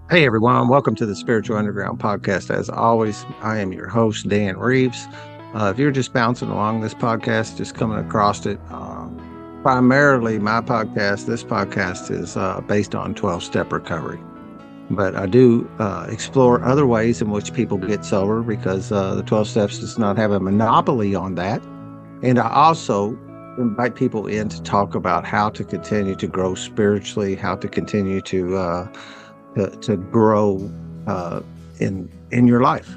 Hey everyone, welcome to the Spiritual Underground podcast. As always, I am your host, Dan Reeves. If you're just bouncing along this podcast, just coming across it, primarily my podcast, this podcast is based on 12 step recovery. But I do explore other ways in which people get sober because the 12 steps does not have a monopoly on that. And I also invite people in to talk about how to continue to grow spiritually, how to continue to grow uh, in your life.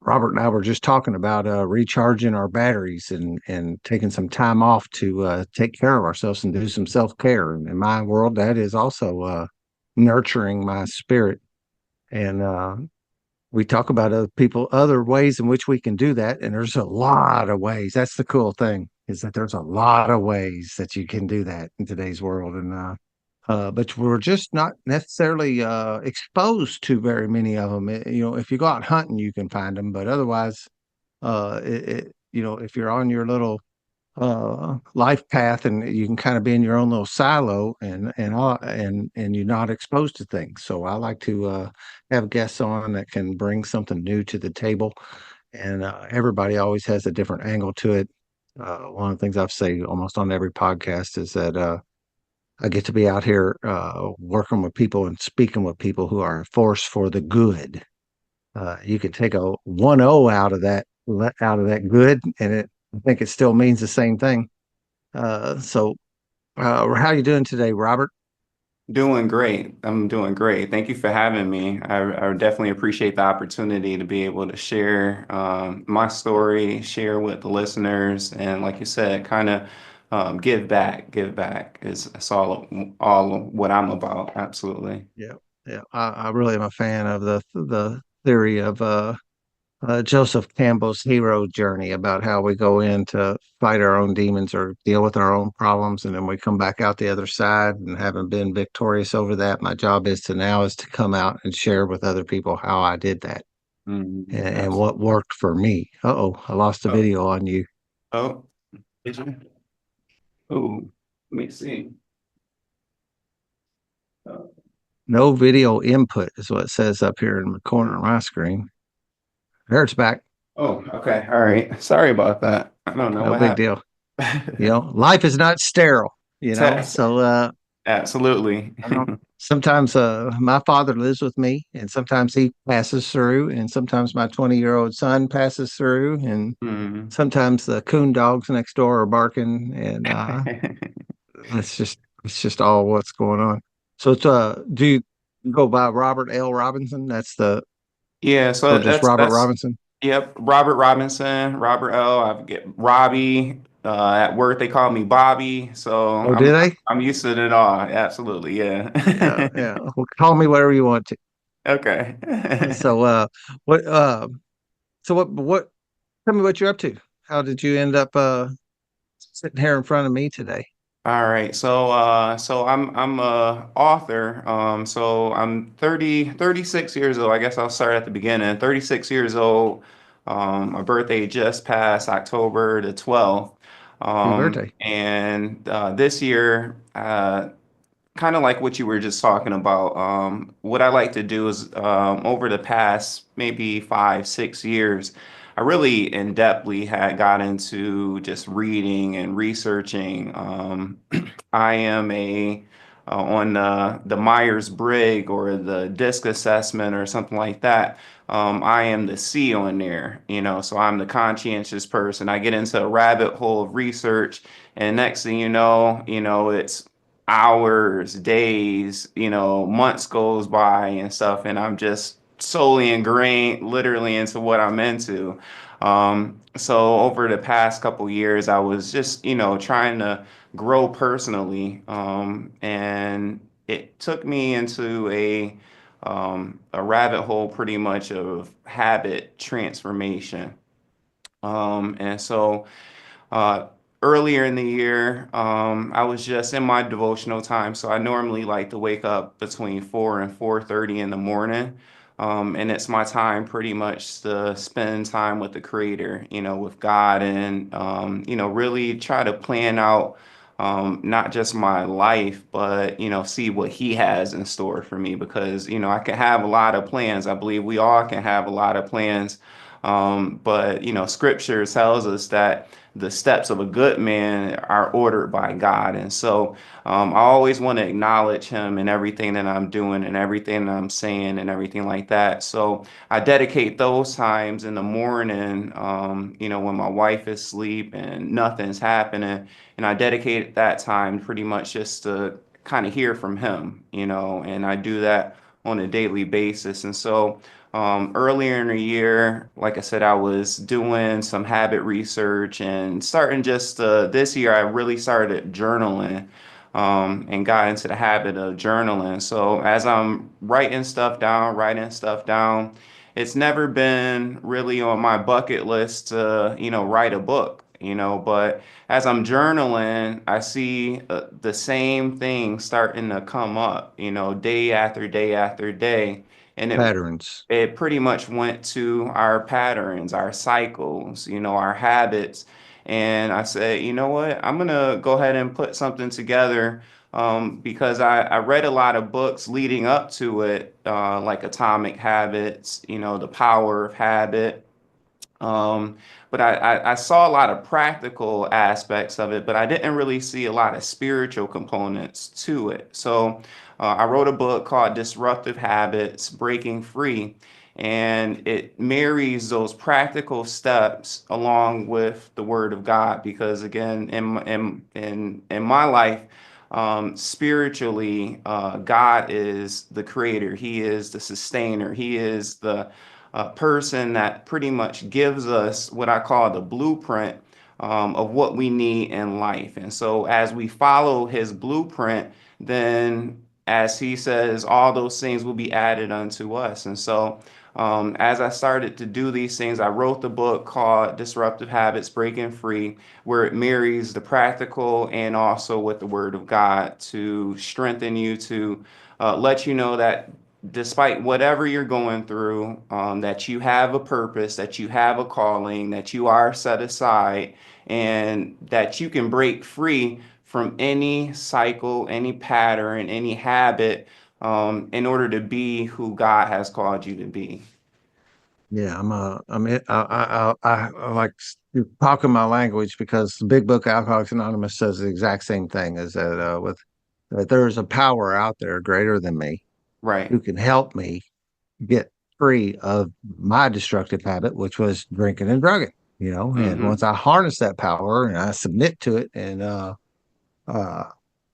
Robert and I were just talking about recharging our batteries and taking some time off to take care of ourselves and do some self care. And in my world, that is also nurturing my spirit. And we talk about other ways in which we can do that. And there's a lot of ways. That's the cool thing, is that there's a lot of ways that you can do that in today's world. And but we're just not necessarily exposed to very many of them. If you go out hunting, you can find them, but otherwise, if you're on your little life path and you can kind of be in your own little silo and you're not exposed to things. So I like to have guests on that can bring something new to the table, and everybody always has a different angle to it. One of the things I've say almost on every podcast is that I get to be out here working with people and speaking with people who are a force for the good. You could take a 1-0 out of that good, and I think it still means the same thing. How you doing today, Robert? Doing great. I'm doing great. Thank you for having me. I definitely appreciate the opportunity to be able to share my story, share with the listeners, and like you said, kind of give back. Give back is that's all what I'm about. Absolutely. Yeah, yeah. I really am a fan of the theory of Joseph Campbell's hero journey about how we go in to fight our own demons or deal with our own problems, and then we come back out the other side and having been victorious over that. My job is to come out and share with other people how I did that and what Absolutely. worked for me. Uh-oh, I lost the Oh, video on you. oh, did you? Oh, let me see. Oh, No video input is what it says up here in the corner of my screen. There, it's back. okay. All right. Sorry about that. I don't know No what big deal. happened. Life is not sterile, Test. so Absolutely. I don't sometimes my father lives with me, and sometimes he passes through, and sometimes my 20-year-old son passes through, and Mm. sometimes the coon dogs next door are barking, and it's just all what's going on. So it's do you go by Robert L. Robinson? Yeah, Or so just that's Robert that's Robinson? yep, Robert Robinson, Robert L. I get Robbie. At work they call me Bobby, so Oh, do they? I'm used to it all. Absolutely, Yeah, yeah. yeah. Well, call me whatever you want to. Okay. So what what tell me what you're up to. How did you end up sitting here in front of me today? All right. So I'm a author. So I'm 36 years old. I guess I'll start at the beginning. 36 years old. My birthday just passed October the 12th. Happy birthday. And this year, kind of like what you were just talking about, what I like to do is over the past maybe 5, 6 years, I really in-depthly had got into just reading and researching. I am on the Myers-Briggs or the DISC assessment or something like that. I am the C on there, so I'm the conscientious person. I get into a rabbit hole of research, and next thing it's hours, days, months goes by and stuff, and I'm just solely ingrained literally into what I'm into. So over the past couple years, I was just, trying to grow personally, and it took me into a rabbit hole pretty much of habit transformation. And so uh, earlier in the year, I was just in my devotional time, so I normally like to wake up between 4 and 4:30 in the morning. And it's my time pretty much to spend time with the Creator, with God, and really try to plan out. not just my life, but, see what he has in store for me because, I can have a lot of plans. I believe we all can have a lot of plans. But, scripture tells us that the steps of a good man are ordered by God. And so I always want to acknowledge him in everything that I'm doing and everything that I'm saying and everything like that. So I dedicate those times in the morning, when my wife is asleep and nothing's happening. And I dedicate that time pretty much just to kind of hear from him, and I do that on a daily basis. And so earlier in the year, like I said, I was doing some habit research and starting just this year, I really started journaling and got into the habit of journaling. So as I'm writing stuff down, it's never been really on my bucket list to, write a book, but as I'm journaling, I see the same thing starting to come up, day after day after day. And Patterns. it pretty much went to our patterns, our cycles, our habits. And I said, you know what? I'm gonna go ahead and put something together because I read a lot of books leading up to it, like Atomic Habits, The Power of Habit. Um, but I saw a lot of practical aspects of it, but I didn't really see a lot of spiritual components to it. So I wrote a book called Disruptive Habits, Breaking Free, and it marries those practical steps along with the Word of God. Because again, in my life, spiritually, God is the creator. He is the sustainer. He is the person that pretty much gives us what I call the blueprint of what we need in life. And so, as we follow his blueprint, then as he says, all those things will be added unto us. And so, as I started to do these things, I wrote the book called Disruptive Habits Breaking Free, where it marries the practical and also with the Word of God to strengthen you, to let you know that despite whatever you're going through, that you have a purpose, that you have a calling, that you are set aside, and that you can break free from any cycle, any pattern, any habit, in order to be who God has called you to be. Yeah, I like talking my language because the big book Alcoholics Anonymous says the exact same thing is that that there's a power out there greater than me Right. who can help me get free of my destructive habit, which was drinking and drugging, and once Mm-hmm. I harness that power and I submit to it uh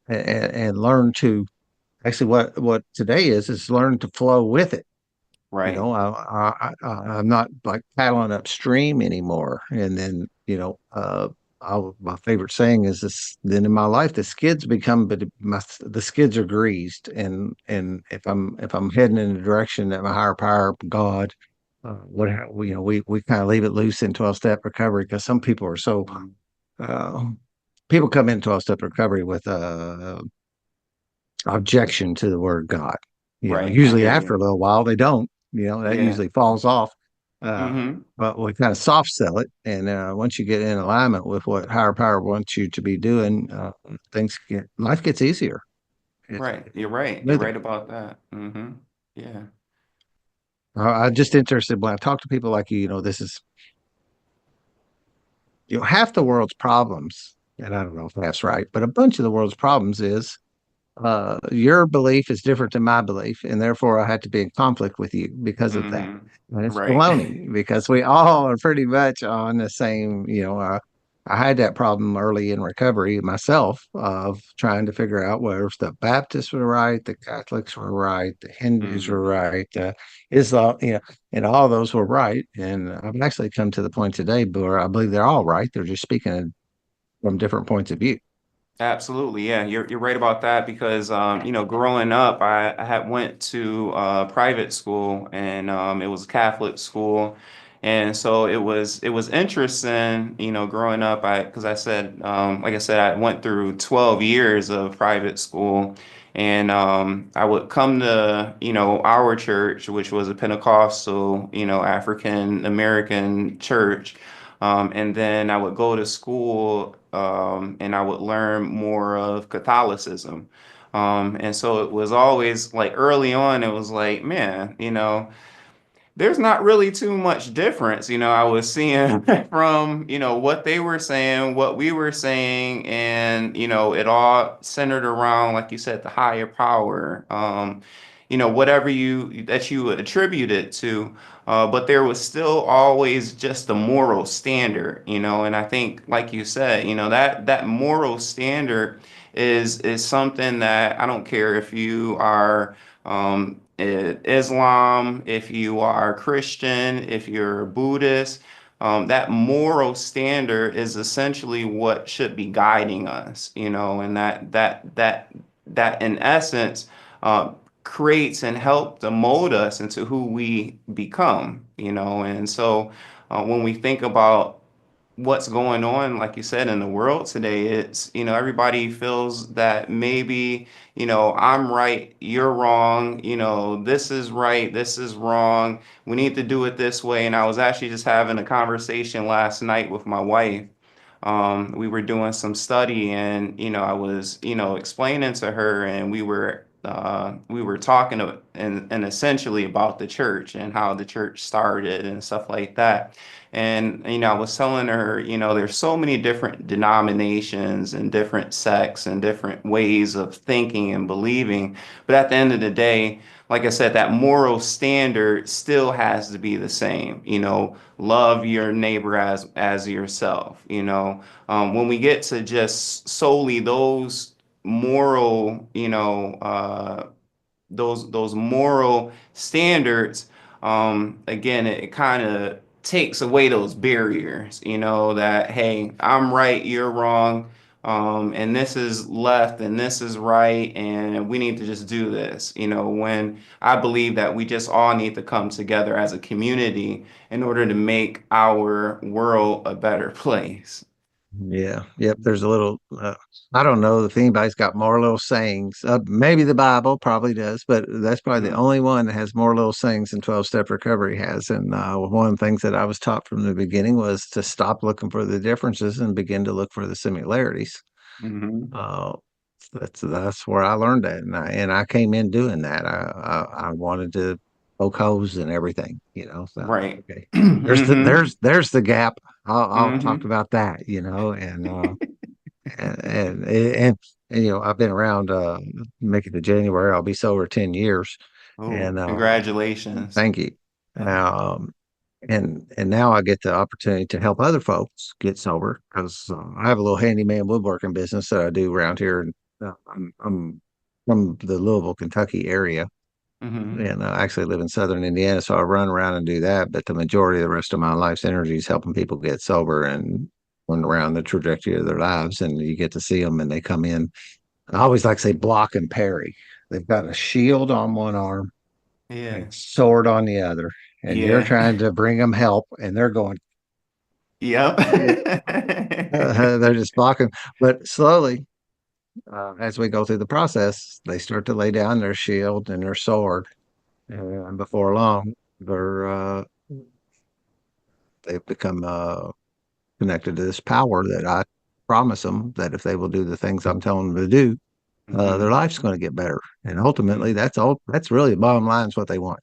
and learn to actually what today is learn to flow with it. Right. I'm not like paddling upstream anymore. And then, my favorite saying is this, then in my life, the skids become, but the skids are greased. And if I'm heading in the direction that my higher power, God, we kind of leave it loose in 12 step recovery because some people are so, uh, people come in 12 step recovery with, objection to the word God. Right. I Usually hear after you. a little while they don't. That Yeah. usually falls off. Uh, Mm-hmm. but we kind of soft sell it, and once you get in alignment with what higher power wants you to be doing, life gets easier. Right. It's You're right. You're smoother. right about that. Mm-hmm. Yeah. I'm just interested when I talk to people like you. This is half the world's problems, and I don't know if that's right, but a bunch of the world's problems is your belief is different than my belief, and therefore I had to be in conflict with you because of that. Mm-hmm. And it's Right. baloney because we all are pretty much on the same, I had that problem early in recovery myself of trying to figure out whether the Baptists were right, the Catholics were right, the Hindus were Mm-hmm. right, Islam, and all those were right. And I've actually come to the point today where I believe they're all right. They're just speaking from different points of view. Absolutely, yeah, you're right about that because growing up, I had went to private school and it was a Catholic school, and so it was interesting, growing up. Because I said, like I said, I went through 12 years of private school, and I would come to our church, which was a Pentecostal African American church. And then I would go to school, and I would learn more of Catholicism. And so it was always like early on, it was like, man, there's not really too much difference. I was seeing from, what they were saying, what we were saying, and, it all centered around, like you said, the higher power, whatever that you would attribute it to. But there was still always just a moral standard, and I think, like you said, that moral standard is something that I don't care if you are Islam, if you are Christian, if you're Buddhist, that moral standard is essentially what should be guiding us, and that in essence uh, creates and help to mold us into who we become, and so when we think about what's going on, like you said, in the world today, it's, everybody feels that maybe, I'm right, you're wrong, this is right, this is wrong, we need to do it this way. And I was actually just having a conversation last night with my wife. We were doing some study, and I was explaining to her, and we were talking and essentially about the church and how the church started and stuff like that. And I was telling her, there's so many different denominations and different sects and different ways of thinking and believing, but at the end of the day, like I said, that moral standard still has to be the same. Love your neighbor as yourself. When we get to just solely those moral, those moral standards, again, it kind of takes away those barriers, that, hey, I'm right, you're wrong, and this is left and this is right, and we need to just do this, when I believe that we just all need to come together as a community in order to make our world a better place. Yeah. Yep. There's a little, I don't know if anybody's got more little sayings. Maybe the Bible probably does, but that's probably the Mhm. only one that has more little sayings than 12 step recovery has. And one of the things that I was taught from the beginning was to stop looking for the differences and begin to look for the similarities. Mhm. Uh, that's where I learned that. And I came in doing that. I wanted to poke holes in everything, so, Right. okay. There's the, Hmm. there's the gap. I'll talk Hmm. about that, and I've been around make it to January, I'll be sober 10 years. Oh, And congratulations. thank you. Yeah. um and now I get the opportunity to help other folks get sober because I have a little handyman woodworking business that I do around here, and I'm from the Louisville, Kentucky area, Hmm. and I actually live in Southern Indiana, so I run around and do that. But the majority of the rest of my life's energy is helping people get sober and run around the trajectory of their lives. And you get to see them, and they come in. I always like to say block and parry. They've got a shield on one arm and Yeah. a sword on the other, and you're Yeah. trying to bring them help, and they're going, Yep. yeah, they're just blocking. But slowly, as we go through the process, they start to lay down their shield and their sword, and before long, they've become connected to this power that I promise them that if they will do the things I'm telling them to do, their Hmm. life's going to get better. And ultimately, that's all. That's really the bottom line is what they want.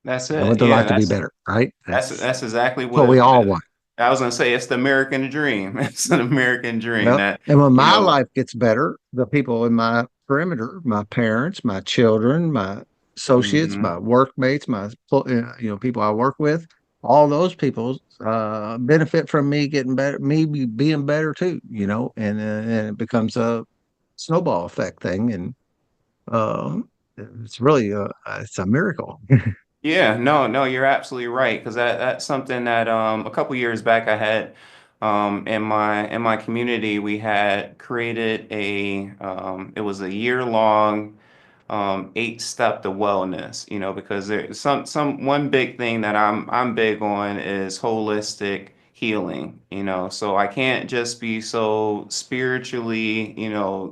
That's They it. want their Yeah, life to be that's better, right? that's exactly What we what all want. I was gonna say. It's the American dream. It's an American dream Well, that, and when you my know. life gets better, the people in my perimeter, my parents, my children, my associates, my Hmm. workmates, people I work with, all those people benefit from me getting better, being better too, and it becomes a snowball effect thing, and it's really it's a miracle. Yeah, no, no, you're absolutely right. Because that's something that a couple years back I had in my community, we had created it was a year long 8 step to wellness, because there's some one big thing that I'm big on is holistic healing, so I can't just be so spiritually,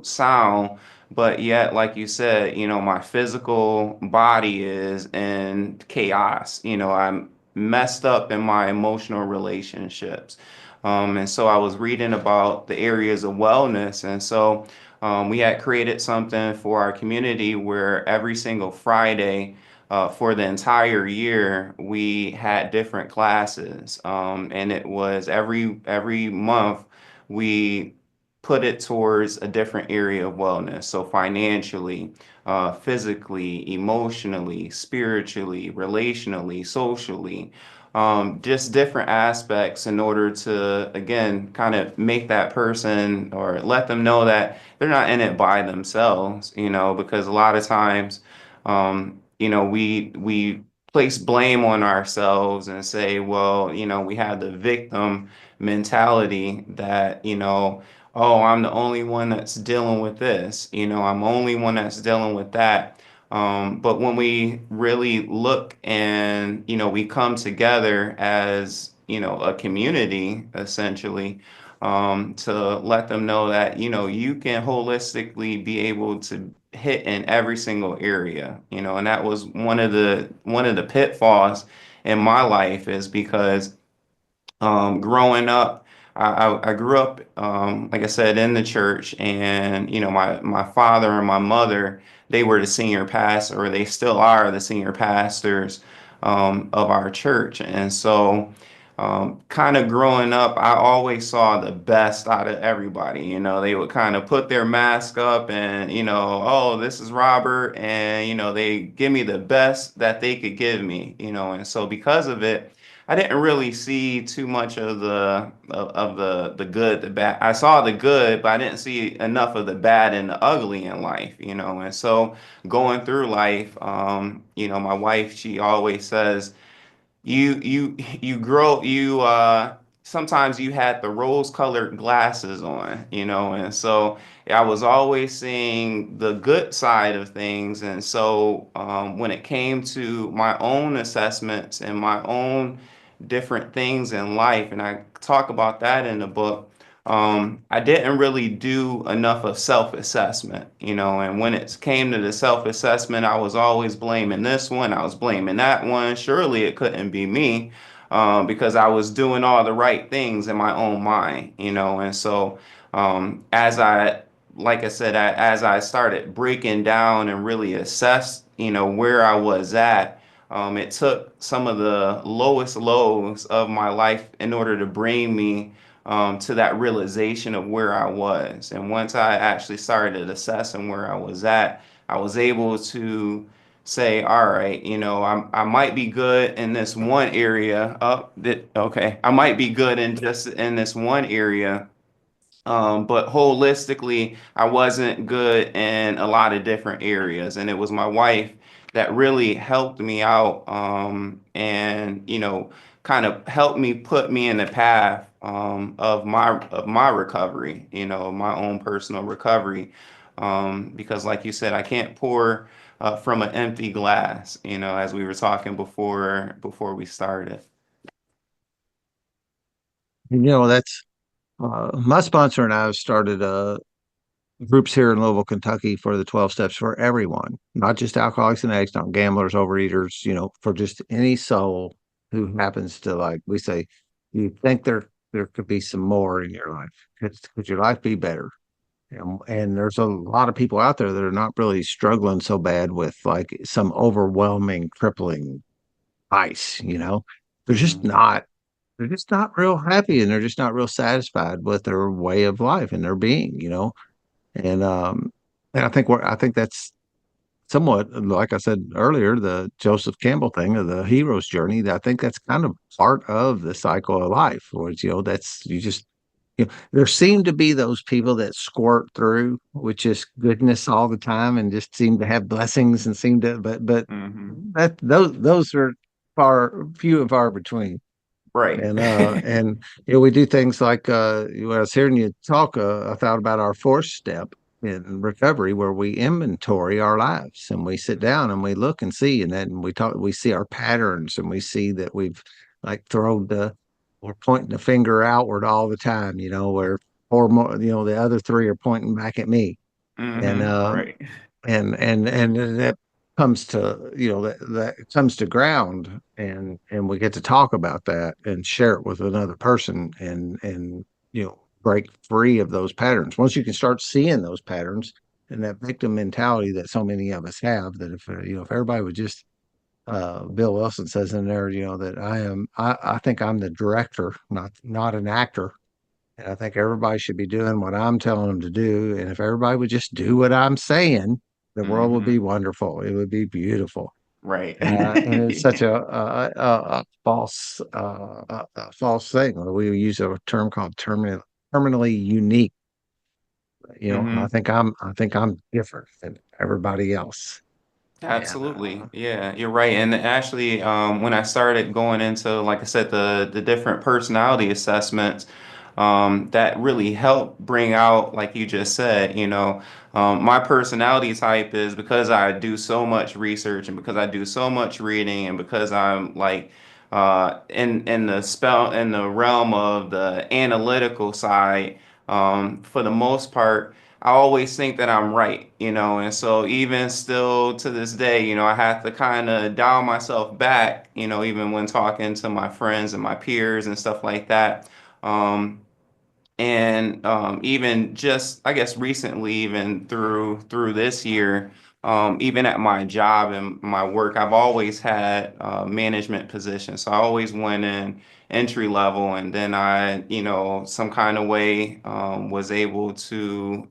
sound, but yet, like you said, my physical body is in chaos. I'm messed up in my emotional relationships. And so I was reading about the areas of wellness. And so we had created something for our community where every single Friday for the entire year we had different classes. And it was every month we put it towards a different area of wellness. So financially, physically, emotionally, spiritually, relationally, socially, just different aspects in order to, again, kind of make that person or let them know that they're not in it by themselves, because a lot of times, we place blame on ourselves and say, well, we have the victim mentality that, oh, I'm the only one that's dealing with this, I'm the only one that's dealing with that. But when we really look and, we come together as, a community, essentially, to let them know that, you can holistically be able to hit in every single area, and that was one of the pitfalls in my life is because growing up, I grew up, like I said, in the church, and my father and my mother, they were the senior pastor, or they still are the senior pastors of our church, and so kind of growing up, I always saw the best out of everybody. They would kind of put their mask up, and oh, this is Robert, and they give me the best that they could give me, and so because of it. I didn't really see too much of the good, the bad. I saw the good, but I didn't see enough of the bad and the ugly in life, And so going through life, my wife, she always says, you grow sometimes you had the rose colored glasses on, and so I was always seeing the good side of things. And so when it came to my own assessments and my own different things in life, and I talk about that in the book, I didn't really do enough of self-assessment, and when it came to the self-assessment, I was always blaming this one, I was blaming that one. Surely it couldn't be me, because I was doing all the right things in my own mind, and so like I said, as I started breaking down and really assessed, where I was at, it took some of the lowest lows of my life in order to bring me to that realization of where I was. And once I actually started assessing where I was at, I was able to say, all right, I might be good in this one area. Okay, I might be good in just in this one area, but holistically, I wasn't good in a lot of different areas. And it was my wife that really helped me out, and, kind of helped me put me in the path of my recovery, my own personal recovery. Because like you said, I can't pour from an empty glass, as we were talking before we started. That's my sponsor and I have started groups here in Louisville, Kentucky for the 12 steps for everyone, not just alcoholics and addicts, not gamblers, overeaters, for just any soul who happens to, like we say, you think there could be some more in your life. Could your life be better? And there's a lot of people out there that are not really struggling so bad with like some overwhelming, crippling ice, They're just Mhm. not they're just not real happy, and they're just not real satisfied with their way of life and their being, and I think that's somewhat, like I said earlier, the Joseph Campbell thing of the hero's journey. That I think that's kind of part of the cycle of life, which that's you just there seem to be those people that squirt through with just goodness all the time and just seem to have blessings and seem to, but Mhm. that those are far few and far between. Right. And we do things like when I was hearing you talk, I thought about our fourth step in recovery, where we inventory our lives and we sit down and we look and see, and then we see our patterns, and we see that we've like we're pointing the finger outward all the time, where four more, the other three are pointing back at me, and Right. and that. comes to, that comes to ground, and we get to talk about that and share it with another person, and break free of those patterns. Once you can start seeing those patterns and that victim mentality that so many of us have, that if everybody would just, Bill Wilson says in there, that I think I'm the director, not an actor. And I think everybody should be doing what I'm telling them to do. And if everybody would just do what I'm saying, the world would be Hmm. wonderful. It would be beautiful. Right. And it's such a false, a false thing. We use a term called terminally unique. Hmm. I think I'm different than everybody else. And Absolutely. Yeah, you're right. And actually, when I started going into, like I said, the different personality assessments, that really helped bring out, like you just said, my personality type is because I do so much research and because I do so much reading and because I'm like in the realm of the analytical side, for the most part. I always think that I'm right, and so even still to this day, I have to kind of dial myself back, even when talking to my friends and my peers and stuff like that. Um, and even just I guess recently, even through this year, even at my job and my work, I've always had management positions, so I always went in entry level, and then I some kind of way was able to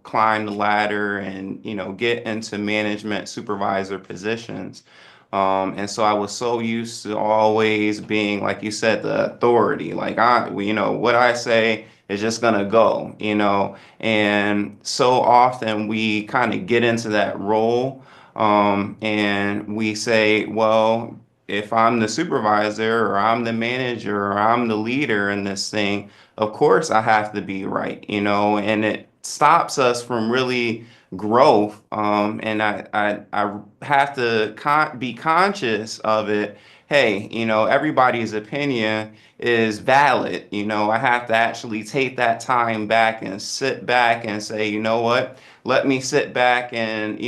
climb the ladder and get into management supervisor positions. And so I was so used to always being, like you said, the authority. Like what I say is just gonna go, and so often we kind of get into that role, and we say, well, if I'm the supervisor or I'm the manager or I'm the leader in this thing, of course I have to be right, and it stops us from really growth. And I have to be conscious of it. Hey, everybody's opinion is valid. I have to actually take that time back and sit back and say, you know what? Let me sit back and,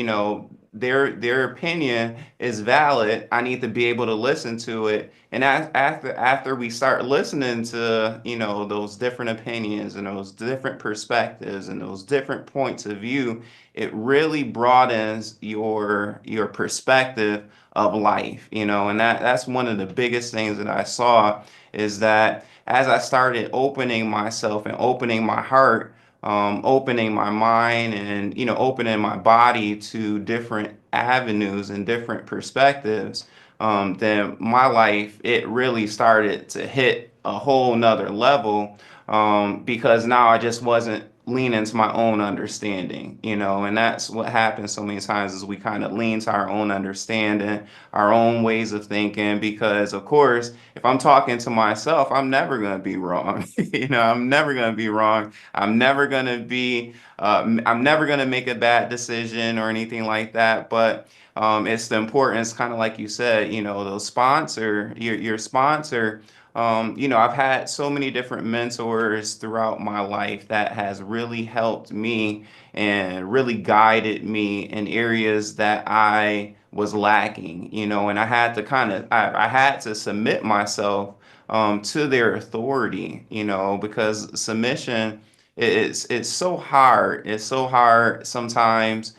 their opinion is valid. I need to be able to listen to it. And after we start listening to, those different opinions and those different perspectives and those different points of view, it really broadens your perspective of life, and that's one of the biggest things that I saw is that as I started opening myself and opening my heart, opening my mind, and opening my body to different avenues and different perspectives, then my life it really started to hit a whole nother level, because now I just wasn't leaning to my own understanding, and that's what happens so many times is we kind of lean to our own understanding, our own ways of thinking, because of course, if I'm talking to myself, I'm never going to be wrong. I'm never going to be wrong. I'm never going to make a bad decision or anything like that. But it's the importance, kind of like you said, your sponsor. I've had so many different mentors throughout my life that has really helped me and really guided me in areas that I was lacking, and I had to submit myself to their authority, because submission it's so hard. It's so hard sometimes,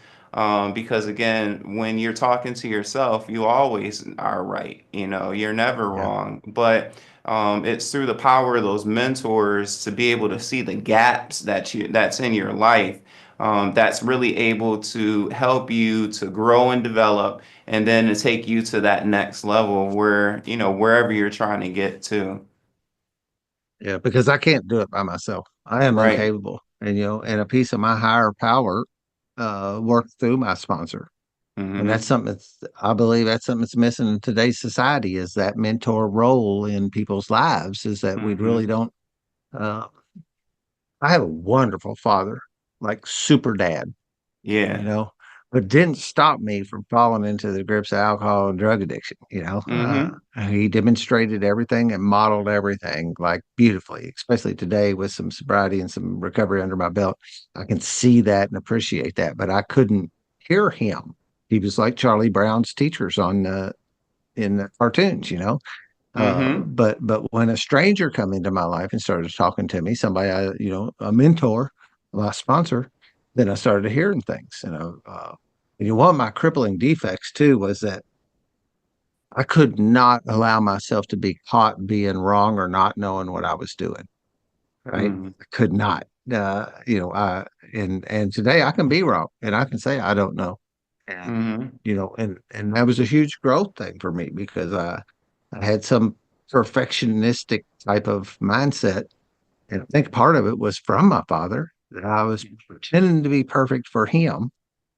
because again, when you're talking to yourself, you always are right. You're never yeah, wrong. But it's through the power of those mentors to be able to see the gaps that's in your life. That's really able to help you to grow and develop, and then to take you to that next level where, wherever you're trying to get to. yeah, because I can't do it by myself. I am Right. incapable. And a piece of my higher power works through my sponsor. And that's Hmm. something I believe that's something that's missing in today's society, is that mentor role in people's lives, is that we really Hmm. don't. Uh, I have a wonderful father, like super dad, you Yeah. know, but didn't stop me from falling into the grips of alcohol and drug addiction. Hmm. He demonstrated everything and modeled everything like beautifully, especially today with some sobriety and some recovery under my belt. I can see that and appreciate that, but I couldn't hear him. he was like Charlie Brown's teachers on in the cartoons, you know. Mm-hmm. But when a stranger come into my life and started talking to me, somebody a mentor, my sponsor, then I started hearing things. One of my crippling defects too was that I could not allow myself to be caught being wrong or not knowing what I was doing. Right? Mm-hmm. I could not. And today I can be wrong and I can say I don't know. And Mm-hmm. and that was a huge growth thing for me because I had some perfectionistic type of mindset. And I think part of it was from my father that I was pretending to be perfect for him,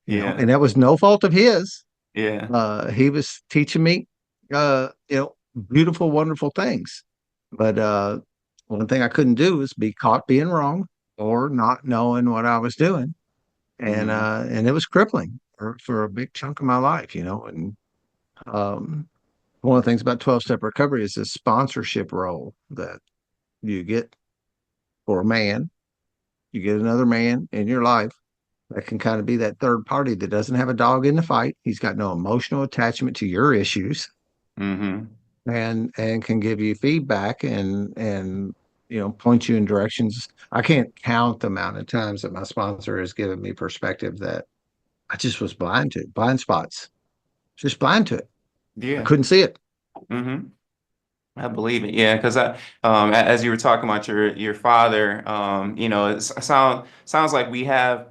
Yeah. and that was no fault of his. Yeah. He was teaching me, beautiful, wonderful things. But one thing I couldn't do was be caught being wrong or not knowing what I was doing. Mm-hmm. And it was crippling for a big chunk of my life. And um, one of the things about 12-step recovery is the sponsorship role that you get for a man. You get another man in your life that can kind of be that third party that doesn't have a dog in the fight. He's got no emotional attachment to your issues Mm-hmm. and can give you feedback and point you in directions. I can't count the amount of times that my sponsor has given me perspective that I just was blind spots, just blind to it. I Yeah. couldn't see it. Mm-hmm. I believe it. Yeah, because as you were talking about your father, sounds like we have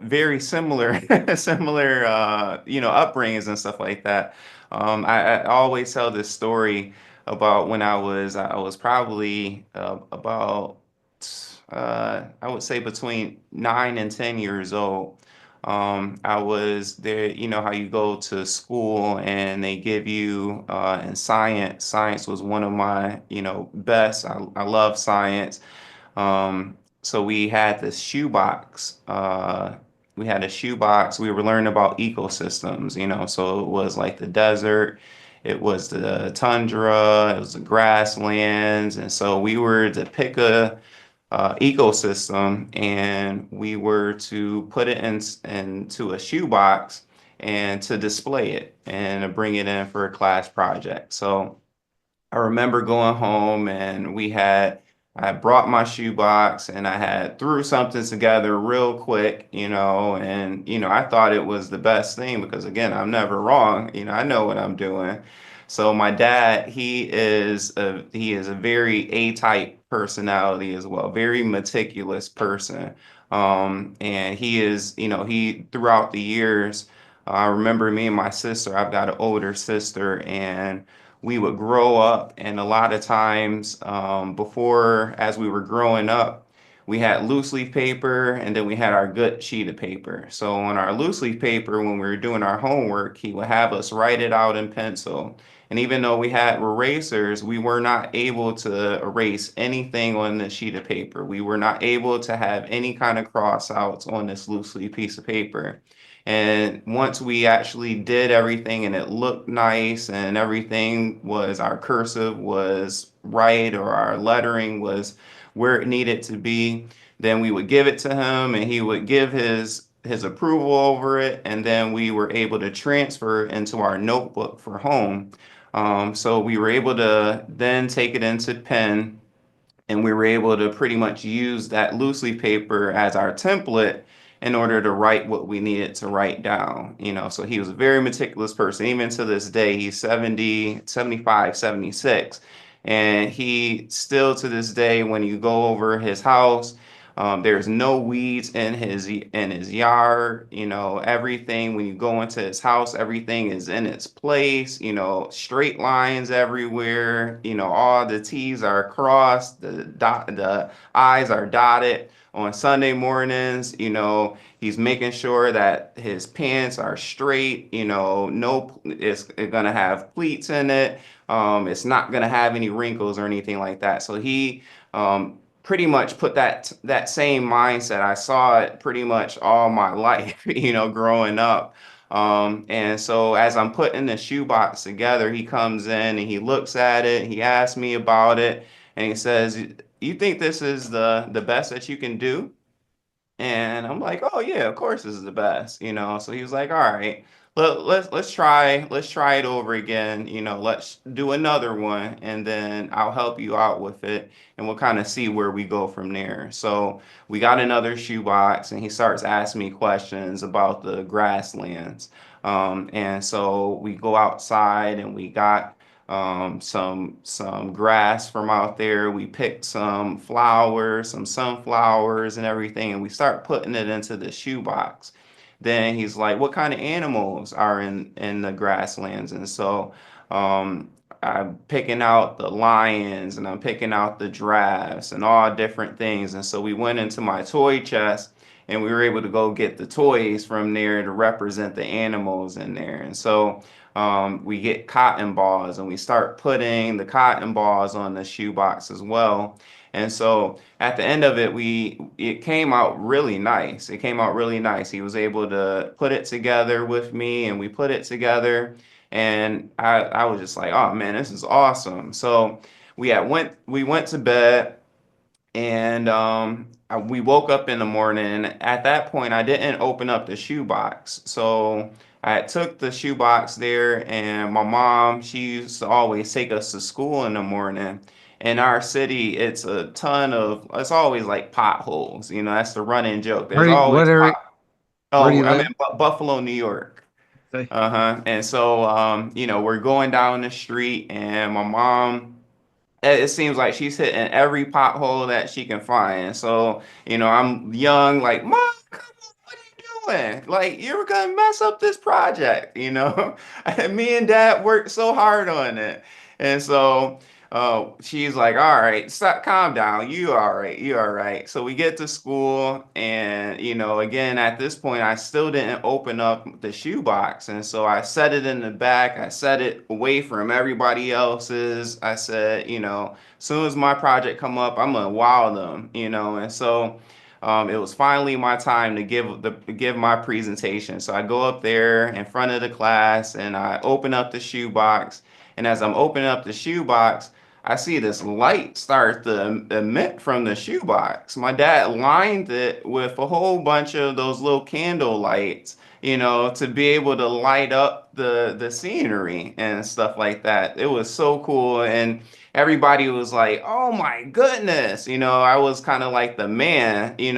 very similar similar upbringings and stuff like that. I always tell this story about when I was probably about I would say between 9 and 10 years old. I was there, you know how you go to school and they give you in science. Science was one of my, best. I love science. So we had this shoebox. We had a shoebox. We were learning about ecosystems, so it was like the desert, it was the tundra, it was the grasslands. And so we were to pick a ecosystem, and we were to put it into a shoebox and to display it and to bring it in for a class project. So I remember going home and I brought my shoebox and I had threw something together real quick, and I thought it was the best thing because again, I'm never wrong, I know what I'm doing. So my dad, he is a very A-type personality as well, very meticulous person. And he is, he throughout the years, I remember me and my sister, I've got an older sister, and we would grow up, and a lot of times before, as we were growing up, we had loose leaf paper and then we had our good sheet of paper. So on our loose leaf paper, when we were doing our homework, he would have us write it out in pencil. And even though we had erasers, we were not able to erase anything on the sheet of paper. We were not able to have any kind of cross outs on this loose leaf piece of paper. And once we actually did everything and it looked nice and everything was, our cursive was right or our lettering was where it needed to be, then we would give it to him and he would give his approval over it. And then we were able to transfer into our notebook for home. So we were able to then take it into pen, and we were able to pretty much use that loosely paper as our template in order to write what we needed to write down. So he was a very meticulous person. Even to this day, he's 70, 75, 76. And he still to this day, when you go over his house, there's no weeds in his yard. Everything, when you go into his house, everything is in its place. Straight lines everywhere. All the T's are crossed, the I's are dotted. On Sunday mornings, he's making sure that his pants are straight. No, it's gonna have pleats in it. It's not gonna have any wrinkles or anything like that. So he pretty much put that same mindset. I saw it pretty much all my life, growing up. And so as I'm putting the shoebox together, he comes in and he looks at it, he asks me about it, and he says, "You think this is the best that you can do?" And I'm like, "Oh yeah, of course this is the best." So he was like, "All right, let's try it over again. Let's do another one, and then I'll help you out with it, and we'll kind of see where we go from there. So we got another shoebox, and he starts asking me questions about the grasslands. And so we go outside, and we got some grass from out there. We picked some flowers, some sunflowers, and everything, and we start putting it into the shoebox. Then he's like, "What kind of animals are in the grasslands?" And so um, I'm picking out the lions and I'm picking out the giraffes and all different things. And so we went into my toy chest and we were able to go get the toys from there to represent the animals in there. And so we get cotton balls and we start putting the cotton balls on the shoebox as well. And so at the end of it, it came out really nice. It came out really nice. He was able to put it together with me, and we put it together. And I was just like, oh man, this is awesome. So we went to bed, and we woke up in the morning. At that point, I didn't open up the shoebox. So I took the shoebox there, and my mom, she used to always take us to school in the morning. In our city, it's always like potholes. That's the running joke. There's What always area? Where do oh, you I'm live? in Buffalo, New York. Say. Uh-huh. And so, we're going down the street, and my mom, it seems like she's hitting every pothole that she can find. So, I'm young, like, Mom, come on, what are you doing? Like, you're gonna mess up this project. And me and Dad worked so hard on it. And so she's like, all right, stop, calm down. You all right, you all right. So we get to school, and again, at this point, I still didn't open up the shoebox. And so I set it in the back, I set it away from everybody else's. I said, as soon as my project come up, I'm gonna wow them. And so it was finally my time to give my presentation. So I go up there in front of the class and I open up the shoebox. And as I'm opening up the shoebox, I see this light start to emit from the shoebox. My dad lined it with a whole bunch of those little candle lights, to be able to light up the scenery and stuff like that. It was so cool. And everybody was like, "Oh my goodness!" I was kind of like the man, in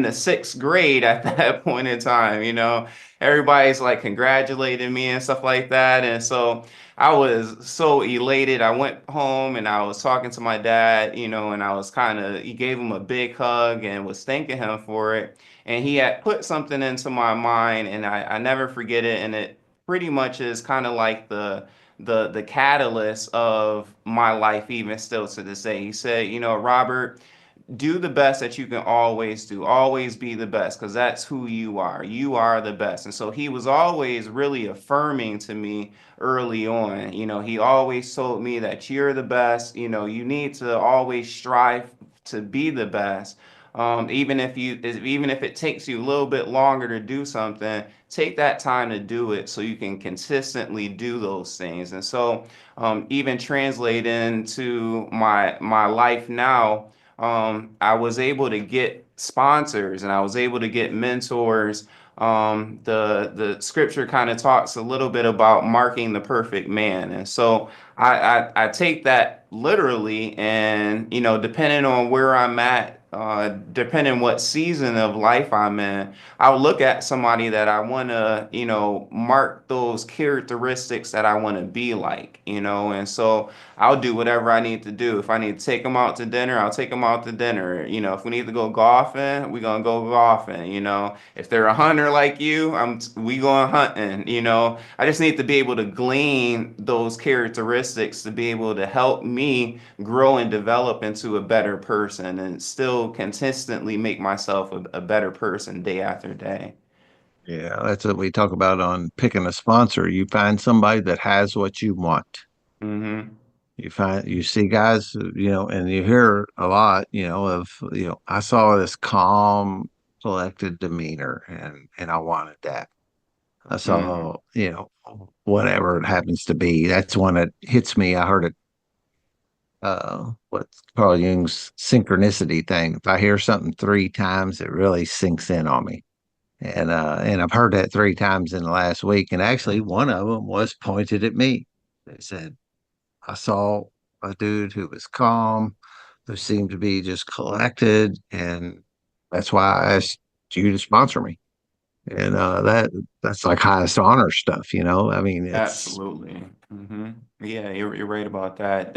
the sixth grade at that point in time. Everybody's like congratulating me and stuff like that, and so I was so elated. I went home and I was talking to my dad, and I was he gave him a big hug and was thanking him for it. And he had put something into my mind, and I never forget it. And it pretty much is kind of like the catalyst of my life, even still to this day. He said, Robert, do the best that you can always do. Always be the best, because that's who you are. You are the best. And so he was always really affirming to me early on. He always told me that you're the best. You need to always strive to be the best. Even if it takes you a little bit longer to do something, take that time to do it so you can consistently do those things. And so, even translating to my life now, I was able to get sponsors and I was able to get mentors. The scripture kind of talks a little bit about marking the perfect man, and so I take that literally, and depending on where I'm at, depending what season of life I'm in, I'll look at somebody that I want to, mark those characteristics that I want to be like. And so I'll do whatever I need to do. If I need to take them out to dinner, I'll take them out to dinner. If we need to go golfing, we're gonna go golfing. If they're a hunter like you, we going hunting. I just need to be able to glean those characteristics to be able to help me grow and develop into a better person and still consistently make myself a better person day after day. Yeah, that's what we talk about on picking a sponsor. You find somebody that has what you want. Hmm. You see guys, and you hear a lot, I saw this calm, collected demeanor, and I wanted that. I Hmm. saw, whatever it happens to be. That's one that hits me. I heard it, what's Carl Jung's synchronicity thing. If I hear something three times, it really sinks in on me. And I've heard that 3 times in the last week. And actually, one of them was pointed at me. They said, I saw a dude who was calm, who seemed to be just collected, and that's why I asked you to sponsor me. And that's like highest honor stuff, you know. I mean, it's Absolutely. Yeah, you're right about that.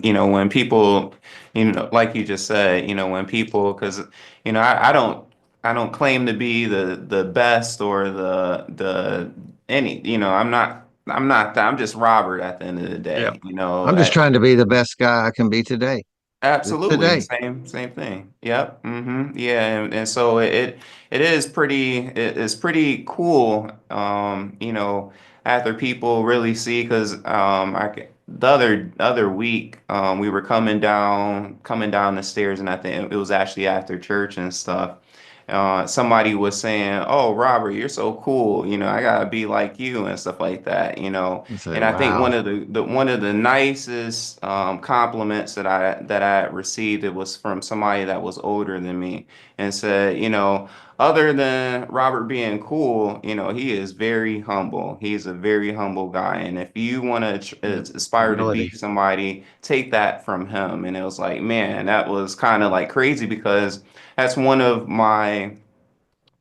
You know, when people, you know, like you just said, you know, when people, because you know, I don't claim to be the best or the any, you know, I'm not that. I'm just Robert at the end of the yeah. day. You know, I'm just trying to be the best guy I can be today. absolutely, Today. same thing. Yep. Yeah, and so it is it's pretty cool. You know, after people really see because the other week we were coming down the stairs, and I think it was actually after church and stuff. Somebody was saying, "Oh, Robert, you're so cool. You know, I gotta be like you and stuff like that. You know." And say, And I think wow. one of the nicest compliments that I received, it was from somebody that was older than me, and said, you know, other than Robert being cool, you know, he is very humble. He's a very humble guy, and if you want to aspire to be Humility. somebody, take that from him. And it was like, man, that was kind of like crazy because that's one of my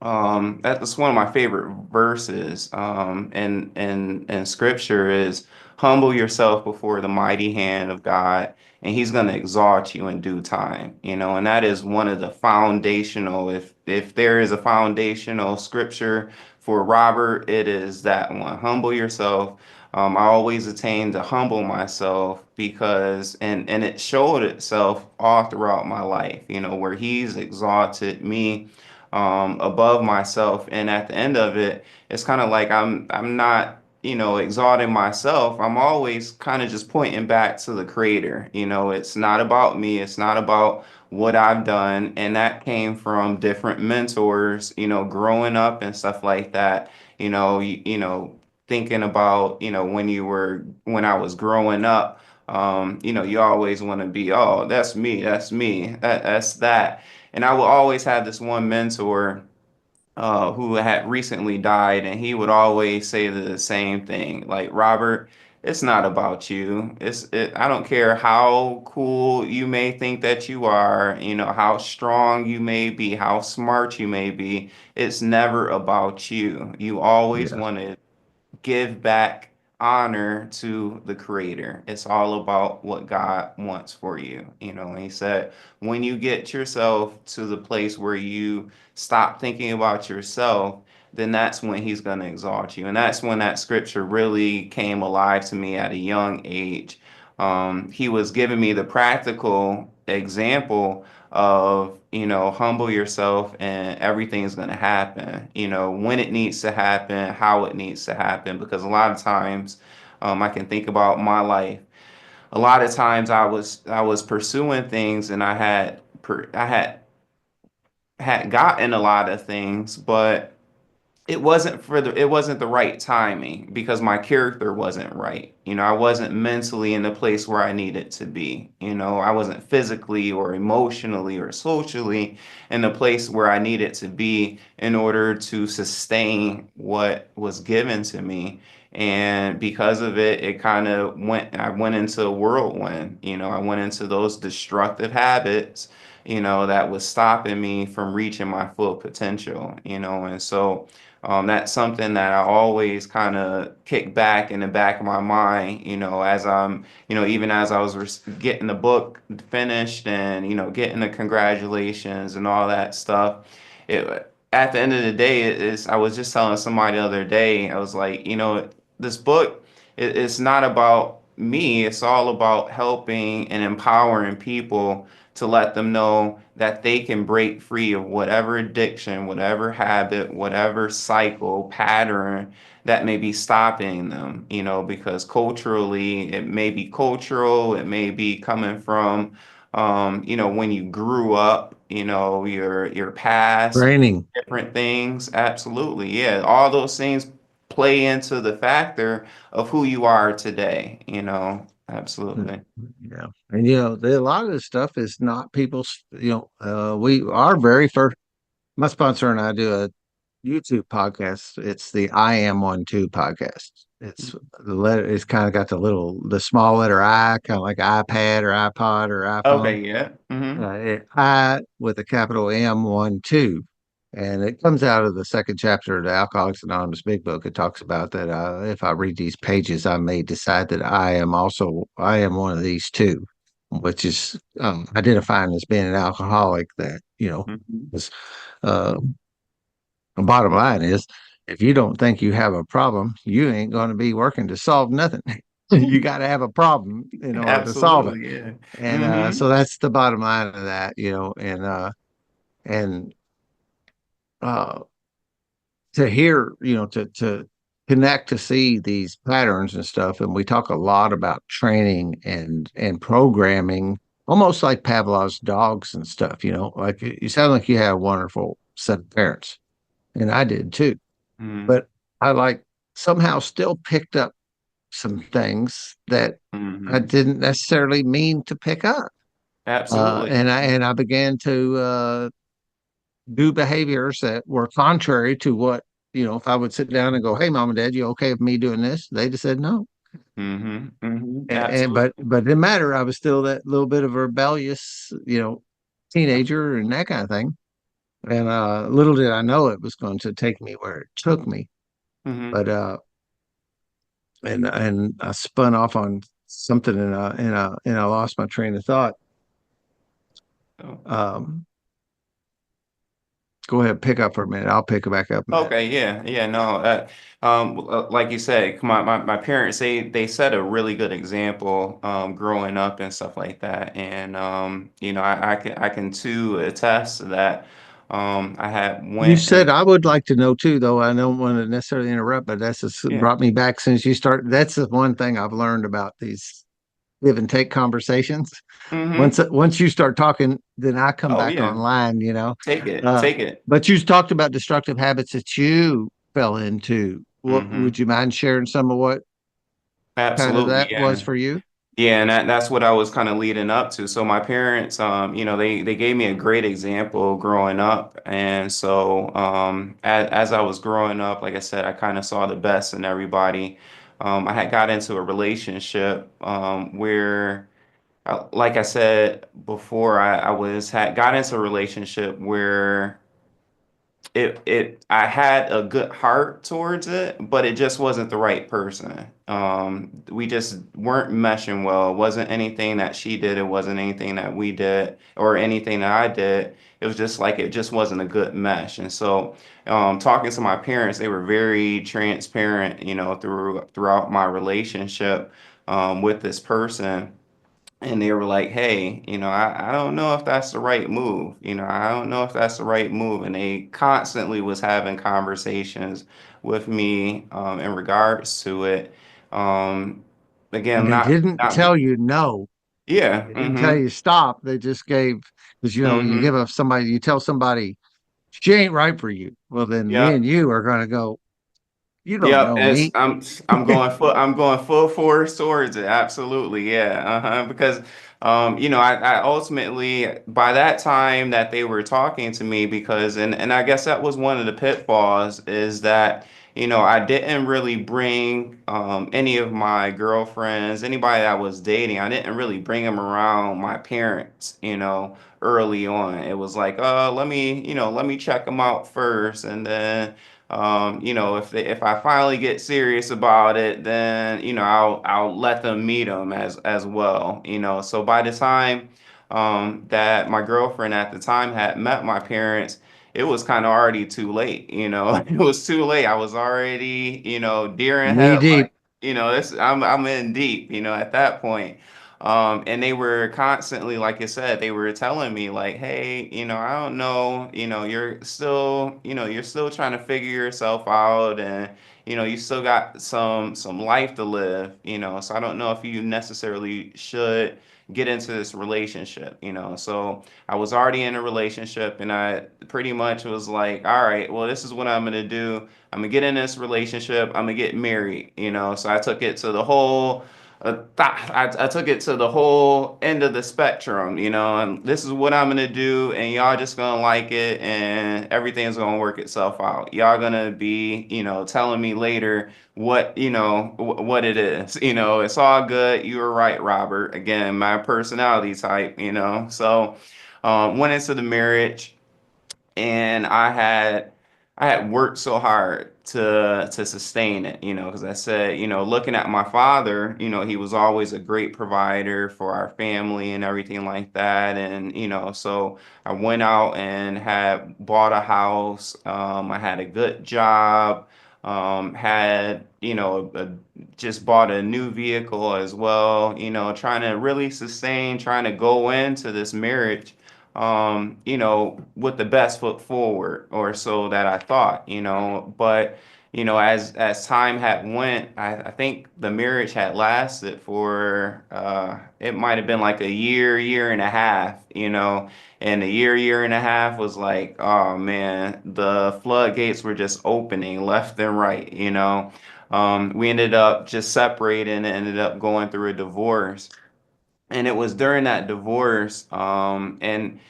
that's one of my favorite verses in scripture is humble yourself before the mighty hand of God, and he's going to exalt you in due time. You know, and that is one of the foundational, if there is a foundational scripture for Robert, it is that one. Humble yourself. I always attain to humble myself because and it showed itself all throughout my life, you know, where he's exalted me above myself. And at the end of it, it's kind of like I'm not, you know, exalting myself. I'm always kind of just pointing back to the creator. You know, it's not about me. It's not about what I've done. And that came from different mentors, you know, growing up and stuff like that. You know, thinking about, you know, when I was growing up, you know, you always want to be, oh, that's me, that's that. And I will always have this one mentor who had recently died, and he would always say the same thing, like, Robert, it's not about you. I don't care how cool you may think that you are, you know, how strong you may be, how smart you may be. It's never about you. You always Yeah. want to give back honor to the creator. It's all about what God wants for you. You know, and he said, when you get yourself to the place where you stop thinking about yourself, then that's when he's going to exalt you. And that's when that scripture really came alive to me at a young age. He was giving me the practical example of, you know, humble yourself and everything's going to happen, you know, when it needs to happen, how it needs to happen. Because a lot of times, I can think about my life. A lot of times I was pursuing things and I had gotten a lot of things, but it wasn't the right timing because my character wasn't right. You know, I wasn't mentally in the place where I needed to be. You know, I wasn't physically or emotionally or socially in the place where I needed to be in order to sustain what was given to me. And because of it, I went into a whirlwind. You know, I went into those destructive habits, you know, that was stopping me from reaching my full potential, you know, and so that's something that I always kind of kick back in the back of my mind, you know, you know, even as I was getting the book finished and, you know, getting the congratulations and all that stuff. At the end of the day, I was just telling somebody the other day, I was like, you know, this book, it's not about me, it's all about helping and empowering people to let them know that they can break free of whatever addiction, whatever habit, whatever cycle, pattern that may be stopping them, you know, because culturally, it may be cultural, it may be coming from, you know, when you grew up, you know, your past, Training. different things. Absolutely. Yeah. All those things play into the factor of who you are today, you know. Mm, Absolutely. yeah. And you know, a lot of this stuff is not people's, you know, we our very first my sponsor and I do YouTube podcast. It's the I Am One Two podcast. It's the letter. It's kind of got the small letter I, kind of like iPad or iPod or iPhone. Okay, yeah. Mm-hmm. I with a capital M 1 2, and it comes out of the second chapter of the Alcoholics Anonymous Big Book. It talks about that if I read these pages, I may decide that I am one of these too, which is identifying as being an alcoholic. That Mm-hmm. is uh, the bottom line is, if you don't think you have a problem, you ain't going to be working to solve nothing. You got to have a problem in order to solve it. Absolutely, yeah. And Mm-hmm. so that's the bottom line of that, and uh, to hear, to connect, to see these patterns and stuff. And we talk a lot about training and programming, almost like Pavlov's dogs and stuff. Like you sound like you had a wonderful set of parents, and I did too. Mm-hmm. But I somehow still picked up some things that I Mm-hmm. didn't necessarily mean to pick up. Absolutely. And I began to do behaviors that were contrary to what, if I would sit down and go, "Hey, mom and dad, you okay with me doing this?" They just said no. Mm-hmm. Mm-hmm. And Absolutely. but it didn't matter. I was still that little bit of a rebellious, teenager and that kind of thing. And little did I know it was going to take me where it took me. Mm-hmm. But and I spun off on something, and I lost my train of thought. Oh. Um, Go ahead, pick up for a minute. I'll pick it back up a minute. Okay, yeah, yeah, no, like you said, my parents, they set a really good example, growing up and stuff like that, and I can too attest to that. I had You went said and I would like to know too, though. I don't want to necessarily interrupt, but that's just yeah, brought me back since you started. That's the one thing I've learned about these give and take conversations. mm-hmm. Once you start talking, then I come Oh back yeah, online. take it, Uh, take it. but you talked about destructive habits that you fell into. What Mm-hmm. would you mind sharing some of what kind of Absolutely, that was yeah. for you? Yeah, and that's what I was kind of leading up to. So my parents, they gave me a great example growing up, and so as I was growing up, like I said, I kind of saw the best in everybody. I had got into a relationship where, like I said before, I was had got into a relationship where I had a good heart towards it, but it just wasn't the right person. We just weren't meshing well. It wasn't anything that she did, it wasn't anything that we did, or anything that I did. It was just like it just wasn't a good mesh. And so, talking to my parents, they were very transparent, throughout my relationship with this person, and they were like, "Hey, I don't know if that's the right move. I don't know if that's the right move." And they constantly was having conversations with me in regards to it. Um, And again, they not didn't not tell you no. yeah. They didn't tell Mm-hmm. you stop. They just gave, because you Mm-hmm. you tell somebody she ain't right for you. Well, then me and Yep. you are going to go. You don't Yep, know it's me. I'm going full force towards it. Absolutely, yeah. Because I ultimately, by that time that they were talking to me, because and I guess that was one of the pitfalls, is that I didn't really bring any of my girlfriends, anybody that I was dating, I didn't really bring them around my parents, early on. It was like, let me check them out first, and then if I finally get serious about it, then I'll let them meet them as well. So by the time that my girlfriend at the time had met my parents, it was kind of already too late. It was too late. I was already deer in Knee deep. headlights. This I'm in deep. At that point. And they were constantly, like I said, they were telling me like, "Hey, I don't know, you're still trying to figure yourself out, and you still got some life to live, so I don't know if you necessarily should get into this relationship." So I was already in a relationship, and I pretty much was like, "All right, well, this is what I'm gonna do. I'm gonna get in this relationship. I'm gonna get married." So I took it to the whole. I took it to the whole end of the spectrum, and this is what I'm gonna do, and y'all just gonna like it, and everything's gonna work itself out. Y'all gonna be, telling me later what it is. It's all good. You were right, Robert. Again, my personality type, So, went into the marriage and I had worked so hard to sustain it, because I said, looking at my father, he was always a great provider for our family and everything like that. And, so I went out and had bought a house. I had a good job, had, just bought a new vehicle as well, trying to really sustain, trying to go into this marriage with the best foot forward, or so that I thought, but as time had went, I think the marriage had lasted for it might have been like a year and a half, and a year and a half was like, oh man, the floodgates were just opening left and right, we ended up just separating and ended up going through a divorce. And it was during that divorce, and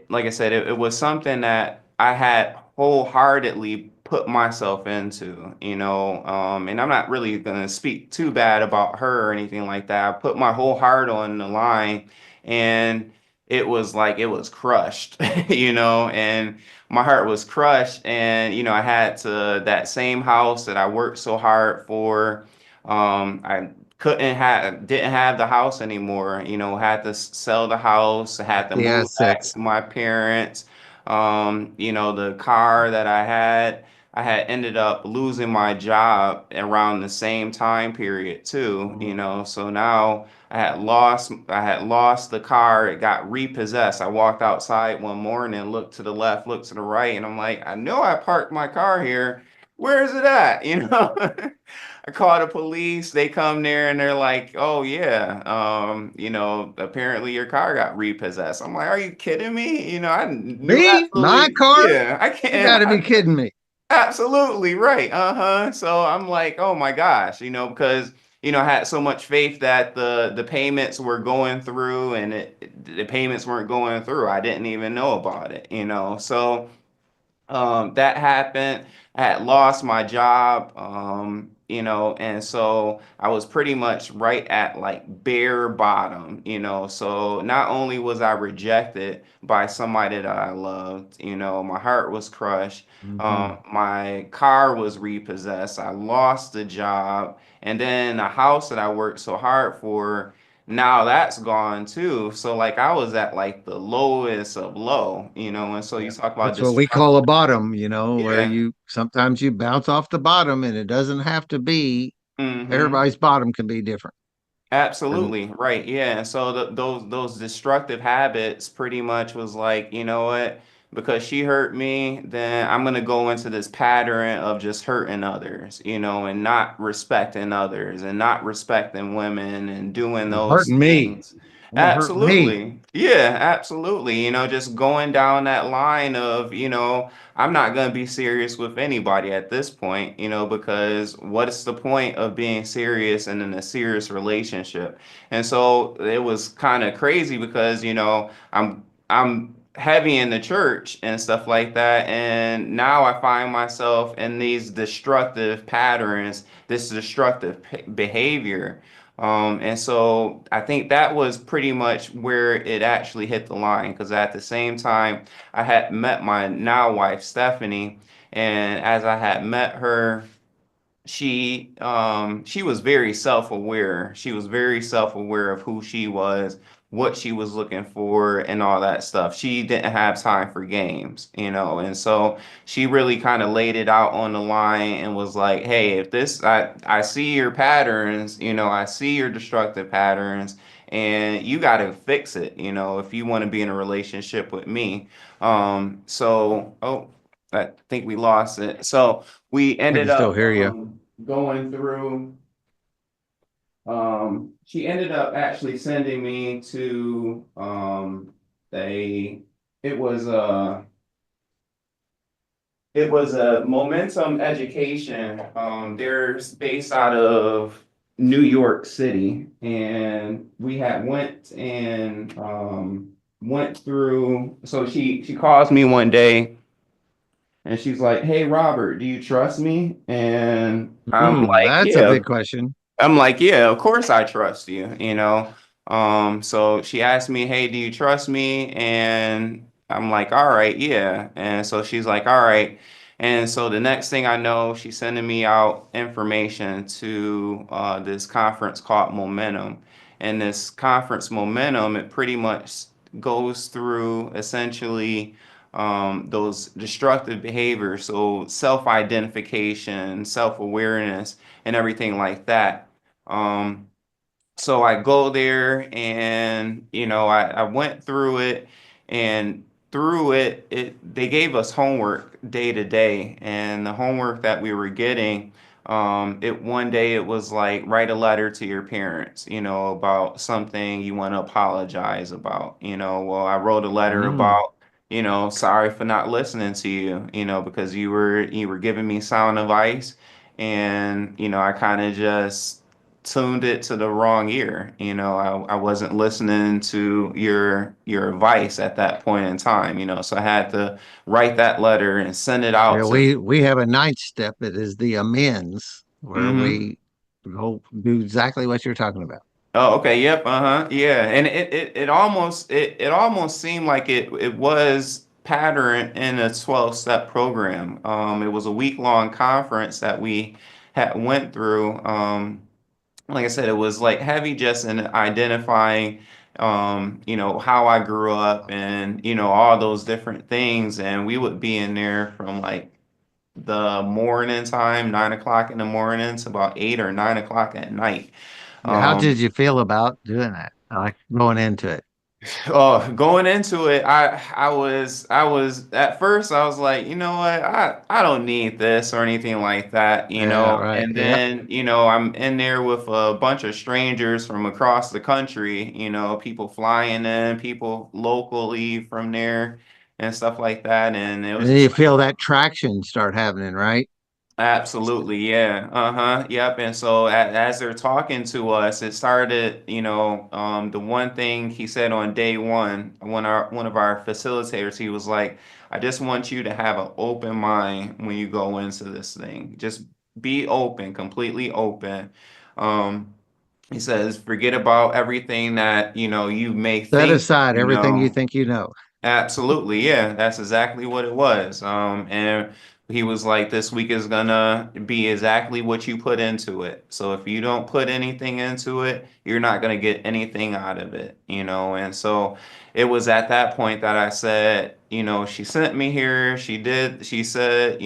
like I said, it was something that I had wholeheartedly put myself into, and I'm not really gonna speak too bad about her or anything like that. I put my whole heart on the line, and it was like it was crushed, and my heart was crushed, and I had to that same house that I worked so hard for. I didn't have the house anymore, had to sell the house, had to The move back assets. to my parents. The car that I had ended up losing my job around the same time period too, Mhm. so now I had lost the car. It got repossessed. I walked outside one morning, looked to the left, looked to the right, and I'm like, I know I parked my car here. Where is it at? I call the police. They come there and they're like, "Oh yeah, apparently your car got repossessed." I'm like, "Are you kidding me?" I knew Me? My absolutely, car? yeah, I You got can't. to be kidding me. Absolutely right. Uh-huh. So I'm like, "Oh my gosh," because I had so much faith that the payments were going through, and the payments weren't going through. I didn't even know about it. So that happened. I had lost my job, and so I was pretty much right at like bare bottom, So not only was I rejected by somebody that I loved, my heart was crushed. Mhm. My car was repossessed. I lost the job, and then the house that I worked so hard for, now that's gone too. So like I was at like the lowest of low, and so you Yeah. talk about That's what we call a destructive. bottom, where Yeah. you sometimes you bounce off the bottom and it doesn't have to be Mm-hmm. everybody's bottom can be different. And Absolutely. Right. Yeah. And so those destructive habits pretty much was like, you know what? Because she hurt me, then I'm gonna go into this pattern of just hurting others, and not respecting others and not respecting women and doing you're those hurting me. things. I'm gonna hurt me. Absolutely. Yeah, absolutely. Just going down that line of, I'm not going to be serious with anybody at this point, because what is the point of being serious and in a serious relationship? And so it was kind of crazy because, I'm heavy in the church and stuff like that, and now I find myself in these destructive patterns, this destructive behavior. And so I think that was pretty much where it actually hit the line because at the same time, I had met my now wife, Stephanie, and as I had met her, she was very self-aware. She was very self-aware of who she was, what she was looking for, and all that stuff. She didn't have time for games, and so she really kind of laid it out on the line and was like, "Hey, if this I see your patterns, I see your destructive patterns, and you got to fix it, if you want to be in a relationship with me." I think we lost it. So we I ended can still up hear you. going through. She ended up actually sending me to a. It was a. It was a Momentum Education. They're based out of New York City, and we had went through. So she calls me one day, and she's like, "Hey, Robert, do you trust me?" And That's a big question. I'm like, yeah, of course I trust you, you know. So she asked me, "Hey, do you trust me?" And I'm like, "All right, yeah." And so she's like, "All right." And so the next thing I know, she's sending me out information to this conference called Momentum. And this conference Momentum, it pretty much goes through essentially those destructive behaviors, so self-identification, self-awareness, and everything like that. Um, so I go there and I went through it, and through it they gave us homework day to day, and the homework that we were getting, it one day it was like write a letter to your parents, about something you want to apologize about. Well, I wrote a letter Mm. about, sorry for not listening to you, because you were giving me sound advice, and I kind of just tuned it to the wrong ear. I wasn't listening to your advice at that point in time, so I had to write that letter and send it Yeah, out to. we have a ninth step. It is the amends, where Hmm. we go do exactly what you're talking about. Oh, okay, yep, uh-huh, yeah. And it almost seemed like it was patterned in a 12-step program. It was a week-long conference that we had went through. Like I said, it was like heavy just in identifying, how I grew up, and, all those different things. And we would be in there from like the morning time, 9 o'clock in the morning, to about 8 or 9 o'clock at night. Yeah, how Um, did you feel about doing that? Like going into it? Oh, going into it, I was at first I was like, you know what, I don't need this or anything like that, Yeah, right. and Yep. then, I'm in there with a bunch of strangers from across the country, people flying in, people locally from there and stuff like that, and it And was then you just like, feel that traction start happening, right? absolutely, yeah. Uh-huh. Yep. And so as they're talking to us, it started, the one thing he said on day one, one of our facilitators, he was like, "I just want you to have an open mind when you go into this thing. Just be open, completely open." Um, he says, "Forget about everything that, you may Set think, aside everything you think you know. Absolutely, yeah, that's exactly what it was. And he was like, "This week is gonna be exactly what you put into it. So if you don't put anything into it, you're not gonna get anything out of it." And so it was at that point that I said, she sent me here. She said,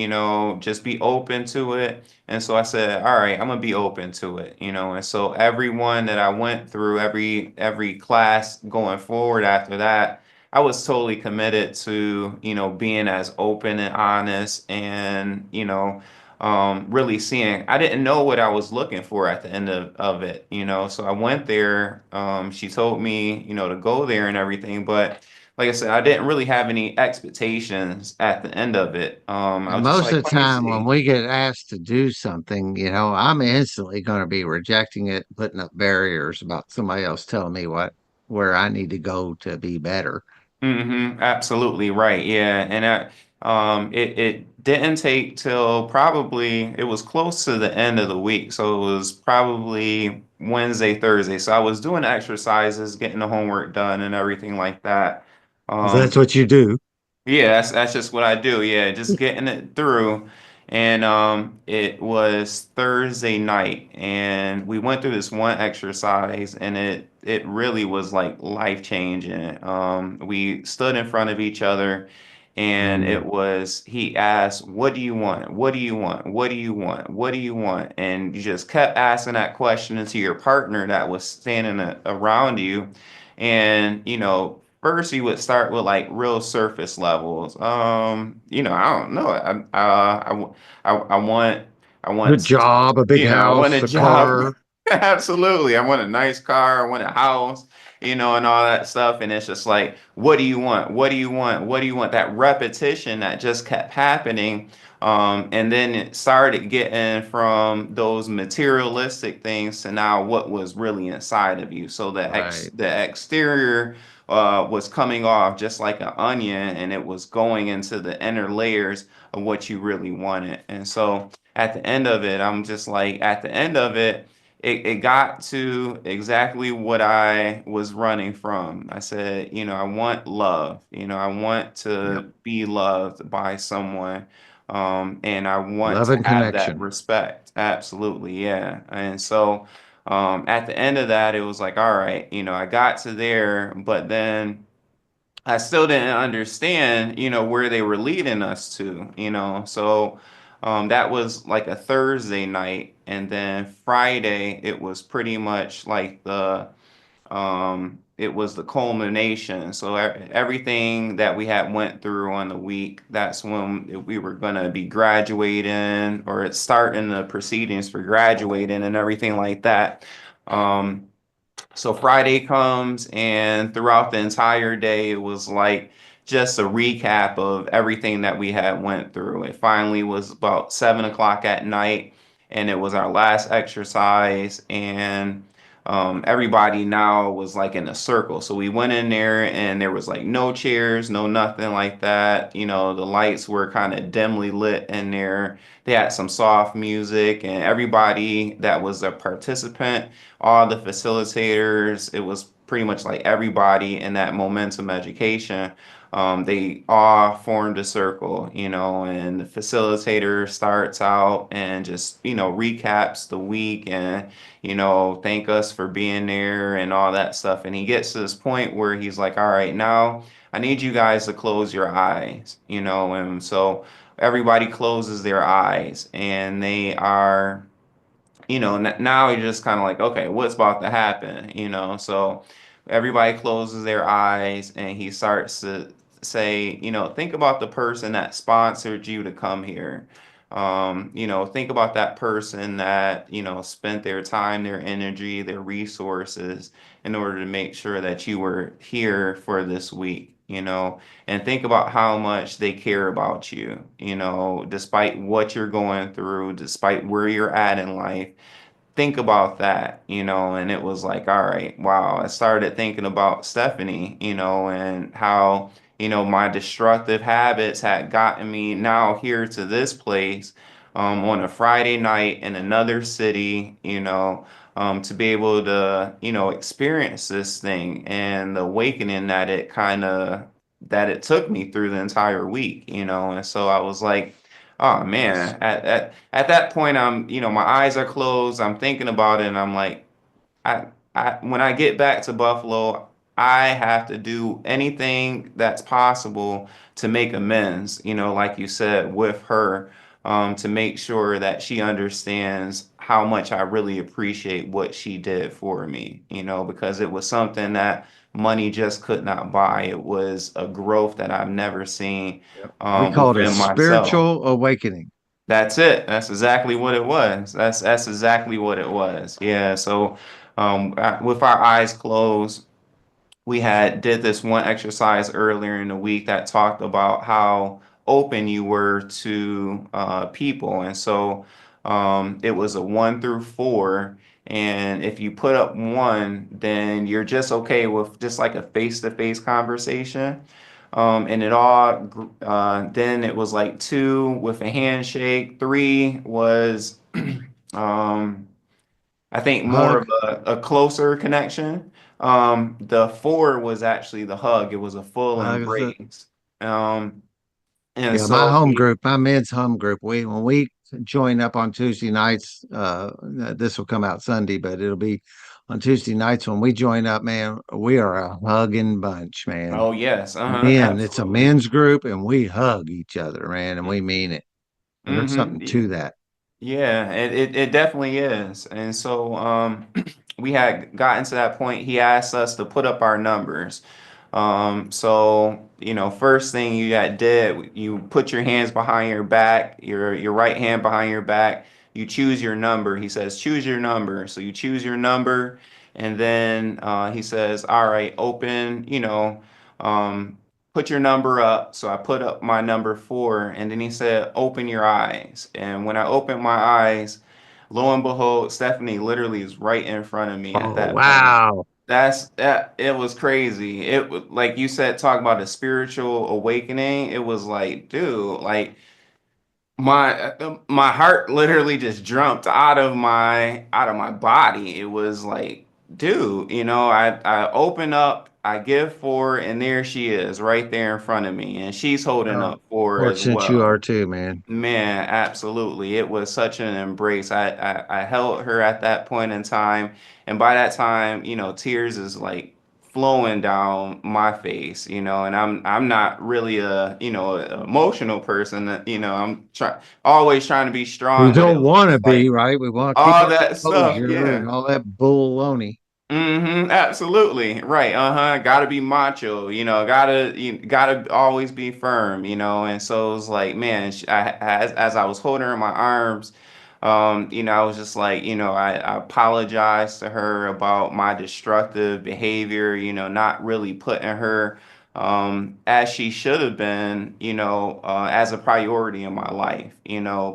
just be open to it. And so I said, all right, I'm gonna be open to it. And so everyone that I went through, every class going forward after that, I was totally committed to, being as open and honest, and, really seeing. I didn't know what I was looking for at the end of it. So I went there. She told me, to go there and everything. But like I said, I didn't really have any expectations at the end of it. I And was just most like, of the let me time when see. we get asked to do something, I'm instantly going to be rejecting it, putting up barriers about somebody else telling me where I need to go to be better. Absolutely right. Yeah. And it didn't take till probably it was close to the end of the week. So it was probably Wednesday, Thursday. So I was doing exercises, getting the homework done and everything like that. 'Cause that's Um, what you do. yeah, that's just what I do. Yeah, just getting it through. And it was Thursday night, and we went through this one exercise, and it really was like life changing. We stood in front of each other, and Mm. he asked, "What do you want? What do you want? What do you want? What do you want?" And you just kept asking that question to your partner that was standing around you. And, first you would start with like real surface levels. I don't know. I Good want, job, a big I want a house, a job. car. Absolutely. I want a nice car. I want a house, and all that stuff. And it's just like, what do you want? What do you want? What do you want? That repetition that just kept happening. And then it started getting from those materialistic things to now what was really inside of you. So Right. the exterior was coming off just like an onion, and it was going into the inner layers of what you really wanted. And so at the end of it, I'm just like, at the end of it, it got to exactly what I was running from. I said, I want love. I want Yep. to be loved by someone. And I want Love to and have that connection. respect. Absolutely, yeah. And so at the end of that, it was like, all right, I got to there, but then I still didn't understand, where they were leading us to. So that was like a Thursday night, and then Friday, it was pretty much like it was the culmination. So everything that we had went through on the week, that's when we were gonna be graduating, or it's starting the proceedings for graduating and everything like that. Um, so Friday comes, and throughout the entire day, it was like just a recap of everything that we had went through. It finally was about 7 o'clock at night, and it was our last exercise, and everybody now was like in a circle. So we went in there, and there was like no chairs, no nothing like that. The lights were kind of dimly lit in there. They had some soft music, and everybody that was a participant, all the facilitators, it was pretty much like everybody in that momentum education. They all formed a circle, and the facilitator starts out and just, recaps the week and, thank us for being there and all that stuff. And he gets to this point where he's like, all right, now I need you guys to close your eyes, and so everybody closes their eyes, and they are, now you're just kind of like, okay, what's about to happen? So everybody closes their eyes, and he starts to say, think about the person that sponsored you to come here. Think about that person that, spent their time, their energy, their resources in order to make sure that you were here for this week, and think about how much they care about you, despite what you're going through, despite where you're at in life. Think about that, and it was like, all right, wow. I started thinking about Stephanie, and how, my destructive habits had gotten me now here to this place, on a Friday night in another city, to be able to, experience this thing, and the awakening that it took me through the entire week, and so I was like, oh Yes. man, at that point, my eyes are closed. I'm thinking about it, and I'm like, I, when I get back to Buffalo, I have to do anything that's possible to make amends, like you said, with her, to make sure that she understands how much I really appreciate what she did for me, because it was something that money just could not buy. It was a growth that I've never seen, Yep. We call it a within myself. spiritual awakening. That's it. That's exactly what it was. That's exactly what it was. Yeah. So, with our eyes closed, we had did this one exercise earlier in the week that talked about how open you were to people, and so it was a 1 through 4. And if you put up one, then you're just okay with just like a face-to-face conversation. And then it was like 2 with a handshake. 3 was, um, I think, more Hug. of a closer connection. The 4 was actually the hug. It was a full Hug is it. embrace. Um, and Yeah, my so home group, my men's home group, when we join up on Tuesday nights, this will come out Sunday, but it'll be on Tuesday nights when we join up, man, we are a hugging bunch, man. oh yes, Men, it's a absolutely. men's group and we hug each other, man, and we mean it. And there's something Mm-hmm. to that. Yeah, it definitely is. And so we had gotten to that point. He asked us to put up our numbers. So, first thing you got did, you put your hands behind your back, your right hand behind your back. You choose your number. He says, choose your number. So you choose your number, and then he says, all right, open, um, put your number up. So I put up my number 4, and then he said, open your eyes. And when I opened my eyes, lo and behold, Stephanie literally is right in front of me at Oh, that point. wow. That it was crazy. It was like you said, talk about a spiritual awakening. It was like, dude, like my heart literally just jumped out of my body. It was like, dude, I open up, I give 4, and there she is right there in front of me, and she's holding Oh, up 4 as fortunate you well. are too, man. Man, absolutely. It was such an embrace. I held her at that point in time, and by that time, tears is like flowing down my face, and I'm not really a emotional person. I'm always trying to be We strong, but it don't was want to just be, like right? We want to keep all our that stuff. composure and Yeah. all that baloney. Absolutely. Right. Uh-huh. Gotta be macho, gotta always be firm, and so it's like, man, as I was holding her in my arms, I was just like, I apologized to her about my destructive behavior, not really putting her as she should have been, as a priority in my life,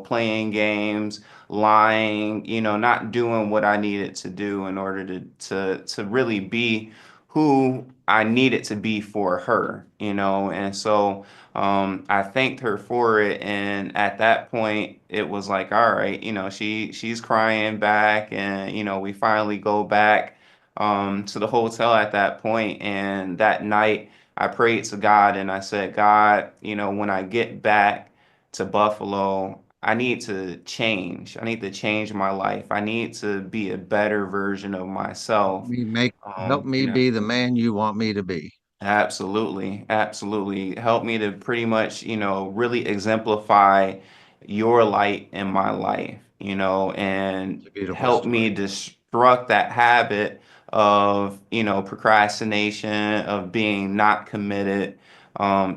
playing games, lying, not doing what I needed to do in order to really be who I needed to be for her, and so I thanked her for it, and at that point it was like, all right, she's crying back, and we finally go back to the hotel at that point, and that night I prayed to God and I said, God, when I get back to Buffalo, I need to change. I need to change my life. I need to be a better version of myself. Me make Help You me know, be the man you want me to be. Absolutely, absolutely. Help me to pretty much, really exemplify your light in my life, and It's a beautiful help me story. destruct that habit of, procrastination, of being not committed,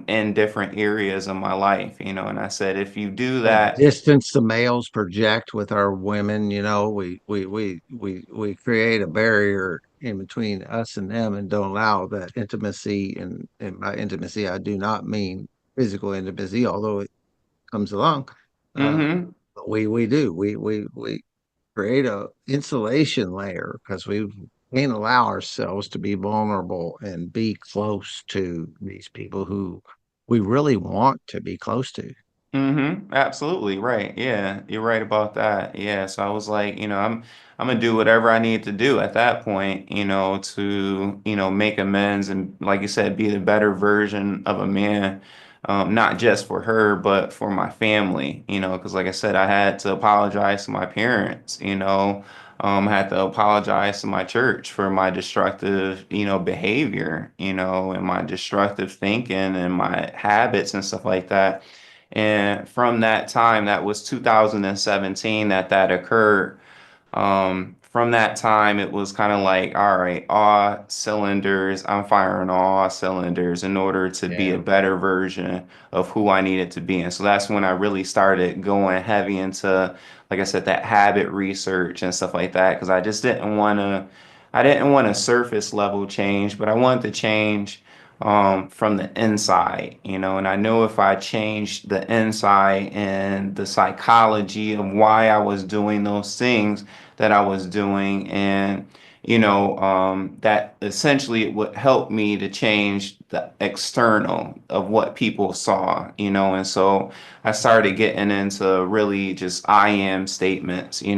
in different areas of my life, and I said, if you do That that, distance the males project with our women, we create a barrier in between us and them and don't allow that intimacy. And by intimacy, I do not mean physical intimacy, although it comes along. Uh, mm-hmm, but we create a insulation layer because we can't allow ourselves to be vulnerable and be close to these people who we really want to be close to. absolutely right. Yeah, you're right about that. Yeah, so I was like, I'm gonna do whatever I need to do at that point, to make amends and, like you said, be the better version of a man, not just for her, but for my family, because like I said, I had to apologize to my parents, I had to apologize to my church for my destructive, behavior, and my destructive thinking and my habits and stuff like that. And from that time, that was 2017 that occurred. From that time, it was kind of like, all right, all cylinders, I'm firing all cylinders in order to be a Yeah. better version of who I needed to be. And so that's when I really started going heavy into, like I said, that habit research and stuff like that, because I didn't want a surface level change, but I wanted to change from the inside, and I know if I changed the inside and the psychology of why I was doing those things that I was doing, and that essentially it would help me to change the external of what people saw, and so I started getting into really just I am statements, in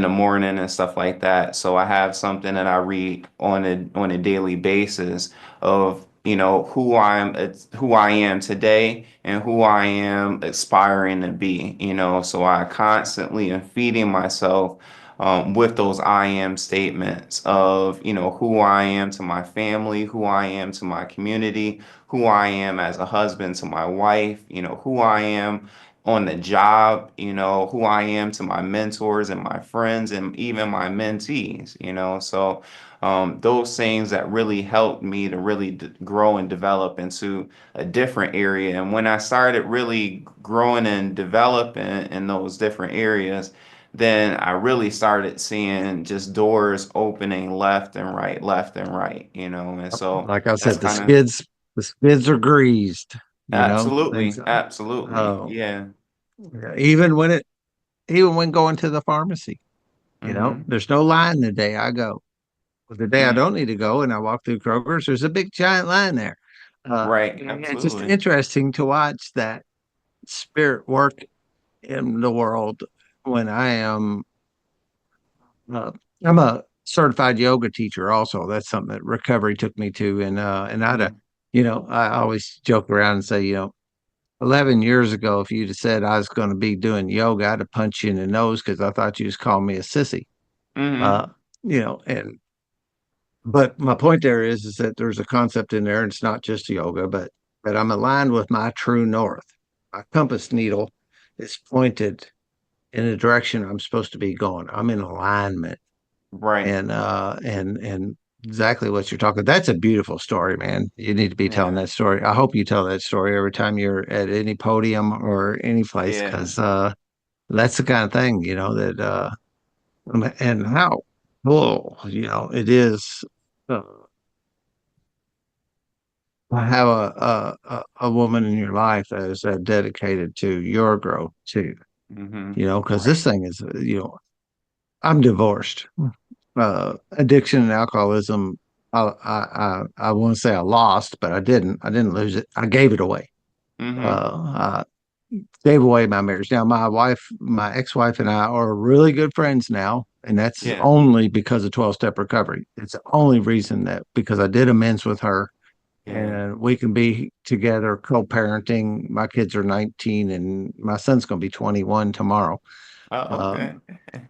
the morning and stuff like that. So I have something that I read on a daily basis of who I am today and who I am aspiring to be, so I constantly am feeding myself with those I am statements of, who I am to my family, who I am to my community, who I am as a husband to my wife, who I am on the job, who I am to my mentors and my friends and even my mentees, so those things that really helped me to really grow and develop into a different area. And when I started really growing and developing in those different areas, then I really started seeing just doors opening left and right, and so Like I that's said, the kind of, skids. The skids are greased, things. Absolutely. Absolutely. Uh, Yeah. yeah, even when going to the pharmacy, Mm-hmm. there's no line the day I go. But the day I don't need to go and I walk through Kroger's, there's a big giant line there. Right. And it's just Absolutely. interesting to watch that spirit work in the world when uh, I'm a certified yoga teacher also. That's something that recovery took me to. And Mm-hmm. I always joke around and say, 11 years ago, if you'd have said I was going to be doing yoga, I'd have punched you in the nose because I thought you was calling me a sissy. Uh, Mm-hmm. and but my point there is that there's a concept in there, and it's not just yoga, but I'm aligned with my true north. My compass needle is pointed in the direction I'm supposed to be going. I'm in alignment, Right. and exactly what you're talking. That's a beautiful story, man. You need to be telling Yeah. that story. I hope you tell that story every time you're at any podium or any place, Yeah. because that's the kind of thing, that and how cool, it is. Uh, have a woman in your life that is dedicated to your growth too, Mm-hmm. because Right. this thing is, I'm divorced. Addiction and alcoholism, I want to say I lost, but I didn't. I didn't lose it. I gave it away. Mm-hmm. I gave away my marriage. Now, my ex-wife and I are really good friends now, and that's Yeah. only because of 12-step recovery. It's the only reason that because I did amends with her Yeah. and we can be together co-parenting. My kids are 19 and my son's going to be 21 tomorrow. Oh, okay.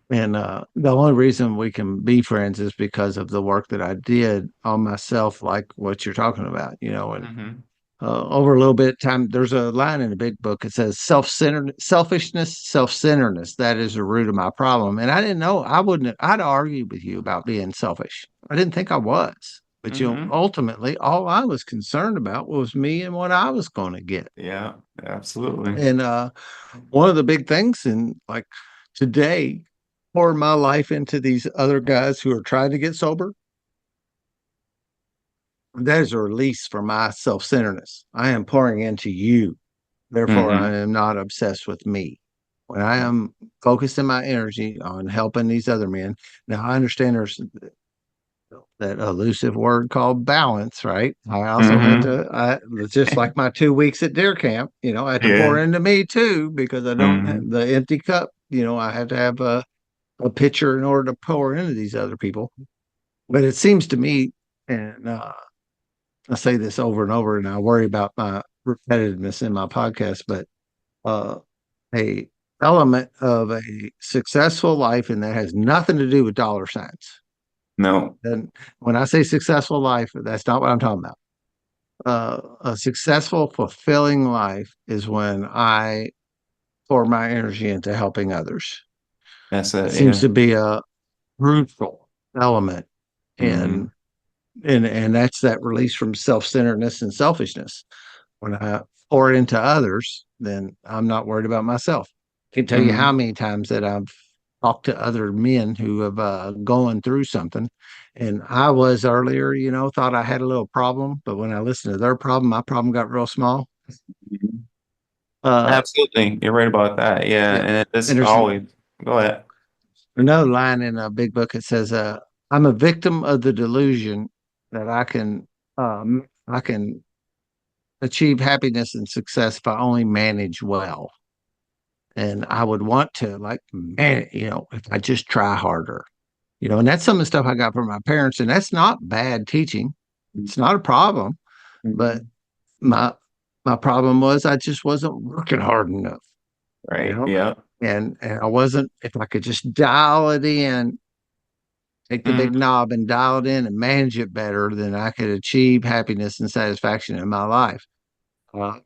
The only reason we can be friends is because of the work that I did on myself, like what you're talking about, and Mm-hmm. over a little bit of time, there's a line in the big book. It says selfishness, self-centeredness. That is the root of my problem. And I didn't know I wouldn't, I'd argue with you about being selfish. I didn't think I was. But Mm-hmm. ultimately, all I was concerned about was me and what I was going to get. Yeah. Absolutely. And one of the big things in like today, pour my life into these other guys who are trying to get sober. That is a release from my self-centeredness. I am pouring into you. Therefore, I Mm-hmm. am not obsessed with me. When I am focusing my energy on helping these other men, now I understand there's that elusive word called balance, right? I also had Mm-hmm. to, just like my 2 weeks at deer camp, I had to pour Yeah. into me too because I don't have Mm-hmm. the empty cup. I have to have a pitcher in order to pour into these other people. But it seems to me, and I say this over and over, and I worry about my repetitiveness in my podcast, but uh, a element of a successful life, and that has nothing to do with dollar signs. No. And when I say successful life, that's not what I'm talking about. A successful, fulfilling life is when I pour my energy into helping others. That's It it. seems Yeah. to be a crucial element Mm-hmm. in and that's that release from self-centeredness and selfishness. When I pour it into others, then I'm not worried about myself. I can tell you how Mm-hmm. many times that I've talked to other men who have going through something. And I was earlier, thought I had a little problem, but when I listened to their problem, my problem got real small. Uh, Absolutely. You're right about that. Yeah. yeah. And And it's there's always, go ahead. another line in a big book. It says, "I'm a victim of the delusion that I can achieve happiness and success if I only manage well." And I would want to like, man, if I just try harder, and that's some of the stuff I got from my parents. And that's not bad teaching. It's not a problem. But Mhm. my my problem was I just wasn't working hard enough, you Right. know, Yeah. and I wasn't, if I could just dial it in, take the big Mm. knob and dial it in and manage it better, then I could achieve happiness and satisfaction in my life. Uh,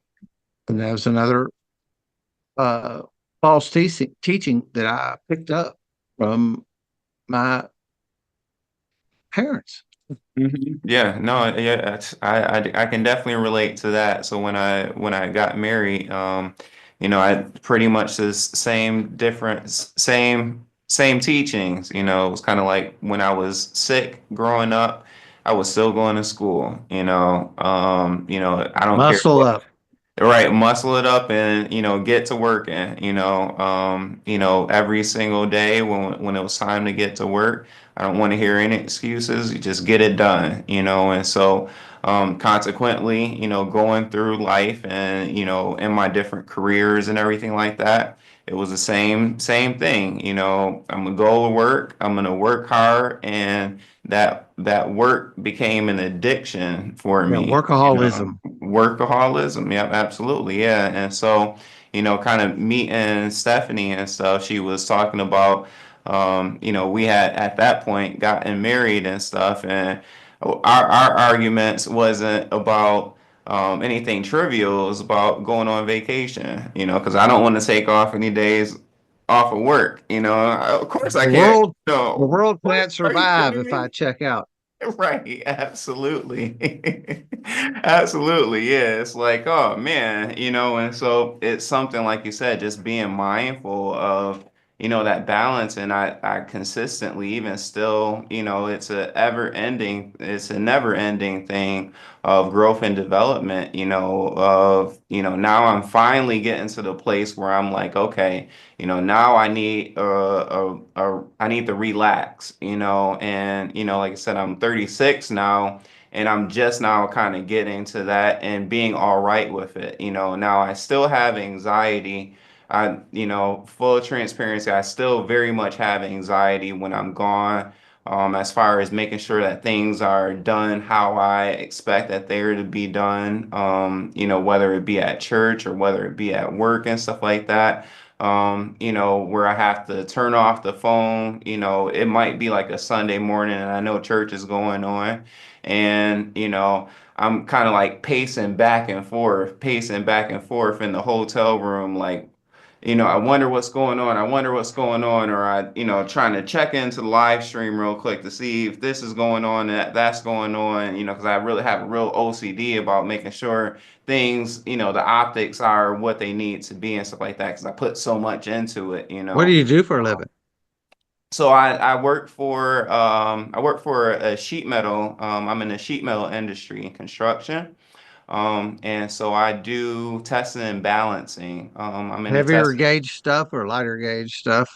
and that was another uh, false teaching that I picked up from my parents. Mhm. Yeah, no, yeah, I can definitely relate to that. So when I got married, I pretty much the same difference, same teachings. It was kind of like when I was sick growing up. I was still going to school, I don't care Muscle what. up. Right, muscle it up and get to working. Every single day when it was time to get to work, I don't want to hear any excuses. You just get it done. And so consequently, going through life and in my different careers and everything like that, it was the same thing. I'm gonna go to work. I'm gonna work hard, and that work became an addiction for Yeah, me. workaholism. Workaholism. Yep, absolutely. Yeah. And so, kind of meeting Stephanie and stuff, she was talking about, we had at that point gotten married and stuff, and our arguments wasn't about anything trivial. It was about going on vacation, because I don't want to take off any days off of work. Of course I The can't. world, the No, world what? can't Are you survive kidding if I me? check out. Right, absolutely. Absolutely. Yeah. It's like, oh man, and so it's something like you said, just being mindful of, that balance. And I consistently, even still, it's a never ending thing of growth and development, now I'm finally getting to the place where I'm like, okay, now I need to relax, and like I said, I'm 36 now, and I'm just now kind of getting to that and being all right with it. Now I still have anxiety. Full transparency, I still very much have anxiety when I'm gone. As far as making sure that things are done how I expect that they're to be done, whether it be at church or whether it be at work and stuff like that, where I have to turn off the phone. It might be like a Sunday morning and I know church is going on. And, I'm kind of like pacing back and forth in the hotel room, like, I wonder what's going on. I wonder what's going on. Or trying to check into the live stream real quick to see if this is going on, that's going on, because I really have a real OCD about making sure things, the optics are what they need to be and stuff like that, because I put so much into it. What do you do for a living? So I work for a sheet metal. I'm in the sheet metal industry and construction. And so I do testing and balancing. I'm in the Heavier test. gauge stuff or lighter gauge stuff?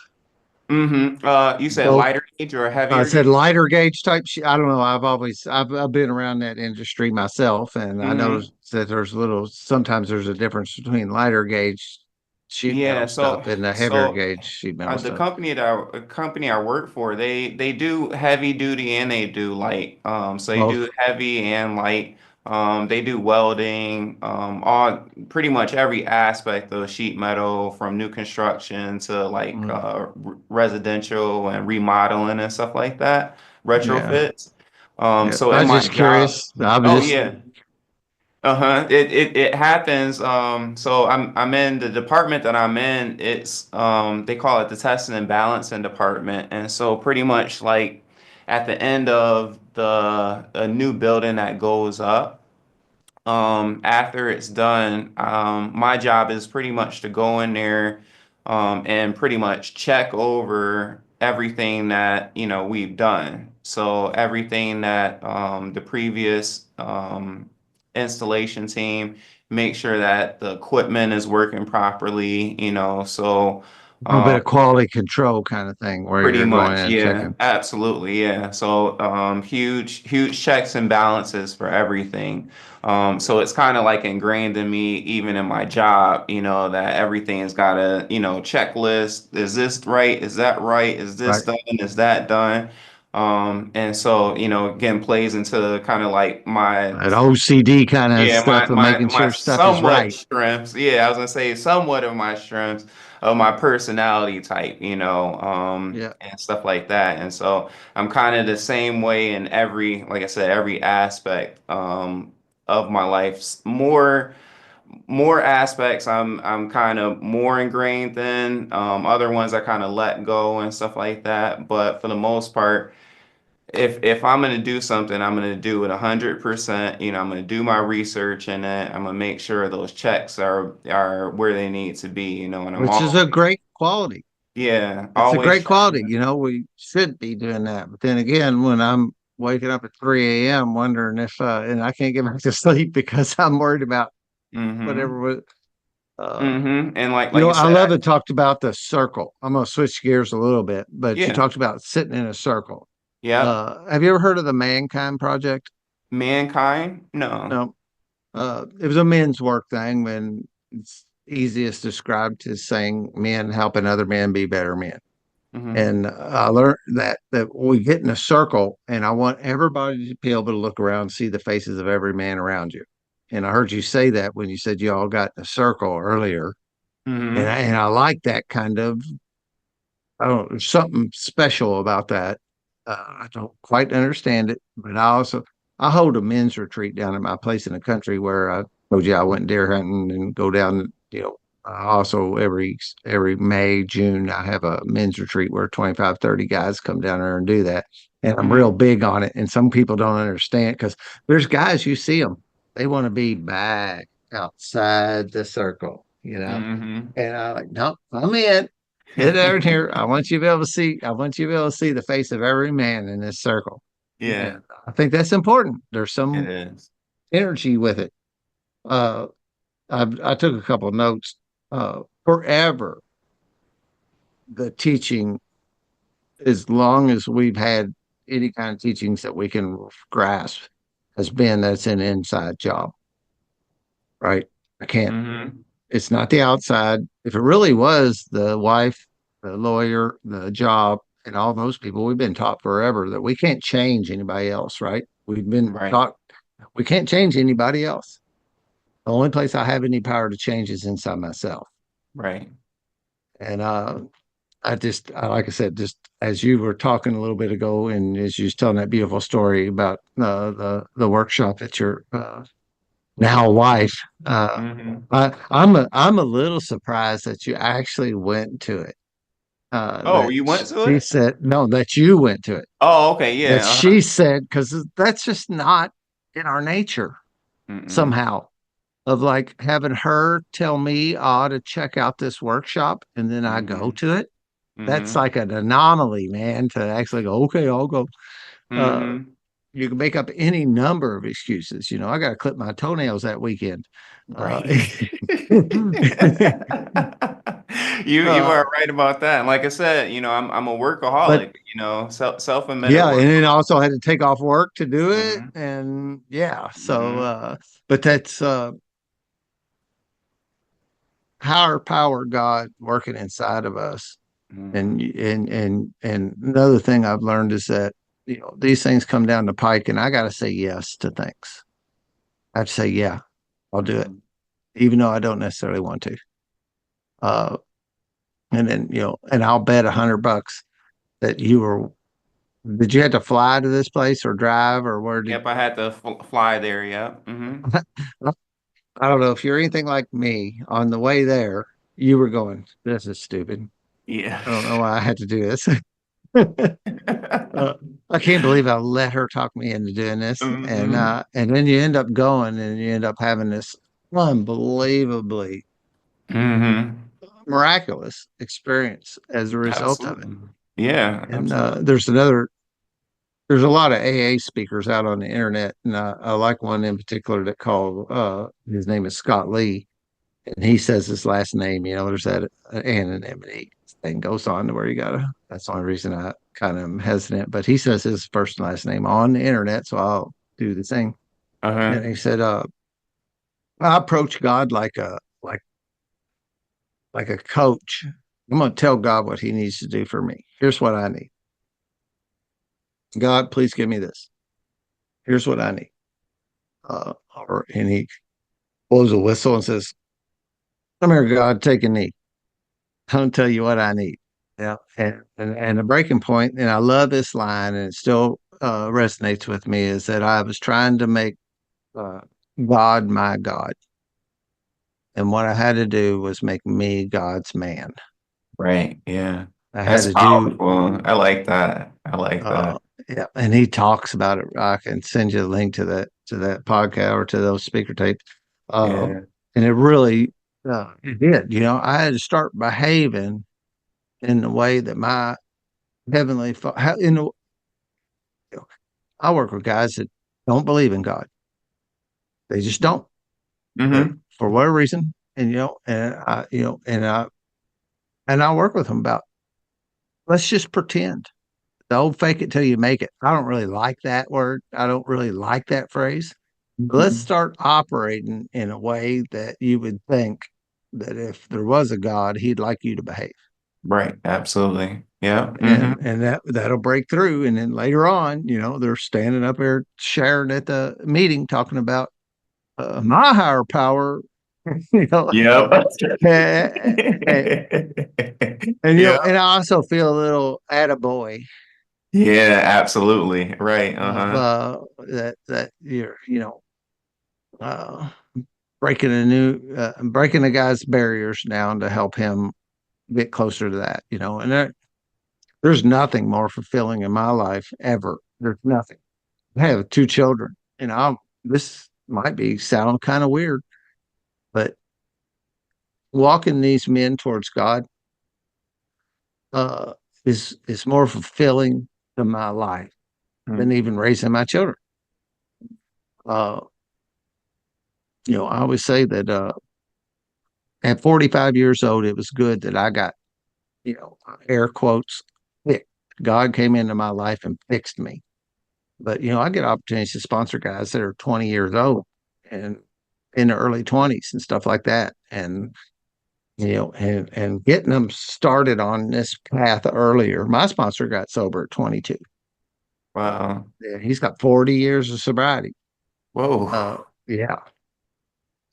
You said Both. lighter gauge or I heavier said gauge? lighter gauge type shit. I don't know. I've been around that industry myself, and I Mm-hmm. noticed that sometimes there's a difference between lighter gauge sheet Yeah. metal So stuff and the heavier so gauge sheet metal the stuff. company I work for, they do heavy duty and they do light. So they Both. do heavy and light. They do welding, all pretty much every aspect of sheet metal, from new construction to like Mm, residential and remodeling and stuff like that, yeah. retrofits. Yeah. So I in was my just job, curious. I was oh just yeah. Uh-huh. It happens. So I'm in the department that I'm in. It's they call it the testing and balancing department. And so pretty much like at the end of the a new building that goes up, after it's done, my job is pretty much to go in there, and pretty much check over everything that, we've done. So everything that the previous installation team, make sure that the equipment is working properly, so a little bit um, of quality control kind of thing where pretty you're going in much, and yeah, checking. absolutely, yeah. So, huge checks and balances for everything. So it's kind of like ingrained in me, even in my job, that everything's got a, checklist. Is this right? Is that right? Is this Right. done? Is that done? And so, again, plays into kind of like my, That OCD kind of yeah, stuff of making my sure stuff is somewhat right. strengths. Yeah, I was gonna say somewhat of my strengths of my personality type, Yeah. and stuff like that. And so I'm kind of the same way in every, like I said, every aspect of my life. More aspects I'm kind of more ingrained in. Other ones I kind of let go and stuff like that. But for the most part, if I'm gonna do something, I'm gonna do it 100%. I'm gonna do my research in it. I'm gonna make sure those checks are where they need to be. And I'm Which is a great quality. yeah, It's a always great trying quality. to. We should be doing that. But then again, when I'm waking up at 3 a.m. wondering if, and I can't get back to sleep because I'm worried about Mm-hmm. whatever was, uh, Mm-hmm. And you like know, you I said, love it talked about the circle. I'm going to switch gears a little bit, but you yeah. talked about sitting in a circle. Yep. Have you ever heard of the Mankind Project? Mankind? No. No. It was a men's work thing when it's easiest described as saying men helping other men be better men. Mm-hmm. And I learned that we get in a circle, and I want everybody to be able to look around and see the faces of every man around you. And I heard you say that when you said you all got in a circle earlier, and Mm-hmm. I like that kind of. I don't. There's something special about that. I don't quite understand it, but I hold a men's retreat down at my place in the country where I told you I went deer hunting and go down. I also every May, June, I have a men's retreat where 25, 30 guys come down there and do that. And I'm real Mm-hmm. big on it. And some people don't understand because there's guys, you see them, they want to be back outside the circle, you know? Mm-hmm. And I'm like, nope, I'm in. Get there and here. I want you to be able to see, I want you to be able to see the face of every man in this circle. Yeah, And I think that's important. There's it some is. energy with it. Uh, I took a couple of notes. Forever, the teaching, as long as we've had any kind of teachings that we can grasp, has been that's an inside job, right? I can't, Mm-hmm. it's not the outside. If it really was the wife, the lawyer, the job, and all those people, we've been taught forever that we can't change anybody else, right? We've been Right. taught we can't change anybody else. The only place I have any power to change is inside myself. Right. And like I said, just as you were talking a little bit ago, and as you was telling that beautiful story about the workshop at your now wife, Mm-hmm. I'm a little surprised that you actually went to it. Oh, you went to She it? said no, that you went to it. Oh, okay. That Yeah. she Uh-huh. said because that's just not in our nature Mm-mm. somehow. Of like having her tell me, to check out this workshop, and then I go Mm-hmm. to it. That's Mm-hmm. like an anomaly, man, to actually go, okay, I'll go. Uh, Mm-hmm. you can make up any number of excuses. I got to clip my toenails that weekend. Uh, Right. You uh, are right about that. And like I said, I'm a but workaholic, self-admitted yeah, work. and then also had to take off work to do it. Mm-hmm. And yeah, so, Mm-hmm. but that's higher power God working inside of us. Mm-hmm. And another thing I've learned is that these things come down the pike, and I got to say yes to things. I have to say, yeah, I'll do it, Mm-hmm. even though I don't necessarily want to. Uh, and then and I'll bet $100 that you were. Did you have to fly to this place or drive or where did? Yep, I had to fly there. Yep. Mm-hmm. I don't know if you're anything like me. On the way there, you were going, "This is stupid. Yeah. I don't know why I had to do this." Uh, I can't believe I let her talk me into doing this, Mm-hmm. and then you end up going, and you end up having this unbelievably Mm-hmm. miraculous experience as a result of it. Absolutely. Yeah, And absolutely. there's a lot of AA speakers out on the internet, and I like one in particular that called his name is Scott Lee, and he says his last name. There's that anonymity thing goes on to where you gotta. That's the only reason I kind of am hesitant. But he says his first and last name on the internet, so I'll do the same. Uh-huh. And he said, I approach God like a coach. I'm going to tell God what He needs to do for me. Here's what I need. God, please give me this. Here's what I need. And he blows a whistle and says, "Come here, God, take a knee. I'll tell you what I need." Yeah, and the breaking point, and I love this line, and it still resonates with me, is that I was trying to make uh, God my God, and what I had to do was make me God's man. Right. Yeah. I had That's to do, powerful. I like that. I like uh, that. yeah, and he talks about it. I can send you a link to that podcast or to those speaker tapes. Uh, Yeah. and it really, it did. I had to start behaving in the way that my heavenly, in the I work with guys that don't believe in God. They just don't Hmm. for whatever reason. And and I work with them about, let's just pretend. The old fake it till you make it. I don't really like that word. I don't really like that phrase. Let's start operating in a way that you would think that if there was a God, he'd like you to behave. Right. Absolutely. Yeah. Hmm. And that'll break through. And then later on, they're standing up there sharing at the meeting talking about my higher power, you know, Yep. and, Yeah. and I also feel a little attaboy Yeah, absolutely. Right. of Uh-huh. that you're, uh, breaking a guy's barriers down to help him get closer to that, and there's nothing more fulfilling in my life ever. There's nothing. I have two children, this might be sound kind of weird, but walking these men towards God uh, is more fulfilling to my life than even raising my children. Uh, I always say that at 45 years old, it was good that I got, air quotes, picked. God came into my life and fixed me. But I get opportunities to sponsor guys that are 20 years old and in the early 20s and stuff like that. And and getting them started on this path earlier. My sponsor got sober at 22. Wow. Yeah, he's got 40 years of sobriety. Whoa. Uh, yeah,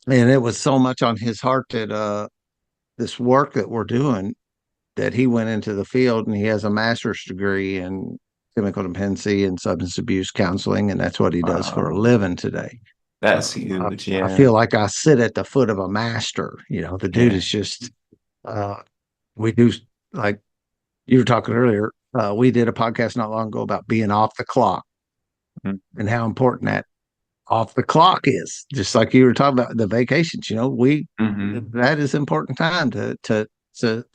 and it was so much on his heart that this work that we're doing, that he went into the field, and he has a master's degree in chemical dependency and substance abuse counseling, and that's what he does for a Wow. living today. That's I, huge. I Yeah. feel like I sit at the foot of a master. The dude Yeah. is just. Uh, we do, like you were talking earlier. We did a podcast not long ago about being off the clock Mhm. and how important that off the clock is. Just like you were talking about the vacations, we Mhm. that is important time to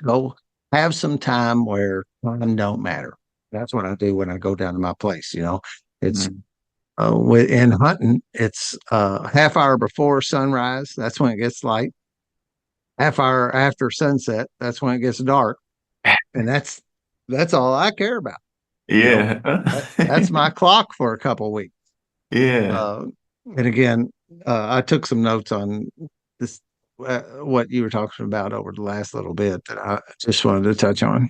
go have some time where time don't matter. That's what I do when I go down to my place. It's Mhm. in hunting. It's a half hour before sunrise. That's when it gets light. Half hour after sunset. That's when it gets dark, and that's all I care about. You know, Yeah. that's my clock for a couple of weeks. Yeah. Uh, and again, I took some notes on this, what you were talking about over the last little bit that I just wanted to touch on.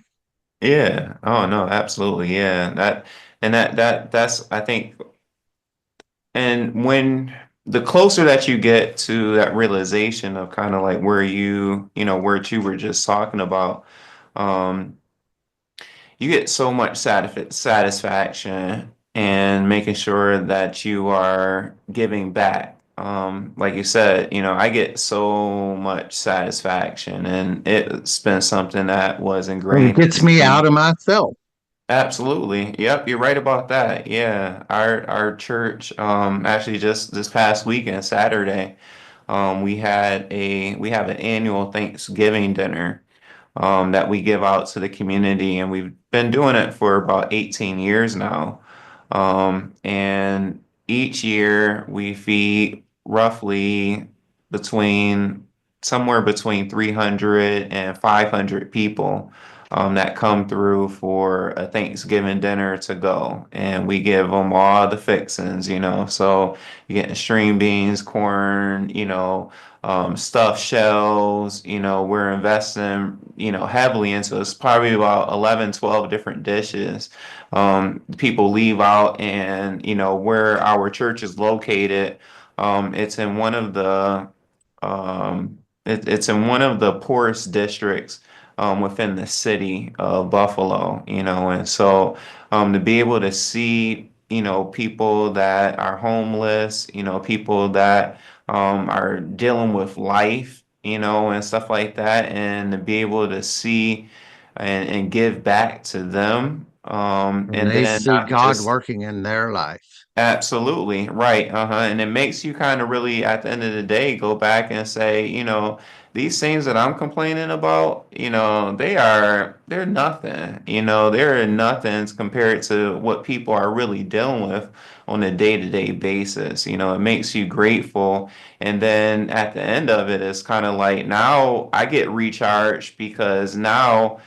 Yeah. Oh no, absolutely. Yeah. That's I think, and when the closer that you get to that realization of kind of like where where you were just talking about, um, you get so much satisfaction and making sure that you are giving back. Like you said, I get so much satisfaction, and it's been something that was And it ingrained gets me into out me. of myself. Absolutely. Yep, you're right about that. Yeah. Our church, actually just this past weekend, Saturday, we have an annual Thanksgiving dinner that we give out to the community, and we've been doing it for about 18 years now. And each year we feed roughly between somewhere between 300 and 500 people that come through for a Thanksgiving dinner to go. And we give them all the fixings, So you're getting string beans, corn, stuffed shells, we're investing, heavily into it's probably about 11, 12 different dishes. People leave out, and, where our church is located, it's in one of the it's in one of the poorest districts within the city of Buffalo, and so to be able to see, people that are homeless, people that are dealing with life, and stuff like that, and to be able to see and give back to them, And and they then see not God just working in their life. absolutely right, and it makes you kind of really, at the end of the day, go back and say, these things that I'm complaining about, they're nothing. They're nothings compared to what people are really dealing with on a day-to-day basis. It makes you grateful. And then at the end of it, it's kind of like now I get recharged because now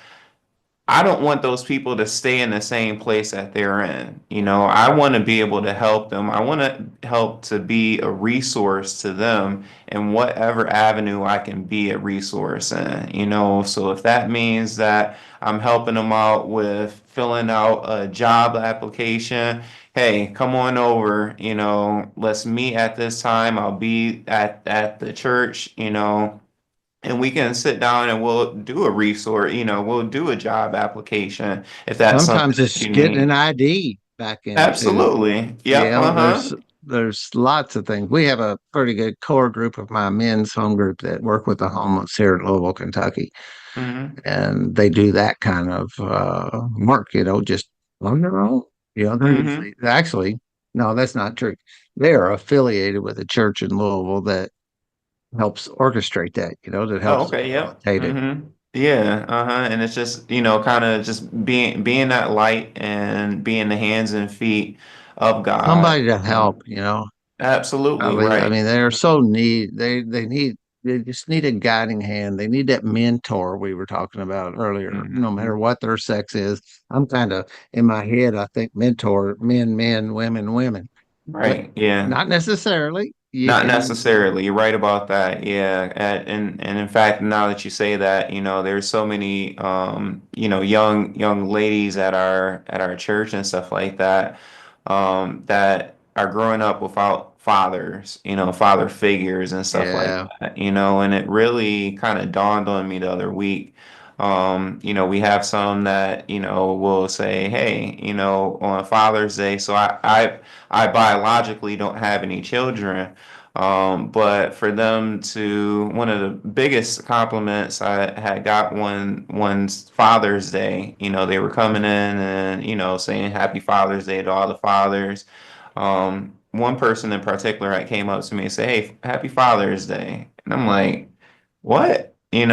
I don't want those people to stay in the same place that they're in. I want to be able to help them. I want to help to be a resource to them in whatever avenue I can be a resource in. So if that means that I'm helping them out with filling out a job application, hey, come on over, let's meet at this time. I'll be at the church. And we can sit down and we'll do a resource, we'll do a job application if that's something Sometimes that it's you getting an need. ID back into, Absolutely. you Yep. know, Uh-huh. there's lots of things. We have a pretty good core group of my men's home group that work with the homeless here in Louisville, Kentucky. Hmm. And they do that kind of work, just on their own. They're Hmm. usually actually, no, that's not true. They are affiliated with a church in Louisville that helps orchestrate that, that Oh, helps okay. Yep. facilitate it. Hmm. Yeah. Uh-huh. And it's just, kind of just being that light and being the hands and feet of God. Somebody to help, Absolutely I right. mean, they're so need they just need a guiding hand. They need that mentor we were talking about earlier, no matter Hmm. what their sex is. I'm kind of in my head, I think mentor men, women, women, but Right. Yeah. not necessarily. You Not can, necessarily. You're right about that. Yeah. And in fact, now that you say that, there's so many young ladies at our church and stuff like that, that are growing up without fathers, father figures and stuff like yeah, that, and it really kind of dawned on me the other week. We have some that, will say, hey, on Father's Day, so I biologically don't have any children. But for them to, one of the biggest compliments I had got one's Father's Day, they were coming in and, saying Happy Father's Day to all the fathers. One person in particular that came up to me and said, hey, Happy Father's Day. And I'm like, what? I'm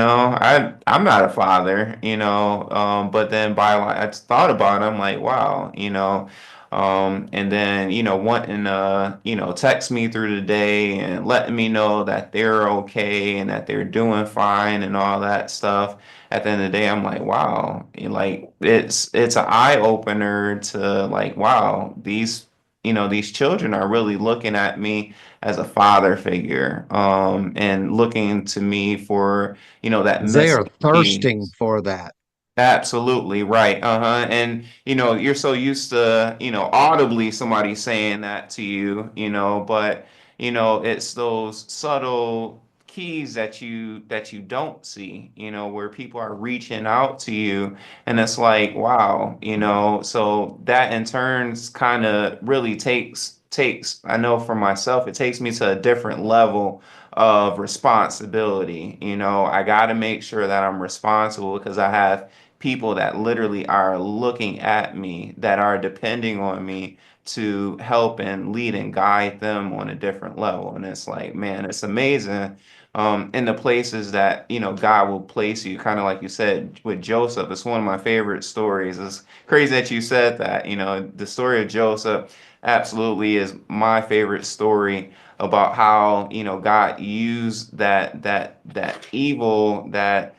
not a father, but then I thought about it, I'm like, wow, and then, wanting text me through the day and letting me know that they're okay and that they're doing fine and all that stuff. At the end of the day, I'm like, wow, like it's an eye opener to like, wow, these children are really looking at me as a father figure, and looking to me for, that 'cause they missing are thirsting piece. for that. Absolutely right. Uh-huh. And you're so used to, audibly somebody saying that to you, but it's those subtle keys that you don't see, where people are reaching out to you and it's like, wow, so that in turns kind of really takes, I know for myself, it takes me to a different level of responsibility. I got to make sure that I'm responsible because I have people that literally are looking at me, that are depending on me to help and lead and guide them on a different level. And it's like, man, it's amazing. In the places that, God will place you, kind of like you said with Joseph. It's one of my favorite stories. It's crazy that you said that. The story of Joseph absolutely is my favorite story about how, God used that evil, that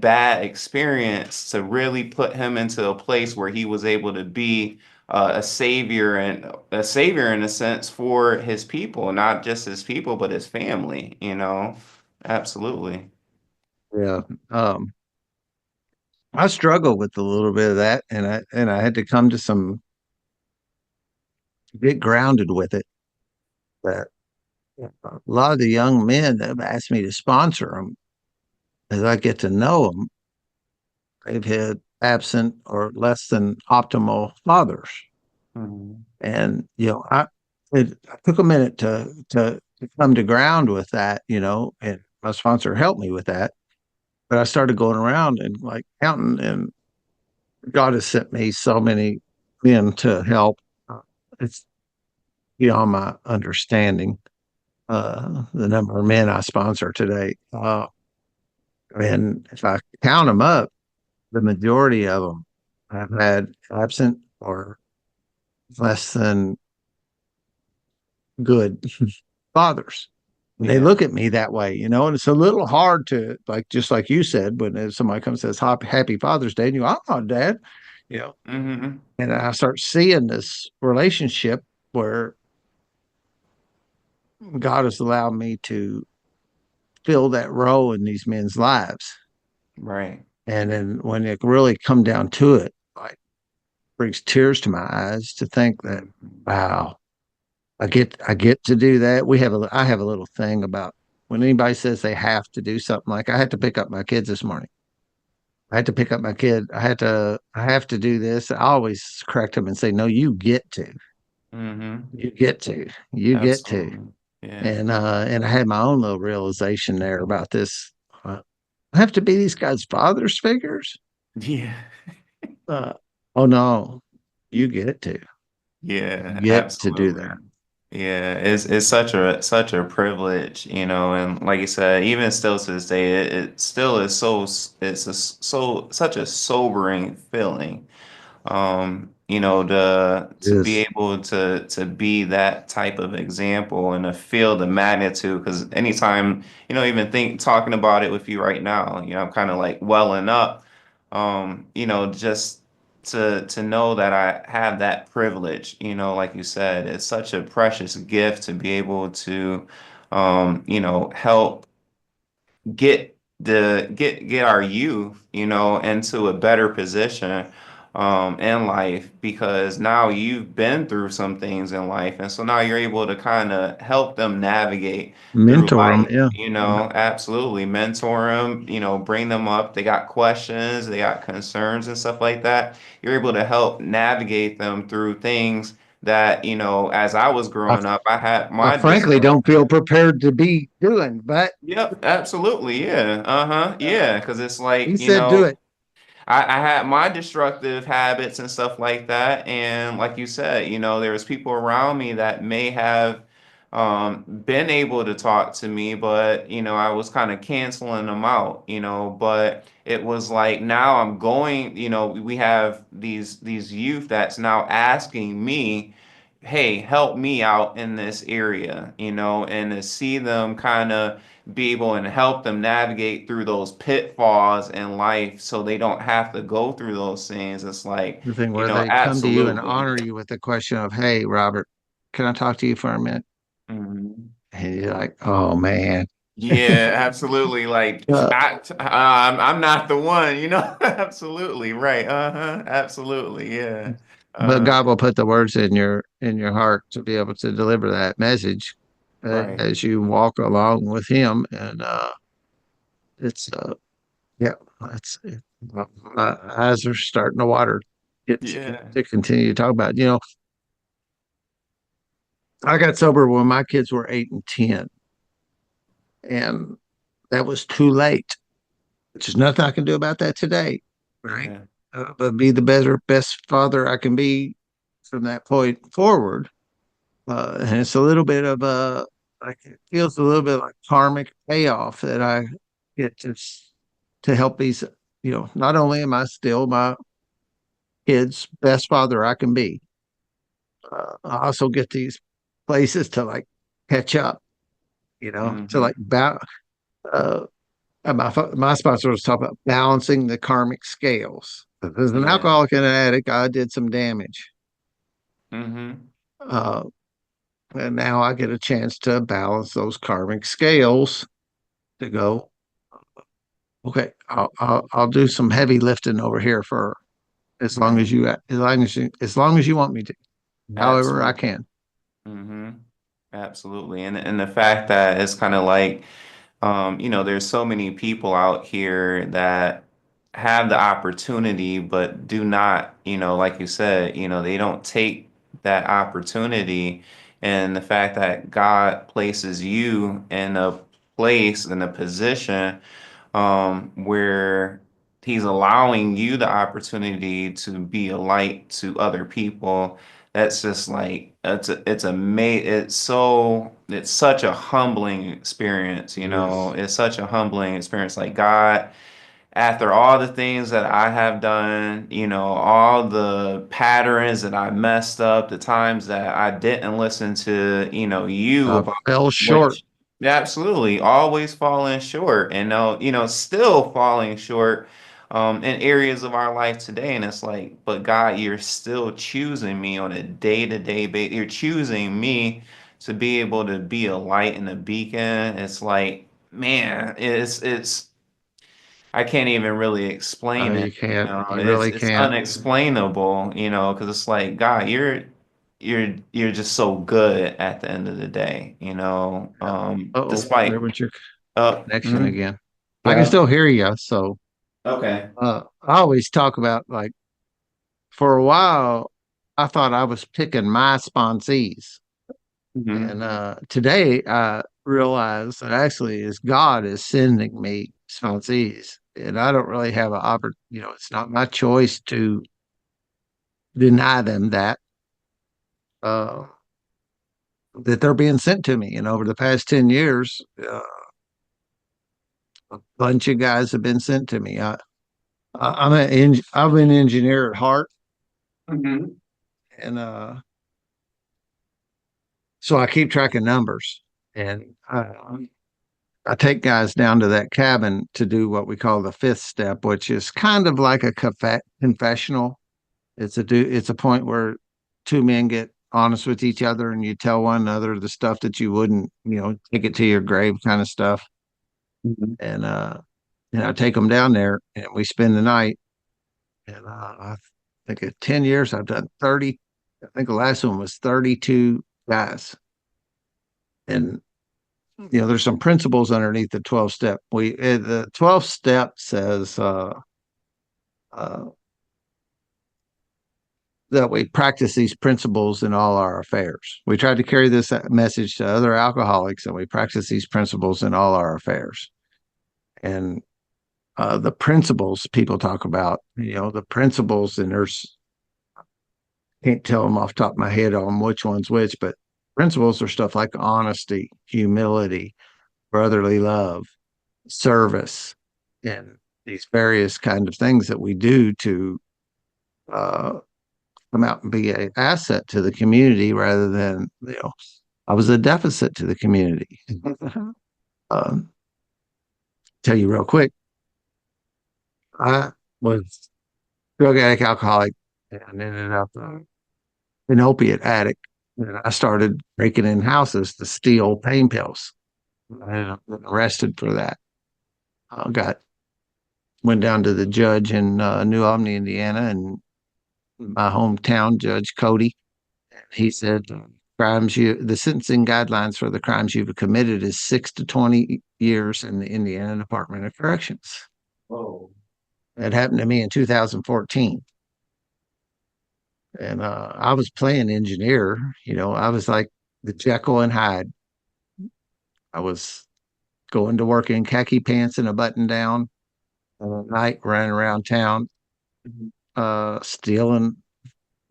bad experience to really put him into a place where he was able to be a savior in a sense for his people, not just his people, but his family. Absolutely. Yeah. Um, I struggle with a little bit of that, and I had to come to some get grounded with it. That a lot of the young men have asked me to sponsor them as I get to know them. They've had absent or less than optimal fathers, Mhm. and I took a minute to come to ground with that, and my sponsor helped me with that. But I started going around and like counting, and God has sent me so many men to help. It's beyond my understanding. The number of men I sponsor today. And if I count them up, the majority of them have had absent or less than good fathers. And they Yeah. look at me that way, and it's a little hard to like, just like you said, when somebody comes and says Happy Father's Day, and you, oh, Dad, you know, Hmm. and I start seeing this relationship where God has allowed me to fill that role in these men's lives. Right. And then when it really come down to it, like brings tears to my eyes to think that, Mhm. wow, I get to do that. I have a little thing about when anybody says they have to do something. Like I had to pick up my kids this morning. I had to pick up my kid. I have to do this. I always correct them and say, no, you get to. Hmm. You get to. You get to. Absolutely. Yeah. And I had my own little realization there about this. I have to be these guys' fathers figures. Yeah. Uh, oh no, you get to. Yeah, You get to do absolutely. that. Yeah, it's such a privilege, and like you said, even still to this day, it still is it's such a sobering feeling. To be Yes. able to be that type of example and to feel the magnitude, because anytime, even talking about it with you right now, I'm kind of like welling up, just to know that I have that privilege, like you said, it's such a precious gift to be able to, help get our youth, into a better position in life, because now you've been through some things in life, and so now you're able to kind of help them navigate through Mentor them. life, Yeah. Yeah. absolutely mentor them, bring them up. They got questions, they got concerns and stuff like that. You're able to help navigate them through things that, as I was I, growing up, I had I my frankly discipline. don't feel prepared to be doing, but Yep, absolutely. Yeah. Uh-huh. Yeah. Because it's he like, said do it. I had my destructive habits and stuff like that. And like you said, there was people around me that may have been able to talk to me, but, I was kind of canceling them out, but it was like now I'm going, we have these youth that's now asking me, hey, help me out in this area, and to see them kind of be able and help them navigate through those pitfalls in life so they don't have to go through those things. It's like, The thing where they come to you and absolutely. honor you with the question of, "Hey, Robert, can I talk to you for a minute?" Mhm. And you're like, "Oh man." Yeah, absolutely. Like Uh, I'm not the one, Absolutely. Right. Uh-huh. Absolutely. Yeah. but Uh, God will put the words in your heart to be able to deliver that message right. as you walk along with Him, and it's yeah, that's my eyes are starting to water. Yeah. To continue to talk about. I got sober when my kids were 8 and 10, and that was too late. Which is nothing I can do about that today, right? Yeah. But be the best father I can be from that point forward. And it's a little bit of like it feels a little bit like karmic payoff that I get to help these. Not only am I still my kids' best father I can be, I also get these places to like catch up. To Hmm. like uh, my sponsor was talking about balancing the karmic scales. As an Yeah. alcoholic and an addict, I did some damage. Hmm. Uh, and now I get a chance to balance those karmic scales to go, okay, I'll do some heavy lifting over here for Right. as long as you want me to, however I Absolutely. can. Hmm. Absolutely. And the fact that it's kind of like, there's so many people out here that have the opportunity, but do not, like you said, they don't take that opportunity. And the fact that God places you in a place, in a position, where He's allowing you the opportunity to be a light to other people, that's just like it's such a humbling experience, you know. Yes. It's such a humbling experience. Like God, after all the things that I have done, you know, all the patterns that I messed up, the times that I didn't listen to, you know, you I about fell short. which absolutely always falling short and still falling short in areas of our life today. And it's like, but God, you're still choosing me on a day-to-day basis. You're choosing me to be able to be a light and a beacon. It's like, man, it's I can't even really explain it. You can't. You It's really it's can't. unexplainable, because it's like, God, you're just so good at the end of the day, Oh, there despite went your connection mhm, again. I can yeah. still hear you. So Okay. I always talk about, like, for a while, I thought I was picking my sponsees. Hmm. And today I realize that actually is God is sending me sponsees. And I don't really have an it's not my choice to deny them uh, that they're being sent to me. And over the past 10 years, a bunch of guys have been sent to me. I'm an engineer at heart. Hmm. And so I keep track of numbers. And I take guys down to that cabin to do what we call the fifth step, which is kind of like a confessional. It's a point where two men get honest with each other, and you tell one another the stuff that you wouldn't, take it to your grave kind of stuff. Hmm. And I take them down there, and we spend the night. And I think in 10 years I've done 30. I think the last one was 32 guys. And there's some principles underneath the 12 step. The 12 step says uh, that we practice these principles in all our affairs. We tried to carry this message to other alcoholics, and we practice these principles in all our affairs. And the principles people talk about, the principles, and there's can't tell them off the top of my head on which one's which, but principles are stuff like honesty, humility, brotherly love, service, and these various kind of things that we do to uh, come out and be an asset to the community rather than, I was a deficit to the community. um, tell you real quick, I was drug addict, alcoholic, and ended up an opiate addict. And I started breaking in houses to steal pain pills. I got arrested for that. Got Went down to the judge in New Albany, Indiana, and my hometown judge Cody. He said, the sentencing guidelines for the crimes you've committed is 6 to 20 years in the Indiana Department of Corrections. Whoa. That happened to me in 2014. And I was playing engineer. I was like the Jekyll and Hyde. I was going to work in khaki pants and a button down at night, running around town, Mhm. stealing,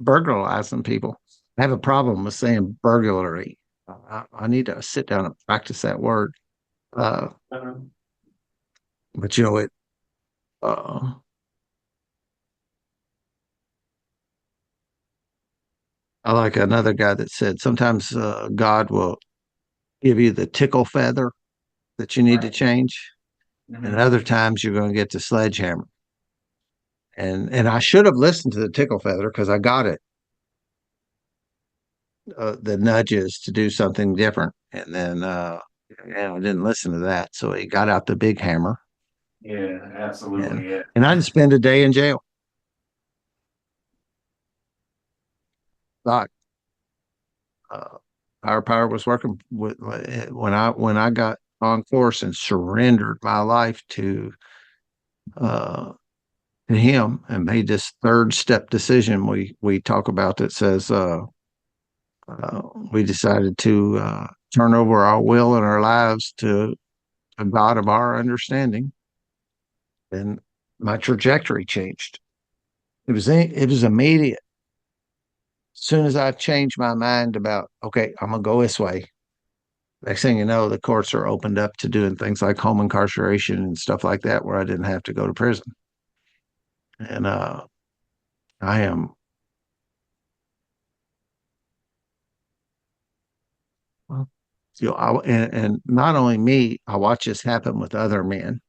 burglarizing people. I have a problem with saying burglary. I need to sit down and practice that word. Uh, Uh-huh. but it. Uh, I like another guy that said sometimes God will give you the tickle feather that you need to Right. change, and Hmm. other times you're going to get the sledgehammer. And I should have listened to the tickle feather because I got it, the nudges to do something different, and then I didn't listen to that, so he got out the big hammer, Yeah, and absolutely. Yeah. I didn't spend a day in jail. Doc, Higher Power was working with when I got on course and surrendered my life uh, to him and made this third step decision we talk about that says uh, we decided to turn over our will and our lives to a God of our understanding, and my trajectory changed. It was immediate. soon as I change my mind about, okay, I'm gonna go this way, next thing you know, the courts are opened up to doing things like home incarceration and stuff like that, where I didn't have to go to prison. And I am, well, and not only me, I watch this happen with other men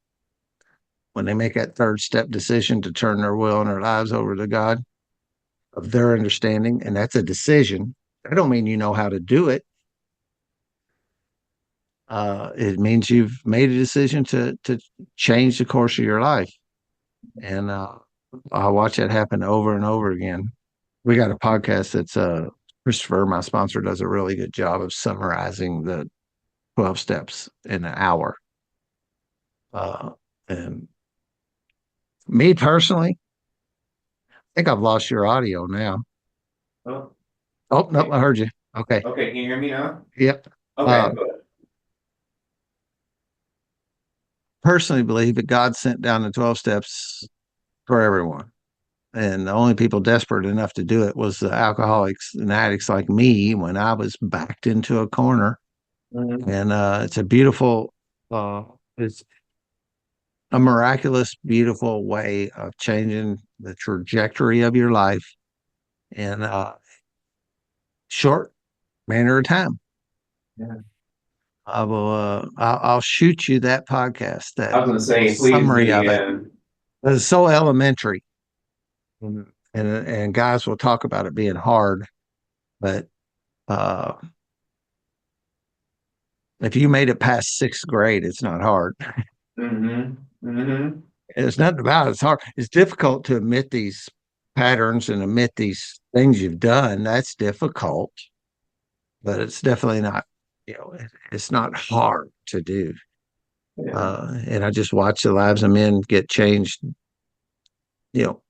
when they make that third step decision to turn their will and their lives over to God of their understanding, and that's a decision. I don't mean you know how to do it. It means you've made a decision to change the course of your life, and I watch it happen over and over again. We got a podcast that's Christopher, my sponsor, does a really good job of summarizing the 12 steps in an hour. And me personally, I think I've lost your audio now. Oh, Oh, no, okay. I heard you. Okay. Okay, can you hear me now? Yep. Okay, Uh, good. personally believe that God sent down the 12 steps for everyone. And the only people desperate enough to do it was the alcoholics and addicts like me when I was backed into a corner. Mhm. And it's a beautiful, it's a miraculous, beautiful way of changing the trajectory of your life in a short manner of time. Yeah. I'll shoot you that podcast, I that was gonna say, please do, summary of it. yeah. It's so elementary, and guys will talk about it being hard, but uh, if you made it past sixth grade, it's not hard. Mm-hmm. Mm-hmm. It's nothing about it. It's hard. It's difficult to admit these patterns and admit these things you've done. That's difficult, but it's definitely not, it's not hard to do. Yeah. And I just watch the lives of men get changed, you know,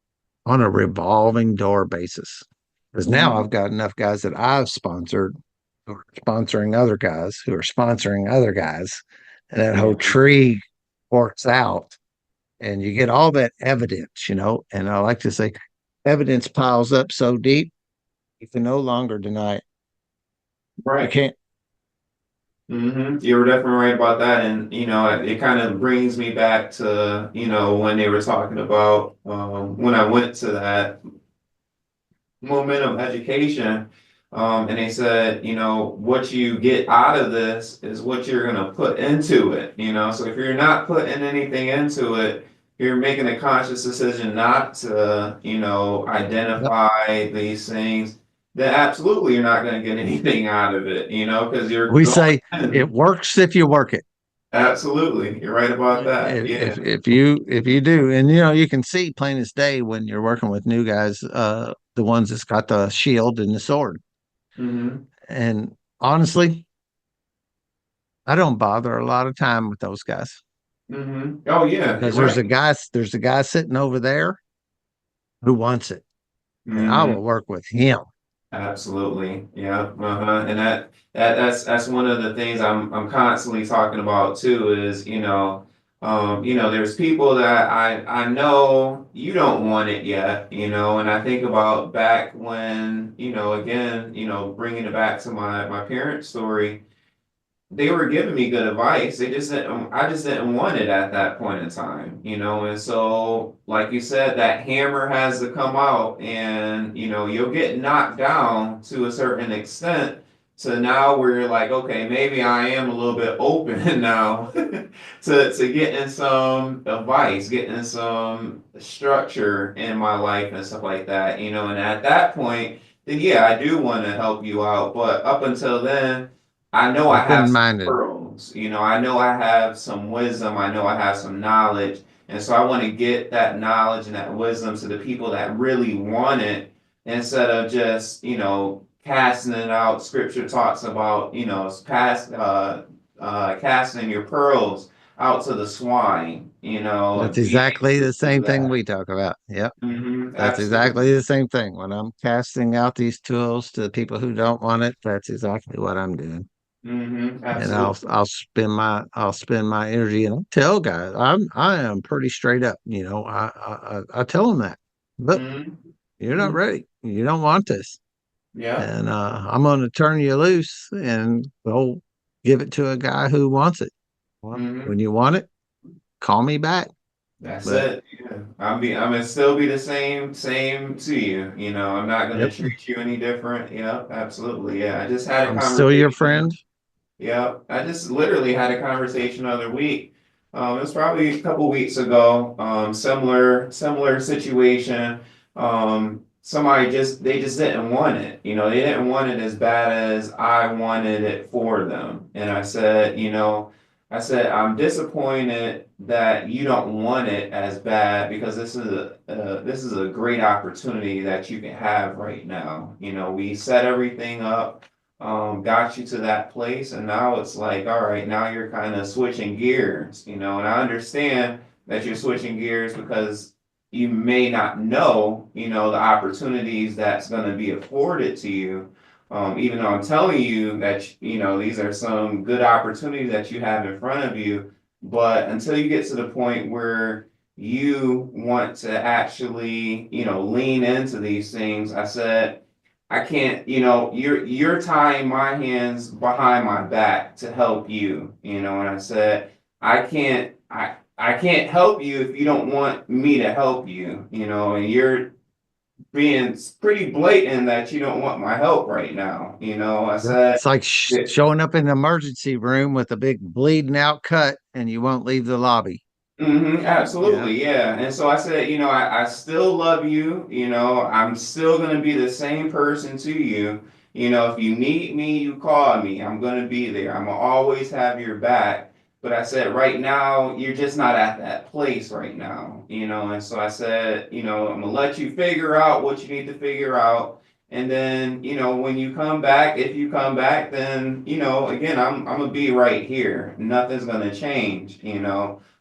on a revolving door basis. Because now Mhm. I've got enough guys that I've sponsored who are sponsoring other guys who are sponsoring other guys. And that whole Yeah. tree works out and you get all that evidence. And I like to say evidence piles up so deep, you can no longer deny it. You Right. can't. You were definitely right about that. And, it kind of brings me back to, when they were talking about when I went to that momentum education. And they said, what you get out of this is what you're going to put into it. So if you're not putting anything into it, you're making a conscious decision not to, Yep. identify these things, then absolutely you're not going to get anything out of it, because you're We going say it in. works if you work it. Absolutely. You're right about that. If Yeah. if you do, and you can see plain as day when you're working with new guys, the ones that's got the shield and the sword. hmm And honestly, I don't bother a lot of time with those guys Oh, yeah. You're because right. there's a guy sitting over there who wants it, and I hmm will work with him. Absolutely. Yeah. Uh-huh. And that's one of the things I'm constantly talking about too is, there's people that I know you don't want it yet, and I think about back when, again, bringing it back to my parents' story. They were giving me good advice. I just didn't want it at that point in time. And so, like you said, that hammer has to come out and, you'll get knocked down to a certain extent. So now we're like, okay, maybe I am a little bit open now to getting some advice, getting some structure in my life and stuff like that. And at that point, then yeah, I do want to help you out. But up until then, I know I have Open some minded. pearls, I know I have some wisdom, I know I have some knowledge. And so I want to get that knowledge and that wisdom to the people that really want it instead of just, casting it out. Scripture talks about, casting your pearls out to the swine, That's being exactly able the to do same thing that. we talk about. Yep. That's exactly Absolutely. the same thing. When I'm casting out these tools to the people who don't want it, that's exactly what I'm doing. And Absolutely. I'll spend my energy and I tell guys I am pretty straight up. I tell them that. Look, hmm you're not ready. You don't want this. Yeah. and I'm going to turn you loose and go give it to a guy who wants it. Well, when Hmm. you want it, call me back. That's But it. Yeah. I'm gonna still be the same to you. You know, I'm not gonna yep, treat you any different. Yeah, absolutely. Yeah. I just had a I'm still your friend. conversation. Yeah, I just literally had a conversation the other week. It was probably a couple weeks ago. Similar situation. Somebody they just didn't want it. You know, they didn't want it as bad as I wanted it for them. And I said, I'm disappointed that you don't want it as bad because this is a great opportunity that you can have right now. You know, we set everything up, got you to that place, and now it's like, all right, now you're kind of switching gears, and I understand that you're switching gears because you may not know, the opportunities that's going to be afforded to you. Even though I'm telling you that, these are some good opportunities that you have in front of you, but until you get to the point where you want to actually, lean into these things, I said, I can't, you're tying my hands behind my back to help you, and I said, I can't help you if you don't want me to help you, and you're being pretty blatant that you don't want my help right now, I Yeah. said, It's like yeah. showing up in the emergency room with a big bleeding out cut and you won't leave the lobby. Yeah. Absolutely, yeah. And so I said, I still love you, I'm still gonna be the same person to you. If you need me, you call me. I'm gonna be there. I'm gonna always have your back. But I said, right now, you're just not at that place right now, and so I said, I'm gonna let you figure out what you need to figure out. And then, when you come back, if you come back, then, again, I'm gonna be right here. Nothing's gonna change,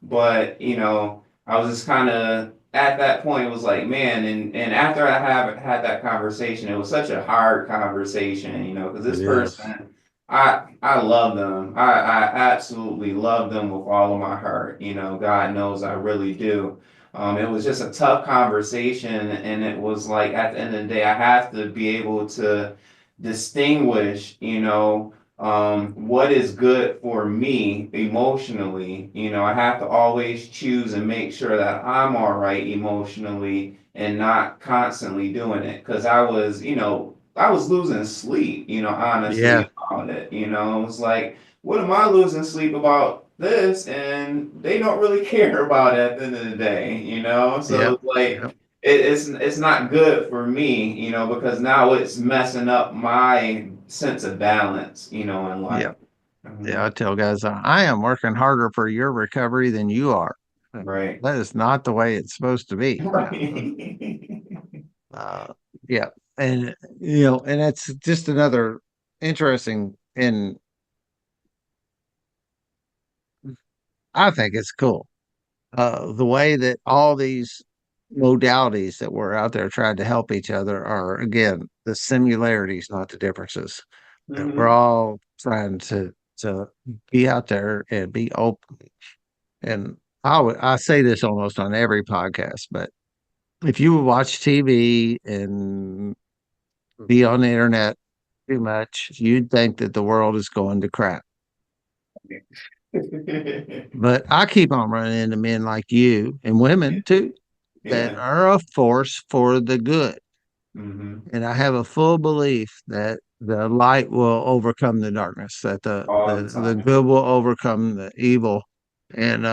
but I was just kind of at that point. It was like, man, and after I have had that conversation, it was such a hard conversation, because It this is. person, I love them. I absolutely love them with all of my heart. God knows I really do. It was just a tough conversation, and it was like at the end of the day, I have to be able to distinguish, what is good for me emotionally. I have to always choose and make sure that I'm all right emotionally and not constantly doing it. Because I was losing sleep, honestly, Yeah. about it. It was like, what am I losing sleep about this? And they don't really care about it at the end of the day, So Yep. it's like, Yep. it's not good for me, because now it's messing up my sense of balance, in life. Yep. Yeah. I Mhm. tell guys, I am working harder for your recovery than you are. Right. That is not the way it's supposed to be. Right. Uh, yeah. And, and that's just another interesting, and I think it's cool. The way that all these modalities that we're out there trying to help each other are, again, the similarities, not the differences. That we're Hmm. all trying to be out there and be open. And I say this almost on every podcast, but if you watch TV and be on the internet too much, you'd think that the world is going to crap. But I keep on running into men like you and women too that Yeah. are a force for the good. Hmm. And I have a full belief that the light will overcome the darkness, that All the the time. good will overcome the evil. And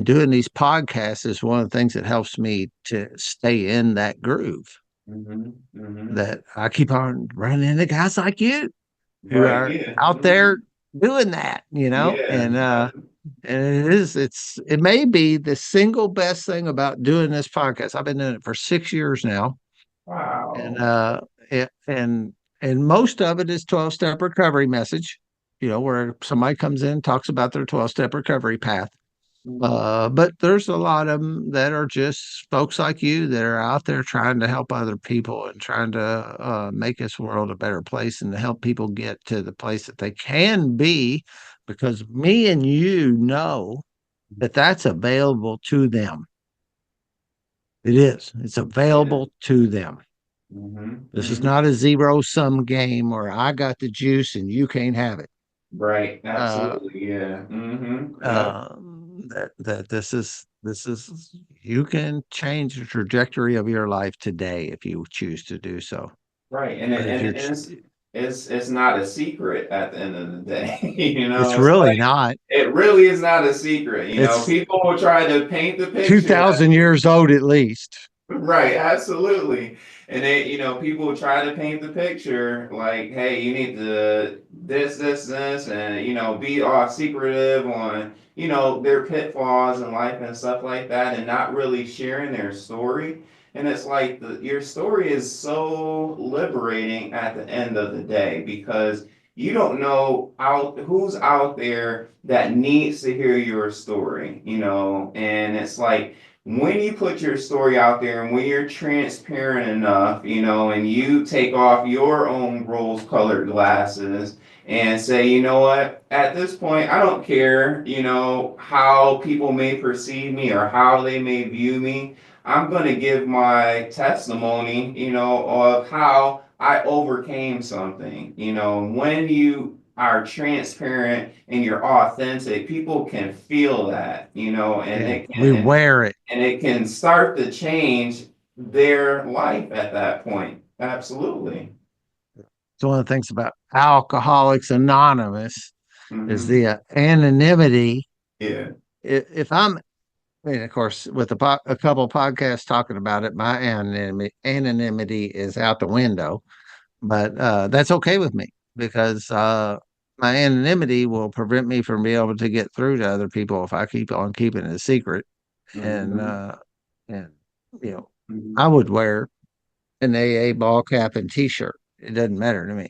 doing these podcasts is one of the things that helps me to stay in that groove. Hmm. Hmm. That I keep on running into guys like you who Right. are Yeah. out there Hmm. doing that, Yeah. and it may be the single best thing about doing this podcast. I've been doing it for 6 years now, and Wow. and most of it is 12-step recovery message, where somebody comes in and talks about their 12-step recovery path. Hmm. But there's a lot of them that are just folks like you that are out there trying to help other people and trying to make this world a better place and to help people get to the place that they can be, because me and you know that that's available to them. It is. It's Yeah. available to them. Hmm. This is Hmm. not a zero sum game where I got the juice and you can't have it. Right. Uh, Absolutely. Yeah. Hmm. Yep. that this is you can change the trajectory of your life today if you choose to do so. Right. And But if you're, it's not a secret at the end of the day. You it's know, it's really like not. it really is not a secret. You know, It's people will try to paint the picture. 2,000 years old at least. Right, absolutely. And people try to paint the picture like, hey, you need to this, and be all secretive on, their pitfalls in life and stuff like that, and not really sharing their story. And it's like your story is so liberating at the end of the day because you don't know who's out there that needs to hear your story, and it's like when you put your story out there and when you're transparent enough, and you take off your own rose colored glasses and say, you know what, at this point, I don't care, how people may perceive me or how they may view me. I'm going to give my testimony, of how I overcame something. When you are transparent and you're authentic, people can feel that, and Yeah, it we can wear it. and it can start to change their life at that point. Absolutely. It's one of the things about Alcoholics Anonymous is Hmm. the anonymity. Yeah. If I mean, of course, with a couple of podcasts talking about it, my anonymity is out the window, but that's okay with me because my anonymity will prevent me from being able to get through to other people if I keep on keeping it a secret. And Hmm. and you know, I Hmm. would wear an AA ball cap and T-shirt. It doesn't matter to me.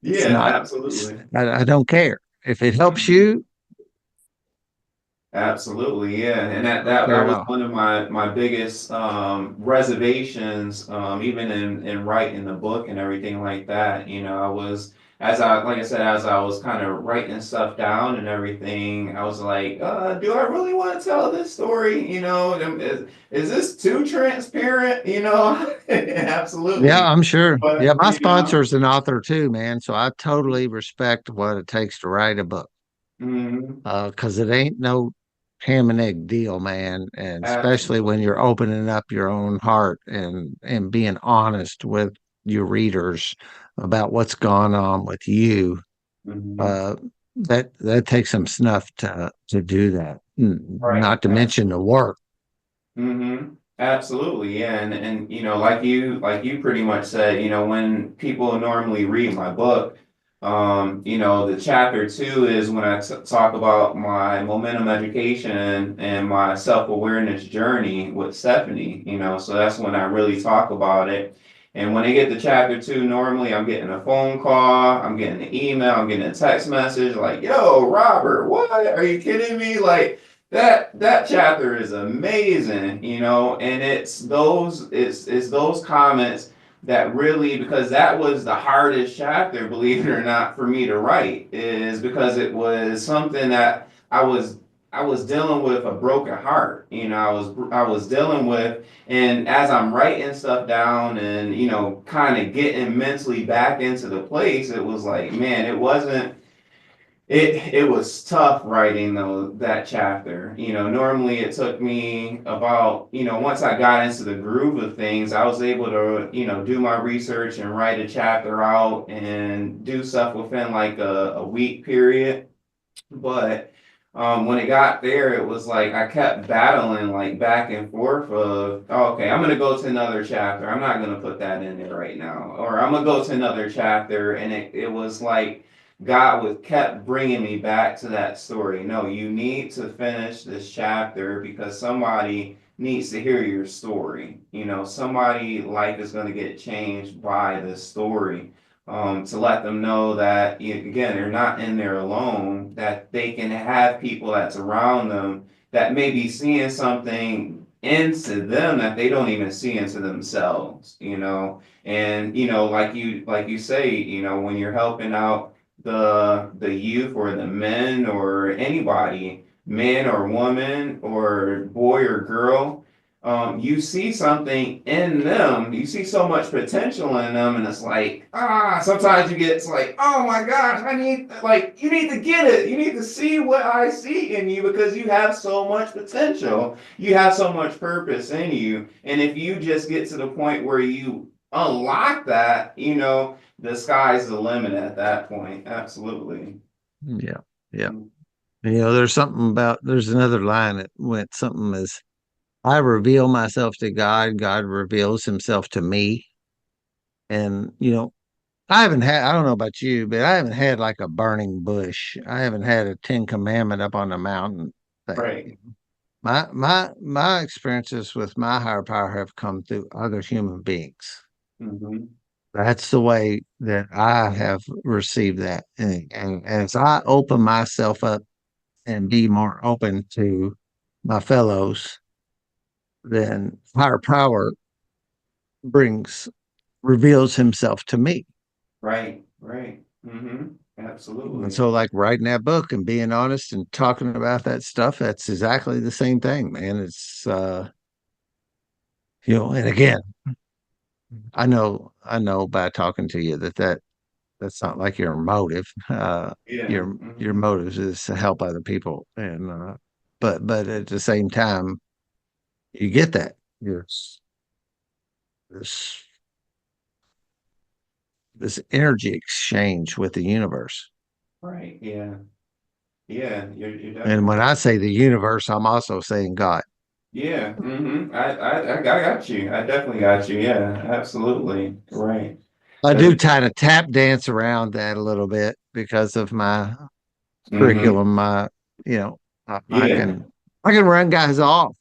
It's Yeah, not. absolutely. I don't care if it helps Mhm. you. Absolutely, yeah, and that I don't that care that at was all. one of my biggest reservations, even in writing the book and everything like that. I was like I said, as I was kind of writing stuff down and everything, I was like, do I really want to tell this story? Is this too transparent? Yeah, Absolutely, I'm sure. Yeah, but my sponsor is an author too, man. So I totally respect what it takes to write a book. Mhm. Because it ain't no ham and egg deal, man. And especially when you're Absolutely. opening up your own heart and being honest with your readers about what's gone on with you. Mhm. Uh, that takes some snuff to do that. Right, Not to mention the absolutely. work. Absolutely, yeah, and like you pretty much said, when people normally read my book, the chapter two is when I talk about my momentum education and my self-awareness journey with Stephanie, so that's when I really talk about it. And when I get to chapter two, normally I'm getting a phone call, I'm getting an email, I'm getting a text message like, "Yo, Robert, what? Are you kidding me?" Like that chapter is amazing, and it's those comments that really, because that was the hardest chapter, believe it or not, for me to write, is because it was something that I was dealing with a broken heart. I was dealing with, and as I'm writing stuff down and kind of getting mentally back into the place, it was like, man, it was tough writing that chapter. Normally it took me about, once I got into the groove of things, I was able to, do my research and write a chapter out and do stuff within like a week period. But when it got there, it was like I kept battling like back and forth of, oh, okay, I'm gonna go to another chapter. I'm not gonna put that in there right now, or I'm gonna go to another chapter, and it was like God was kept bringing me back to that story. No, you need to finish this chapter because somebody needs to hear your story. Somebody life is gonna get changed by this story, to let them know that again they're not in there alone, that they can have people that's around them that may be seeing something into them that they don't even see into themselves, and like you say, when you're helping out the youth or the men or anybody, man or woman or boy or girl, you see something in them, you see so much potential in them, and it's like, sometimes you get, it's like, oh my gosh, I need, like, you need to get it. You need to see what I see in you because you have so much potential. You have so much purpose in you. And if you just get to the point where you unlock that, the sky's the limit at that point. Absolutely. Yeah. Yeah. There's another line that went something as I reveal myself to God, God reveals himself to me. And, I don't know about you, but I haven't had like a burning bush. I haven't had a 10 commandment up on the mountain thing. Right. My experiences with my higher power have come through other human beings. Hmm. That's the way that I have received that. And as I open myself up and be more open to my fellows, then higher power brings reveals himself to me. Right. Right. And Absolutely. so, like writing that book and being honest and talking about that stuff, that's exactly the same thing, man. And again, I know by talking to you that's not like your motive. Yeah. Your motive is to help other people, and but at the same time, you get that this this energy exchange with the universe. Right. Yeah. Yeah. You're And definitely. when I say the universe, I'm also saying God. Yeah. I got you. I definitely got you. Yeah. Absolutely. Right. I Because. do kind of tap dance around that a little bit because of my Hmm. curriculum. You know, I, I Yeah. can I can run guys off.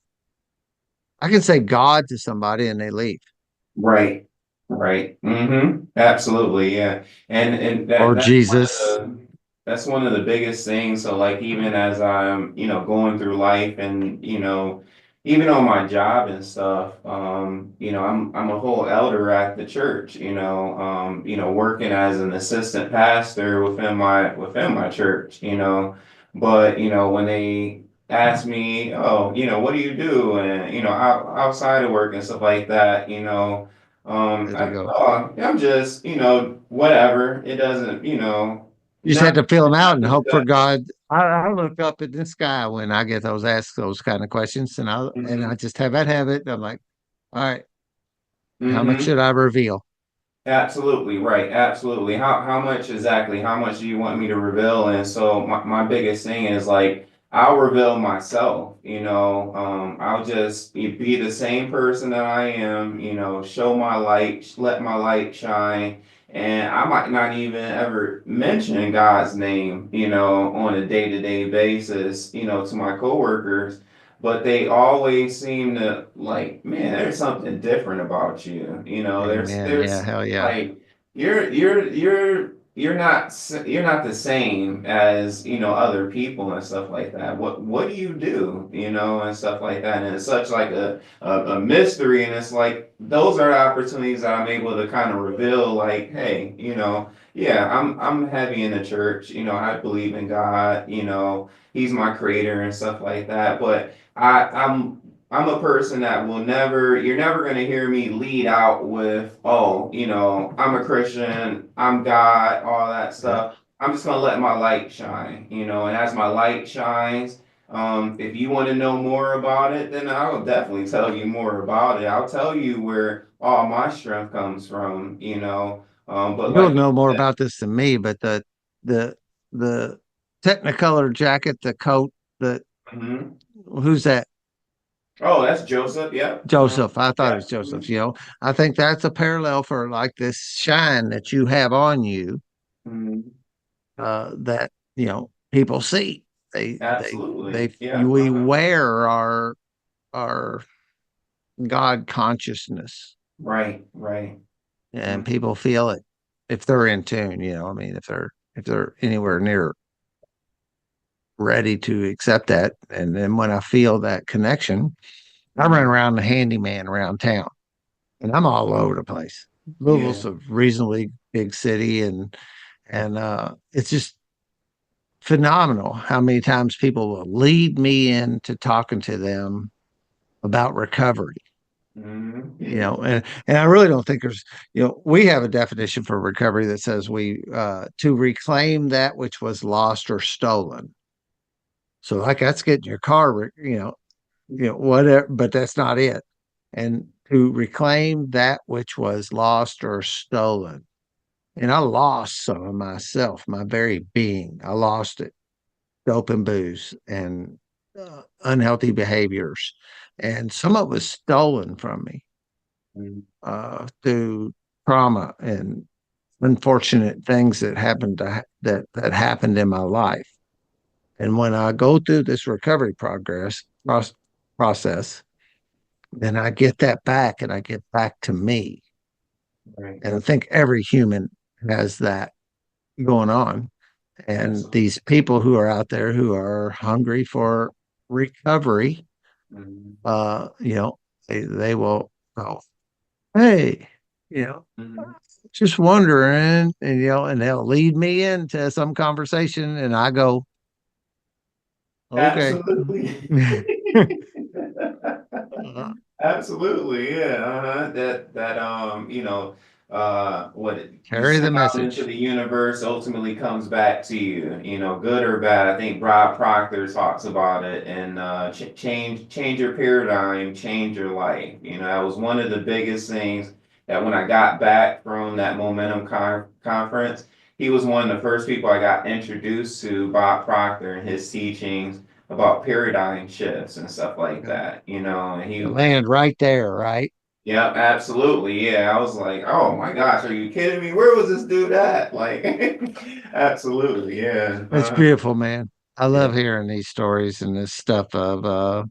I can say God to somebody and they leave, Right. Right. Absolutely. Yeah. And or that's one of Jesus. the biggest things. So like even as I'm, going through life and, even on my job and stuff, I'm a whole elder at the church, working as an assistant pastor within my church, but when they ask me, oh, what do you do? And, outside of work and stuff like that, There you go. I'm just, whatever. It doesn't, You just had to fill them out not and just hope for that. God. I look up at the sky when I get those asked those kind of questions, and I Mhm. just have that habit. I'm like, all right, how much Hmm. should I reveal? Absolutely, right. Absolutely. How much exactly? How much do you want me to reveal? And so my biggest thing is like I'll reveal myself, I'll just be the same person that I am, show my light, let my light shine. And I might not even ever mention God's name, on a day-to-day basis, to my coworkers, but they always seem to like, man, there's something different about you. There's Amen. Yeah, there's hell yeah. like you're not the same as other people and stuff like that. What do you do, and stuff like that? And it's such like a mystery, and it's like those are the opportunities that I'm able to kind of reveal. Like, hey, yeah, I'm heavy in the church. I believe in God. He's my creator and stuff like that. But I'm a person that you're never going to hear me lead out with, oh, I'm a Christian, I'm God, all that Yeah. stuff. I'm just going to let my light shine, and as my light shines, if you want to know more about it, then I'll definitely tell you more about it. I'll tell you where all my strength comes from, but You'll like you know more said. about this than me, but the the Technicolor jacket, the coat, the Mhm. who's that? Oh, that's Joseph. Yep. Joseph. I thought it Yeah. was Joseph. I think that's a parallel for like this shine that you have on you, Mhm. that people see. Absolutely. Yeah. We wear our God consciousness, Right. Right. and Mhm. people feel it if they're in tune. I mean, if they're anywhere near ready to accept that, and then when I feel that connection, I run Mhm. around the handyman around town, and I'm all over the place. Yeah. Louisville's a reasonably big city, and it's just phenomenal how many times people will lead me into talking to them about recovery. Mhm. And I really don't think there's, we have a definition for recovery that says we to reclaim that which was lost or stolen. So like that's getting your car, whatever, but that's not it. And to reclaim that which was lost or stolen. And I lost some of myself, my very being. I lost it, dope and booze and unhealthy behaviors. And some of it was stolen from me Mhm. through trauma and unfortunate things that that happened in my life. And when I go through this recovery process, then I get that back and I get back to me. Right. And I think every human has that going on. And Absolutely. these people who are out there who are hungry for recovery, Mhm. uh, you know, they will go, hey, you know, Mhm. just wondering, and they'll lead me into some conversation, and I go, okay. Absolutely. Uh, Absolutely, yeah, what you carry the send out into message. the universe ultimately comes back to you, good or bad. I think Rob Proctor talks about it and change your paradigm, change your life. That was one of the biggest things that when I got back from that Momentum conference, he was one of the first people I got introduced to Bob Proctor and his teachings about paradigm shifts and stuff like that, and You he, land right there, right? yeah, absolutely, yeah. I was like, oh my gosh, are you kidding me? Where was this dude at? Like, absolutely, yeah, It's beautiful, man. I yeah. love hearing these stories and this stuff of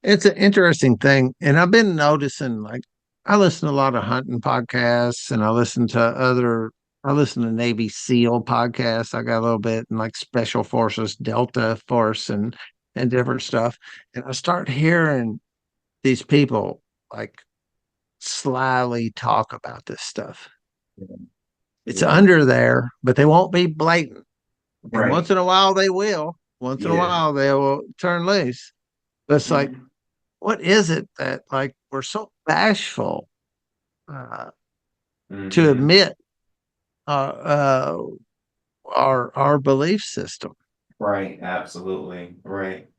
it's an interesting thing. And I've been noticing like I listen to a lot of hunting podcasts and I listen to Navy SEAL podcasts. I got a little bit in like special forces, Delta Force and different stuff. And I start hearing these people like slyly talk about this stuff. It's Yeah, under there, but they won't be blatant. And once right, in a while they will. Once in a yeah. while they will turn loose. But it's like, Mhm. what is it that like we're so bashful uh, to Mhm. admit our belief system? Right, absolutely, right.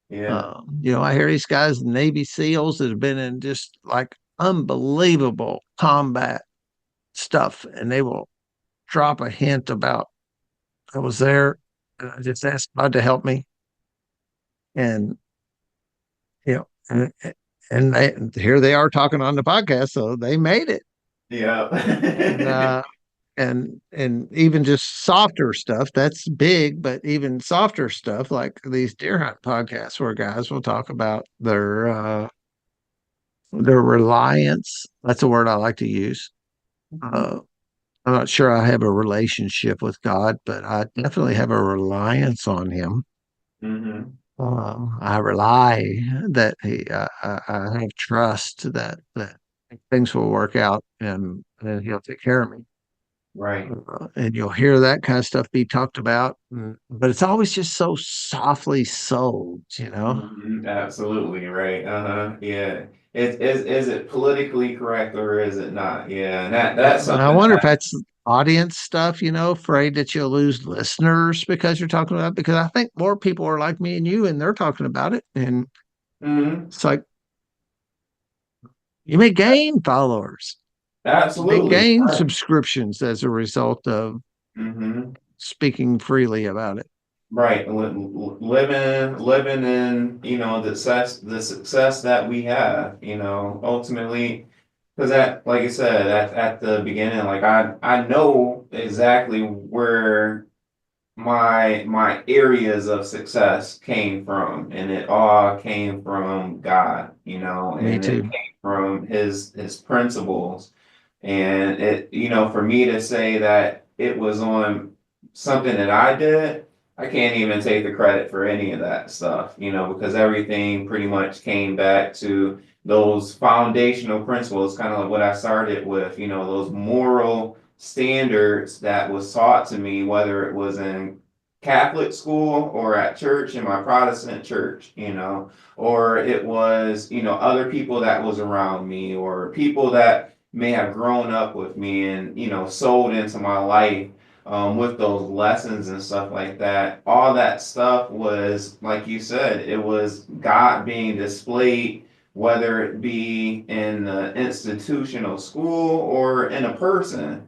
Yeah. I hear these guys, Navy SEALs, that have been in just like unbelievable combat stuff, and they will drop a hint about I was there. And I just asked God to help me, and you know, and, here they are talking on the podcast, so they made it. And Yeah. and even just softer stuff that's big, but even softer stuff like these deer hunt podcasts where guys will talk about their reliance. That's a word I like to use. Uh, I'm not sure I have a relationship with God, but I definitely have a reliance on Him. Hmm. I rely that I have trust that things will work out and He'll take care of me. Right. And you'll hear that kind of stuff be talked about, but it's always just so softly sold, you know. Absolutely right. Uh-huh. Yeah. Is it politically correct or is it not? Yeah. And that's And I something wonder if that that's audience stuff, afraid that you'll lose listeners because you're talking about it. Because I think more people are like me and you, and they're talking about it, and Mhm. it's like you may gain followers, you may Absolutely. gain Right. subscriptions as a result of Hmm. speaking freely about it. Right. Living in, the success that we have, ultimately, because like I said, at the beginning, like I know exactly where my areas of success came from, and it all came from God, Me and it too. came from his principles. And for me to say that it was on something that I did, I can't even take the credit for any of that stuff, because everything pretty much came back to those foundational principles, kind of like what I started with, those moral standards that was taught to me, whether it was in Catholic school or at church in my Protestant church, or it was, other people that was around me or people that may have grown up with me and, sold into my life with those lessons and stuff like that. All that stuff was, like you said, it was God being displayed, whether it be in the institutional school or in a person,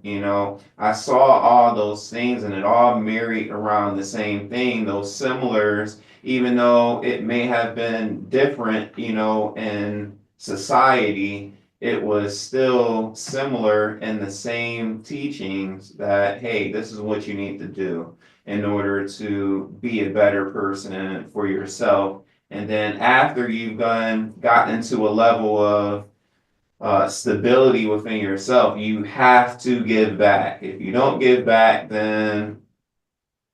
I saw all those things and it all married around the same thing, those similars, even though it may have been different, in society, it was still similar in the same teachings that, hey, this is what you need to do in order to be a better person for yourself. And then after you've gotten into a level of stability within yourself, you have to give back. If you don't give back, then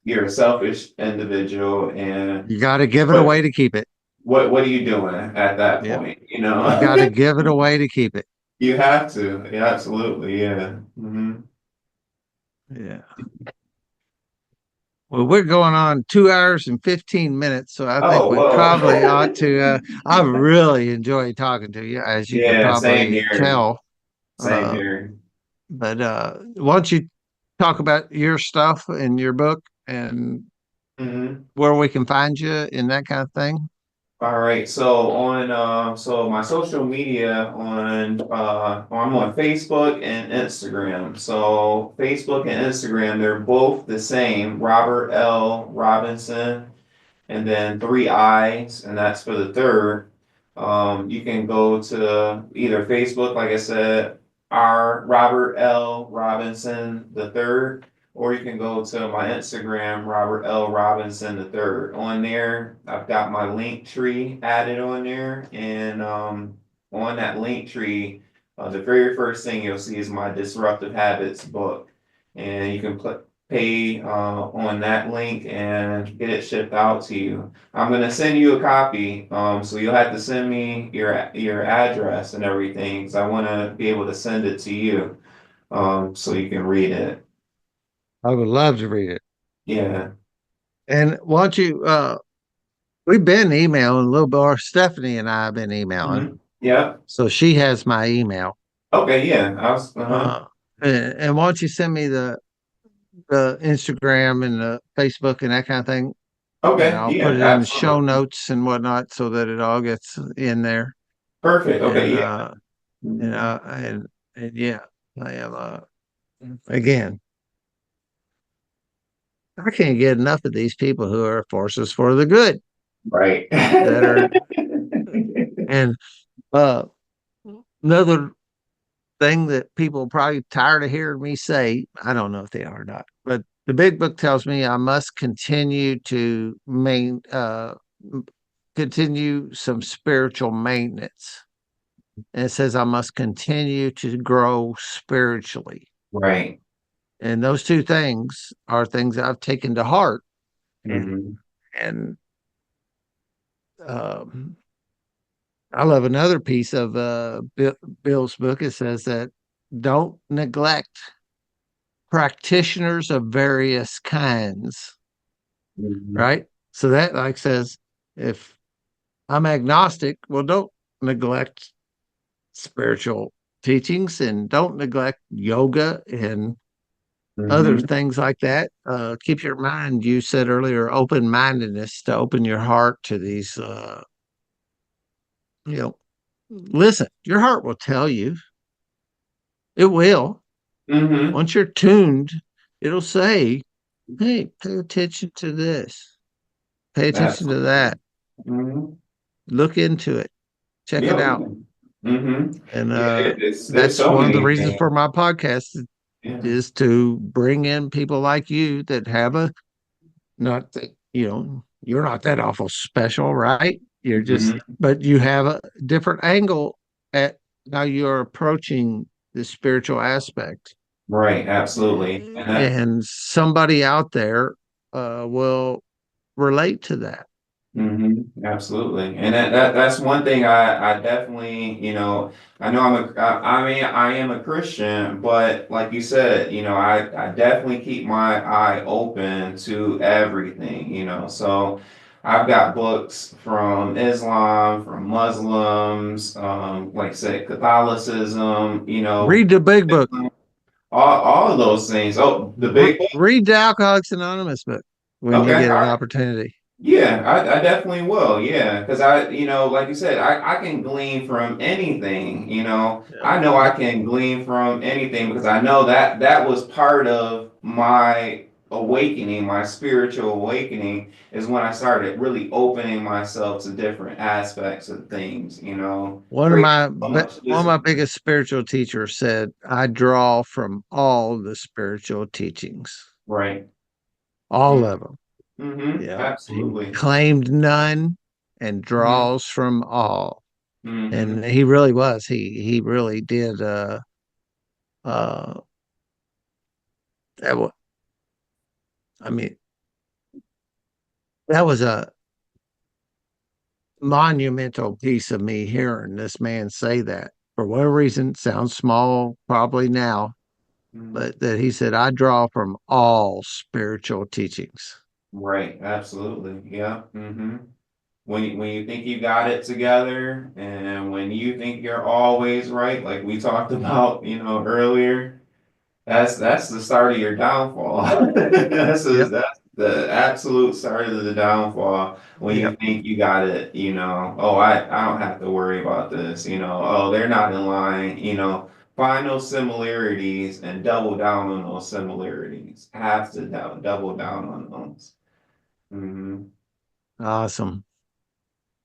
you're a selfish individual. And You got to give it what away to keep it. what are you doing at that Yeah. point? You got to give it away to keep it. You have to. Yeah, absolutely. Yeah. Yeah. Well, we're going on 2 hours and 15 minutes, so I think Oh, we whoa. probably ought to. I really enjoy talking to you, as you could Yeah, same probably here. tell. Same Uh, here. but why don't you talk about your stuff in your book and hmm where we can find you and that kind of thing? All right. So on so my social media I'm on Facebook and Instagram. So Facebook and Instagram, they're both the same, Robert L. Robinson, and then three I's, and that's for the third. You can go to either Facebook, like I said, R Robert L. Robinson the third, or you can go to my Instagram, Robert L. Robinson the third. On there, I've got my link tree added on there, and on that link tree, the very first thing you'll see is my Disruptive Habits book, and you can pay on that link and get it shipped out to you. I'm gonna send you a copy, so you'll have to send me your address and everything, because I want to be able to send it to you, so you can read it. I would love to read it. Yeah. And why don't you? We've been emailing a little bit. Or Stephanie and I have been emailing, Yeah. so she has my email. Okay. Yeah. I was. Uh-huh. Uh, and why don't you send me the Instagram and the Facebook and that kind of thing, and Okay. I'll Yeah. put it in the show Absolutely. notes and whatnot so that it all gets in there. Perfect. Okay. And Yeah. and Mhm. and yeah, I am again. I can't get enough of these people who are forces for the good Right. that are and uh another thing that people are probably tired of hearing me say, I don't know if they are or not, but the big book tells me I must continue to continue some spiritual maintenance. And it says I must continue to grow spiritually. Right. And those two things are things I've taken to heart. hmm And um, I love another piece of Bill's book. It says that don't neglect practitioners of various kinds, hmm right? So that like says, if I'm agnostic, well, don't neglect spiritual teachings and don't neglect yoga and other hmm things like that. Keep your mind, you said earlier, open mindedness to open your heart to these, you know, listen, your heart will tell you, it will. hmm Once you're tuned, it'll say, hey, pay attention to this, pay attention to Absolutely. that, hmm look into it, check it Yeah. out. hmm And Yeah. There's that's so one of the many reasons for things. my podcast Yeah. is to bring in people like you that have a not that you're not that awful special, right? You're just, hmm but you have a different angle at how you're approaching the spiritual aspect. Right. Absolutely. And that. And somebody out there will relate to that. Absolutely. And that's one thing I definitely, I know I mean, I am a Christian, but like you said, I definitely keep my eye open to everything, so I've got books from Islam, from Muslims, like I said, Catholicism, Read the big book. all of those things. Oh, the big book. Read the Alcoholics Anonymous book when you Okay. get an opportunity. Yeah, I definitely will. Yeah, because like you said, I can glean from anything. Yeah. I know I can glean from anything because I know that was part of my awakening, my spiritual awakening, is when I started really opening myself to different aspects of things. Creating so much One of my discipline. biggest spiritual teachers said, "I draw from all the spiritual teachings, Right. all of them." Yeah, he Absolutely. claimed none and hmm draws from all, hmm and he really was. He really did. Uh, that was, I mean, that was a monumental piece of me hearing this man say that. For whatever reason, sounds small probably now, but that he said, I draw from all spiritual teachings. Right. Absolutely. Yeah. When you think you got it together and when you think you're always right, like we talked about, earlier, that's the start of your downfall. Yep. That's the absolute start of the downfall when you Yep. think you got it, oh, I don't have to worry about this, oh, they're not in line, find those similarities and double down on those similarities. Have to double down on those. hmm Awesome.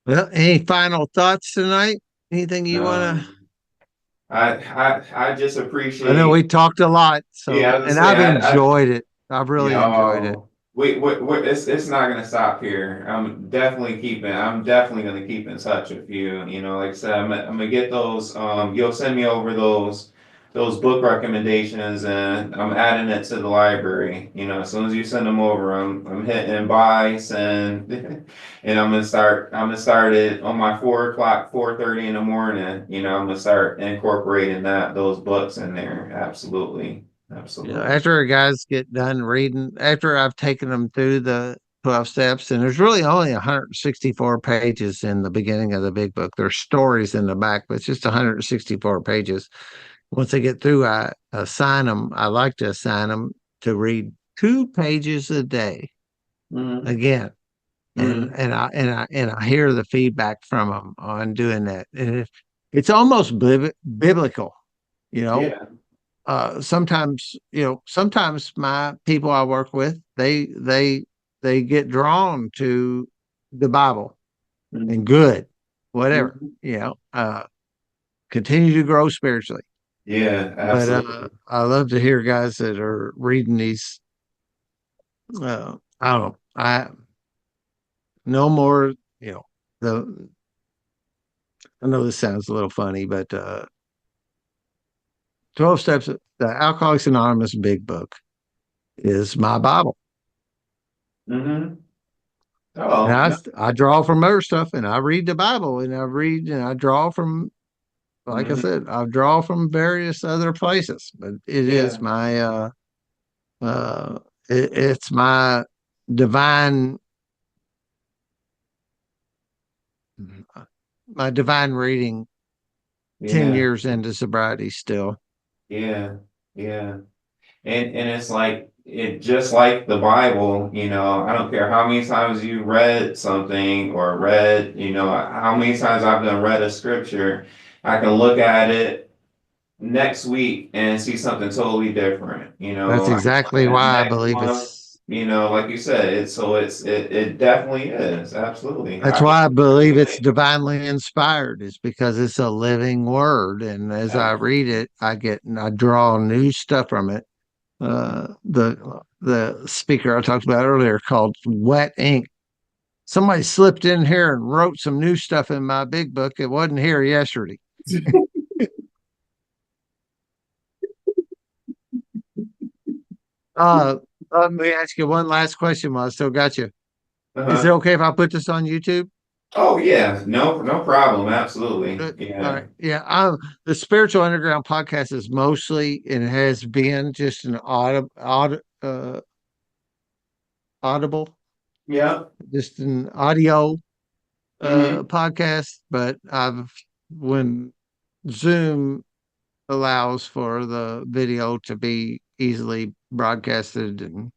Well, any final thoughts tonight? Anything you want to? Um, I just I know we appreciate. talked a lot, Yeah, I so, was and gonna say I've enjoyed it. I've really enjoyed it. oh, it's not gonna stop here. I'm definitely gonna keep in touch with you. Like I said, I'm gonna get those. You'll send me over those book recommendations, and I'm adding it to the library. As soon as you send them over, I'm hitting buy, send, and I'm gonna start it on my 4 o'clock, 4:30 in the morning. I'm gonna start incorporating those books in there. Absolutely, absolutely. After guys get done reading, after I've taken them through the 12 steps, and there's really only 164 pages in the beginning of the big book. There's stories in the back, but it's just 164 pages. Once they get through, I like to assign them to read 2 pages a day Mhm. again. And, Mhm. I hear the feedback from them on doing that. And it's almost biblical, you know, Yeah. sometimes my people I work with, they get drawn to the Bible and Mhm. good, whatever, Mhm. continue to grow spiritually. Yeah, But absolutely. I love to hear guys that are reading these. I don't know. I no more. You know, the I know this sounds a little funny, but 12 Steps, the Alcoholics Anonymous Big Book is my Bible. hmm And Oh, no. I draw from other stuff and I read the Bible and I read and I draw from, like I hmm said, I draw from various other places, but it Yeah. is uh, it's my divine, my divine reading 10 Yeah. years into sobriety still. Yeah. Yeah. And it's like it just like the Bible, I don't care how many times you read something or read, how many times I've done read a scripture, I can look at it next week and see something totally different. That's I can look exactly at it why I next believe month, like you said, it definitely is. Absolutely. that's why I believe it's divinely inspired, is because it's a living word. And as I read it, I draw new stuff from it. The speaker I talked about earlier called Wet Ink. Somebody slipped in here and wrote some new stuff in my big book. It wasn't here yesterday. Uh, Let me ask you one last question while I still got you. Is it Uh-huh. okay if I put this on YouTube? Oh yeah, no problem. Absolutely. Good. All Yeah. right. Yeah. The Spiritual Underground podcast is mostly and has been just an audible, Yeah. just an audio Hmm. podcast. But when Zoom allows for the video to be easily broadcasted, and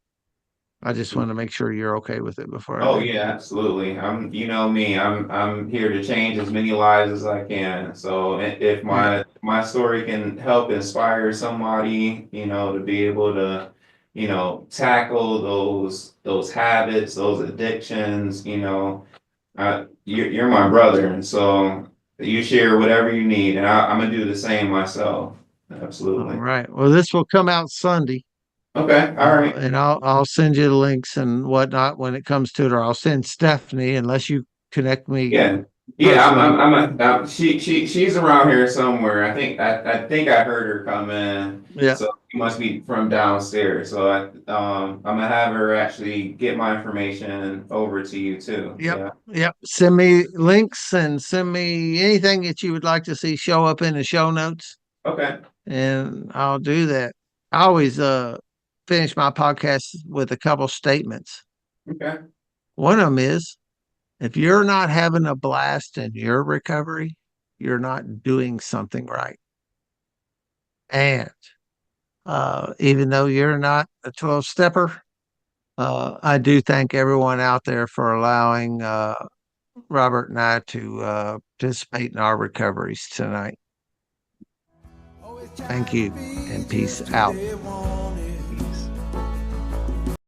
I just want to make sure you're okay with it before I Oh do. yeah, absolutely. You know me. I'm here to change as many lives as I can. So if Yeah. my story can help inspire somebody, to be able to, tackle those habits, those addictions, you're my brother, and so you share whatever you need, and I'm gonna do the same myself. All Absolutely. right. Well, this will come out Sunday. Okay. All right. And I'll send you the links and whatnot when it comes to it, or I'll send Stephanie unless you connect me Yeah. Yeah, personally. she's around here somewhere. I think I heard her come in. Yeah. So she must be from downstairs. So I'm gonna have her actually get my information over to you too. Yep. Yeah. Yep. Send me links and send me anything that you would like to see show up in the show notes, Okay. and I'll do that. I always finish my podcast with a couple statements. Okay. One of them is, if you're not having a blast in your recovery, you're not doing something right. And even though you're not a 12 stepper, I do thank everyone out there for allowing Robert and I to participate in our recoveries tonight. Thank you and peace out.